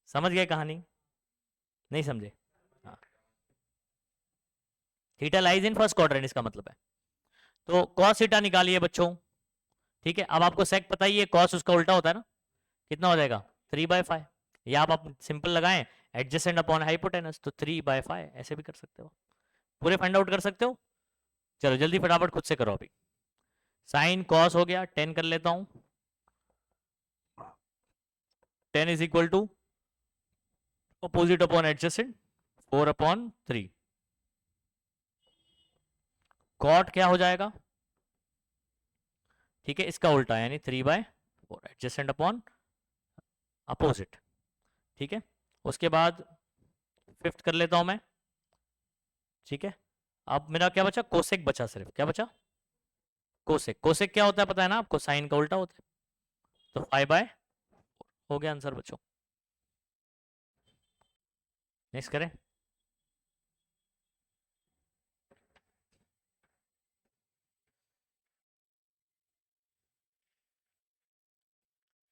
समझ गए कहानी, नहीं समझे। हाँ, theta lies in first quadrant, इसका मतलब है। तो कॉस थीटा निकालिए बच्चों, ठीक है। अब आपको सेक पता ही है, कॉस उसका उल्टा होता है ना, कितना हो जाएगा 3/5, या आप सिंपल लगाएं एडजेसेंट अपॉन हाइपोटेनस, तो 3/5 ऐसे भी कर सकते हो, पूरे फाइंड आउट कर सकते हो। चलो जल्दी फटाफट खुद से करो अभी। साइन कॉस हो गया, 10 कर लेता हूं, 10 is equal to opposite upon adjacent 4/3। Cot क्या हो जाएगा, ठीक है, इसका उल्टा यानी 3/4, एडजेसेंट अपॉन अपोजिट, ठीक है। उसके बाद फिफ्थ कर लेता हूं मैं, ठीक है। अब मेरा क्या बचा, कोसेक बचा, सिर्फ क्या बचा, कोसेक। कोसेक क्या होता है पता है ना आपको, साइन का उल्टा होता है। तो 5/4 हो गया आंसर बच्चों। नेक्स्ट करें।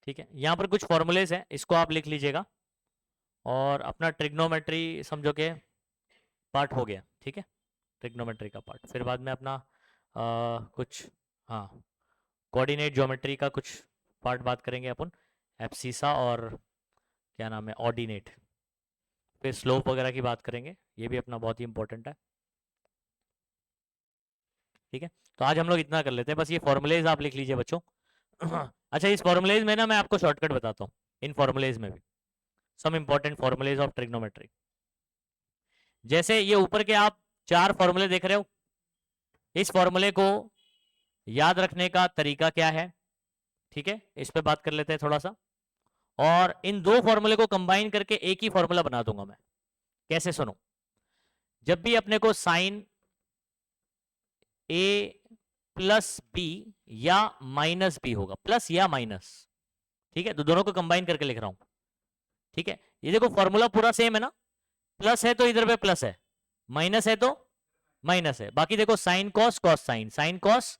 ठीक है, यहाँ पर कुछ फॉर्मूलेज हैं, इसको आप लिख लीजिएगा और अपना ट्रिग्नोमेट्री समझो के पार्ट हो गया। ठीक है, ट्रिग्नोमेट्री का पार्ट, फिर बाद में अपना कुछ, हाँ, कोऑर्डिनेट ज्योमेट्री का कुछ पार्ट बात करेंगे अपन, एब्सिसा और क्या नाम है, ऑर्डिनेट, फिर स्लोप वगैरह की बात करेंगे, ये भी अपना बहुत ही इंपॉर्टेंट है। ठीक है, तो आज हम लोग इतना कर लेते हैं, बस ये फॉर्मुलेज आप लिख लीजिए बच्चों। अच्छा, इस फॉर्मुलेज में ना मैं आपको शॉर्टकट बताता हूँ, इन फॉर्मुलेज में भी some important formulae of trigonometry. जैसे ये ऊपर के आप 4 फॉर्मूले देख रहे हो, इस फॉर्मूले को याद रखने का तरीका क्या है, ठीक है, इस पे बात कर लेते हैं थोड़ा सा। और इन 2 फॉर्मूले को कंबाइन करके एक ही फॉर्मूला बना दूंगा मैं। कैसे, सुनो, जब भी अपने को साइन ए प्लस बी या माइनस बी होगा, प्लस या माइनस, ठीक है, तो दोनों को कंबाइन करके लिख रहा हूं। ठीक है, ये देखो फॉर्मूला पूरा सेम है ना, प्लस है तो इधर पे प्लस है, माइनस है तो माइनस है, बाकी देखो sign cos cos sine, sine cos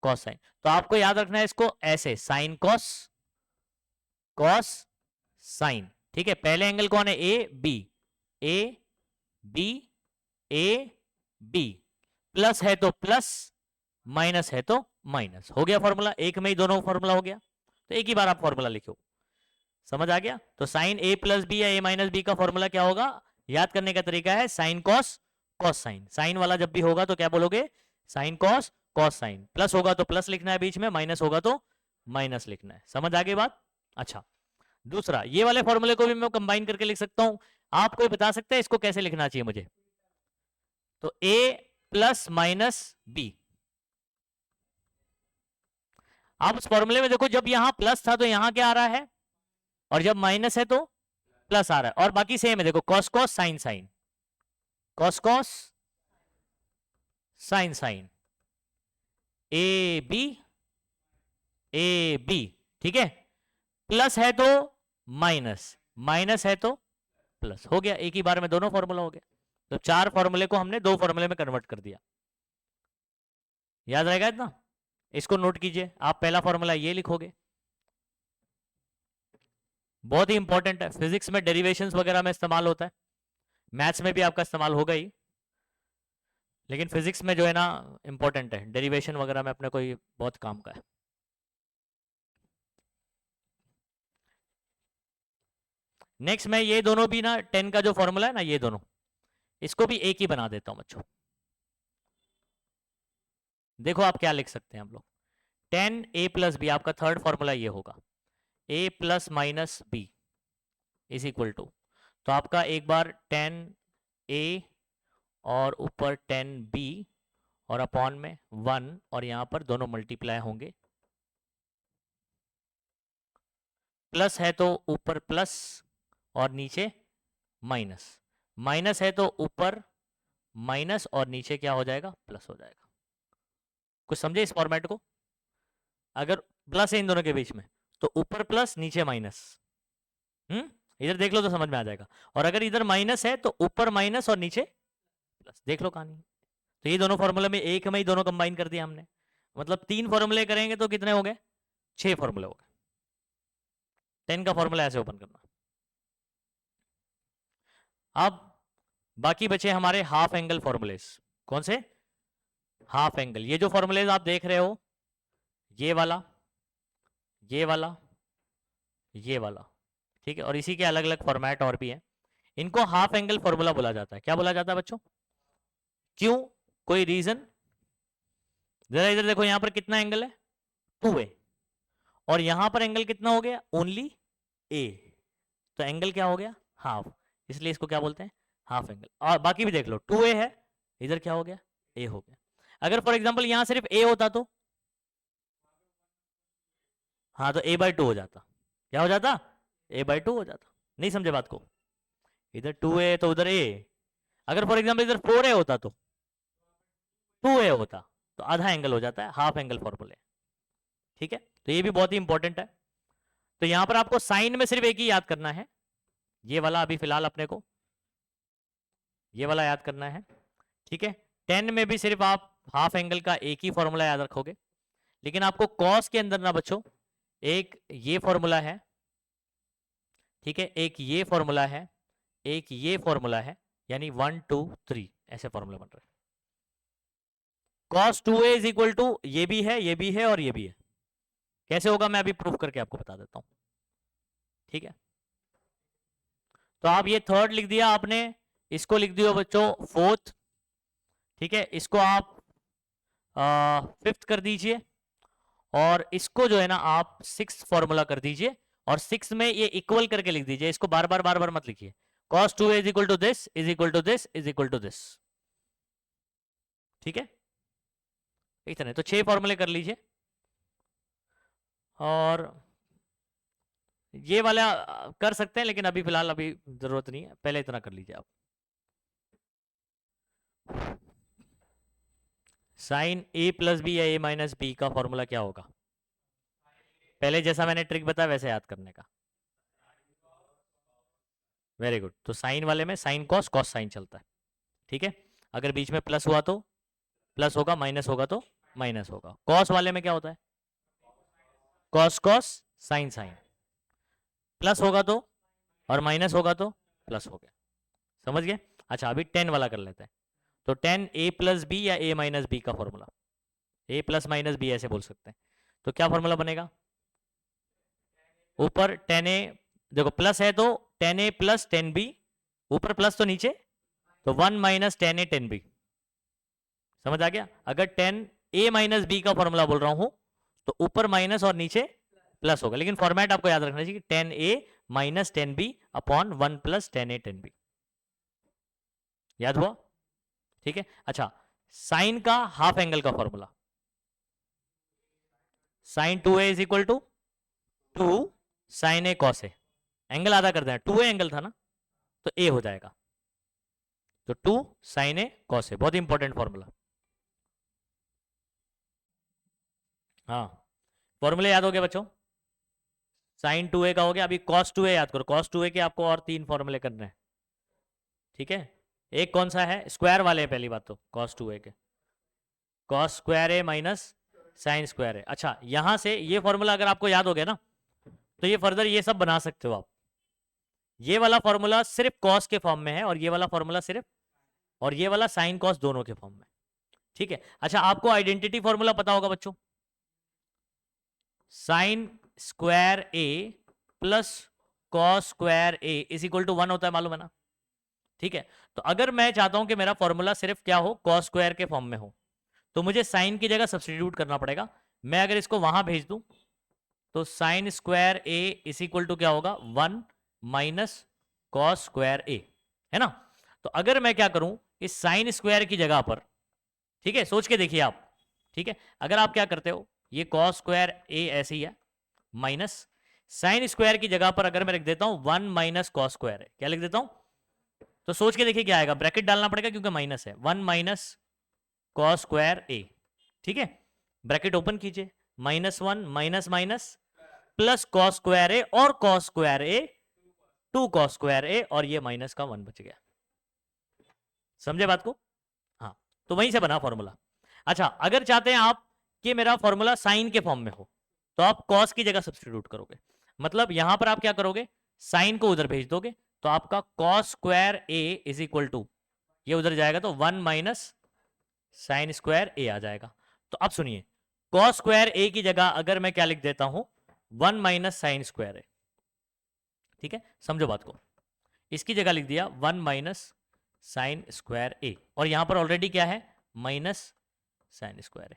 cos sign, तो आपको याद रखना है इसको ऐसे, साइन कॉस कॉस साइन। ठीक है, पहले एंगल कौन है, A B, A B, A B, plus है तो प्लस, माइनस है तो माइनस, हो गया फॉर्मूला, एक में ही दोनों फॉर्मूला हो गया, तो एक ही बार आप फॉर्मूला लिखो, समझ आ गया। तो साइन ए प्लस बी या ए माइनस बी का फॉर्मूला क्या होगा, याद करने का तरीका है sine cos cos sine, sine वाला जब भी होगा तो क्या बोलोगे, sine cos cos sine, plus होगा तो प्लस लिखना है बीच में, माइनस होगा तो माइनस लिखना है, समझ आ गई बात। अच्छा, दूसरा, ये वाले फॉर्मूले को भी मैं कंबाइन करके लिख सकता हूं, आप कोई बता सकते हैं इसको कैसे लिखना चाहिए मुझे, तो ए प्लस माइनस बी। आप उस फॉर्मूले में देखो, जब यहां प्लस था तो यहां क्या आ रहा है, और जब माइनस है तो प्लस आ रहा है, और बाकी सेम है, देखो cos cos sine sine, cos cos sine sine, A B A B, ठीक है, प्लस है तो माइनस, माइनस है तो प्लस, हो गया, एक ही बार में दोनों फॉर्मूला हो गया। तो 4 फॉर्मूले को हमने 2 फॉर्मूले में कन्वर्ट कर दिया, याद रहेगा इतना, इसको नोट कीजिए, आप पहला फॉर्मूला ये लिखोगे, बहुत ही इंपॉर्टेंट है, फिजिक्स में डेरिवेशंस वगैरह में इस्तेमाल होता है, मैथ्स में भी आपका इस्तेमाल होगा ही, लेकिन फिजिक्स में जो है ना इंपॉर्टेंट है, डेरिवेशन वगैरह में अपने को ये बहुत काम का है। नेक्स्ट मैं ये दोनों भी ना 10 का जो फॉर्मूला है ना, ये दोनों, इसको भी एक ही बना देता हूं बच्चों। देखो आप क्या लिख सकते हैं हम लोग, 10 ए प्लस बी, आपका थर्ड फॉर्मूला ये होगा, A plus minus B is equal to, तो आपका एक बार 10 ए और ऊपर 10 बी और अपॉन में 1, और यहां पर दोनों मल्टीप्लाई होंगे, प्लस है तो ऊपर प्लस और नीचे माइनस, माइनस है तो ऊपर माइनस और नीचे क्या हो जाएगा, प्लस हो जाएगा। कुछ समझे इस फॉर्मेट को, अगर प्लस है इन दोनों के बीच में तो ऊपर प्लस नीचे माइनस, इधर देख लो तो समझ में आ जाएगा, और अगर इधर माइनस है तो ऊपर माइनस और नीचे प्लस, देख लो कहानी। तो ये दोनों फॉर्मूले में एक में ही दोनों कंबाइन कर दिया हमने, मतलब 3 फॉर्मूले करेंगे तो कितने हो गए, 6 फॉर्मूले हो गए। 10 का फॉर्मूला ऐसे ओपन करना। अब बाकी बचे हमारे हाफ एंगल फॉर्मूलेस, कौन से, हाफ एंगल, ये जो फॉर्मूलेज आप देख रहे हो, ये वाला, ये वाला, ये वाला, ठीक है, और इसी के अलग अलग फॉर्मेट और भी हैं, इनको हाफ एंगल फॉर्मूला बोला जाता है। क्या बोला जाता है बच्चों, क्यों, कोई रीजन, जरा इधर देखो, यहां पर कितना एंगल है, 2a, और यहां पर एंगल कितना हो गया, ओनली a, तो एंगल क्या हो गया, हाफ, इसलिए इसको क्या बोलते हैं, हाफ एंगल। और बाकी भी देख लो, 2a है, इधर क्या हो गया, a हो गया। अगर फॉर एग्जांपल यहां सिर्फ a होता तो, हाँ, तो a/2 हो जाता, क्या हो जाता, a/2 हो जाता, नहीं समझे बात को, इधर 2a तो उधर a, अगर फॉर एग्जांपल इधर 4a होता तो 2a होता, तो आधा एंगल हो जाता है, हाफ एंगल फॉर्मूले, ठीक है, तो ये भी बहुत ही इंपॉर्टेंट है। तो यहां पर आपको साइन में सिर्फ एक ही याद करना है, ये वाला अभी फिलहाल अपने को ये वाला याद करना है, ठीक है। टेन में भी सिर्फ आप हाफ एंगल का एक ही फॉर्मूला याद रखोगे, लेकिन आपको कॉस के अंदर ना बच्चों एक ये फॉर्मूला है, ठीक है, एक ये फॉर्मूला है, एक ये फॉर्मूला है, यानी 1 2 3 ऐसे फॉर्मूला बन रहे हैं। cos 2a is equal to ये भी है, ये भी है और ये भी है। कैसे होगा मैं अभी प्रूफ करके आपको बता देता हूं, ठीक है। तो आप ये थर्ड लिख दिया आपने, इसको लिख दियो बच्चों फोर्थ, ठीक है, इसको आप फिफ्थ कर दीजिए, और इसको जो है ना आप सिक्स फॉर्मूला कर दीजिए, और सिक्स में ये इक्वल करके लिख दीजिए, इसको बार बार मत लिखिए। cos 2a is equal to this is equal to this is equal to this, ठीक है। इतने तो 6 फॉर्मूले कर लीजिए, और ये वाला कर सकते हैं, लेकिन अभी फिलहाल अभी जरूरत नहीं है, पहले इतना कर लीजिए आप। साइन a प्लस बी या a माइनस बी का फॉर्मूला क्या होगा? पहले जैसा मैंने ट्रिक बताया वैसे याद करने का। Very good. तो साइन वाले में साइन कॉस, कॉस साइन चलता है, ठीक है। अगर बीच में प्लस हुआ तो प्लस होगा, माइनस होगा तो माइनस होगा। कॉस वाले में क्या होता है? Cos cos sine sine, plus होगा तो और माइनस होगा तो प्लस हो गया, समझ गए। अच्छा अभी 10 वाला कर लेते हैं। तो 10 a प्लस बी या a माइनस बी का formula, a plus minus B ऐसे बोल सकते हैं। तो क्या फॉर्मूला बनेगा? ऊपर 10a, देखो प्लस है तो 10a प्लस 10b, ऊपर प्लस तो नीचे, तो 1 माइनस 10a 10b। समझ आ गया? अगर 10a माइनस बी का फॉर्मूला बोल रहा हूं तो ऊपर माइनस और नीचे प्लस होगा, लेकिन फॉर्मेट आपको याद रखना चाहिए कि 10a minus 10b upon 1 plus 10a 10b। याद हुआ? ठीक है। अच्छा साइन का हाफ एंगल का formula, sine 2a is equal to 2 sine A cos A, angle आधा कर देना, 2a एंगल था ना तो a हो जाएगा, तो 2 साइन ए कॉस ए, बहुत इंपॉर्टेंट फॉर्मूला। हाँ फॉर्मूले याद हो गए बच्चों? साइन 2a का हो गया। अभी cos 2a याद करो, cos 2a के आपको और 3 फॉर्मूले करने हैं, ठीक है। एक कौन सा है? स्क्वायर वाले हैं पहली बात तो cos 2a के, cos स्क्वायर ए माइनस साइन स्क्वायर ए। अच्छा यहां से ये फॉर्मूला अगर आपको याद हो गया ना तो ये फर्दर ये सब बना सकते हो आप। ये वाला फॉर्मूला सिर्फ cos के फॉर्म में है, और ये वाला फॉर्मूला सिर्फ, और ये वाला साइन cos दोनों के फॉर्म में, ठीक है। अच्छा आपको आइडेंटिटी फॉर्मूला पता होगा बच्चों, sine square A plus cos square A is equal to 1 होता है, मालूम है ना, ठीक है। तो अगर मैं चाहता हूं कि मेरा फॉर्मूला सिर्फ क्या हो, कॉस स्क्वायर के फॉर्म में हो, तो मुझे साइन की जगह सब्सटीट्यूट करना पड़ेगा। मैं अगर इसको वहां भेज दूं तो sine square A is equal to क्या होगा, 1 माइनस कॉस स्क्वायर ए, है ना। तो अगर मैं क्या करूं, इस साइन स्क्वायर की जगह पर, ठीक है, सोच के देखिए आप, ठीक है, अगर आप क्या करते हो, ये कॉस स्क्वायर ए ऐसे ही है, माइनस साइन स्क्वायर की जगह पर अगर मैं लिख देता हूं 1 माइनस कॉस स्क्वायर है, क्या लिख देता हूं, तो सोच के देखिए क्या आएगा, ब्रैकेट डालना पड़ेगा क्योंकि माइनस है, 1 माइनस कॉस स्क्वायर ए, ठीक है। ब्रैकेट ओपन कीजिए, -1 minus minus plus cos square A और cos square A 2 cos square A, और ये माइनस का 1 बच गया। समझे बात को? हाँ तो वहीं से बना फॉर्मूला। अच्छा अगर चाहते हैं आप कि मेरा फॉर्मूला साइन के फॉर्म में हो तो आप कॉस की जगह सब्स्टिट्यूट करोगे, मतलब यहां पर आप क्या करोगे, साइन को उधर भेज दोगे, तो आपका cos square A is equal to, ये उधर जाएगा तो 1 माइनस साइन स्क्वायर ए आ जाएगा। तो अब सुनिए, कॉस स्क्वायर ए की जगह अगर मैं क्या लिख देता हूं, 1 माइनस साइन स्क्वायर ए, ठीक है, समझो बात को, इसकी जगह लिख दिया 1 माइनस साइन स्क्वायर ए, और यहां पर ऑलरेडी क्या है, माइनस साइन स्क्वायर ए,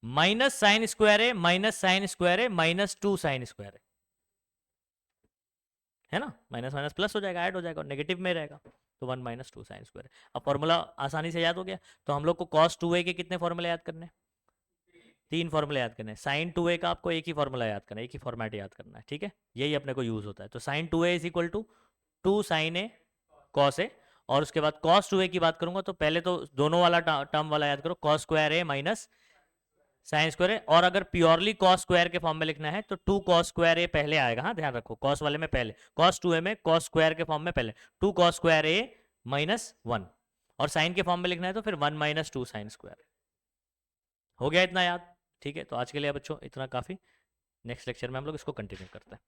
माइनस साइन स्क्वायर ए माइनस साइन स्क्वायर ए माइनस 2 साइन स्क्वायर ए, है ना, माइनस माइनस प्लस हो जाएगा, ऐड हो जाएगा और नेगेटिव में रहेगा, तो 1 माइनस 2 साइन स्क्वायर। अब फॉर्मूला आसानी से याद हो गया। तो हम लोग को cos 2a के कितने फॉर्मूले याद करने हैं? 3 फॉर्मूले याद करने हैं। साइन 2a का आपको एक ही फॉर्मूला याद करना है, एक ही फॉर्मेट याद करना है, ठीक है, यही अपने को यूज होता है। तो sine 2a is equal to 2 sine A cos A, और उसके बाद cos 2a की बात करूंगा तो पहले तो दोनों वाला टर्म वाला याद करो, cos square A minus sine square A, और अगर प्योरली cos स्क्वायर के फॉर्म में लिखना है तो 2 cos स्क्वायर ए पहले आएगा, हाँ ध्यान रखो, cos वाले में पहले, cos 2a में cos स्क्वायर के फॉर्म में पहले 2 cos स्क्वायर ए माइनस 1, और साइन के फॉर्म में लिखना है तो फिर 1 - 2 sin²। हो गया इतना याद? ठीक है, तो आज के लिए बच्चों इतना काफ़ी। नेक्स्ट लेक्चर में हम लोग इसको कंटिन्यू करते हैं।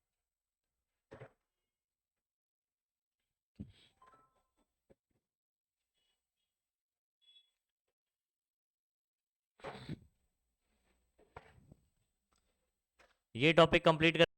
ये टॉपिक कंप्लीट कर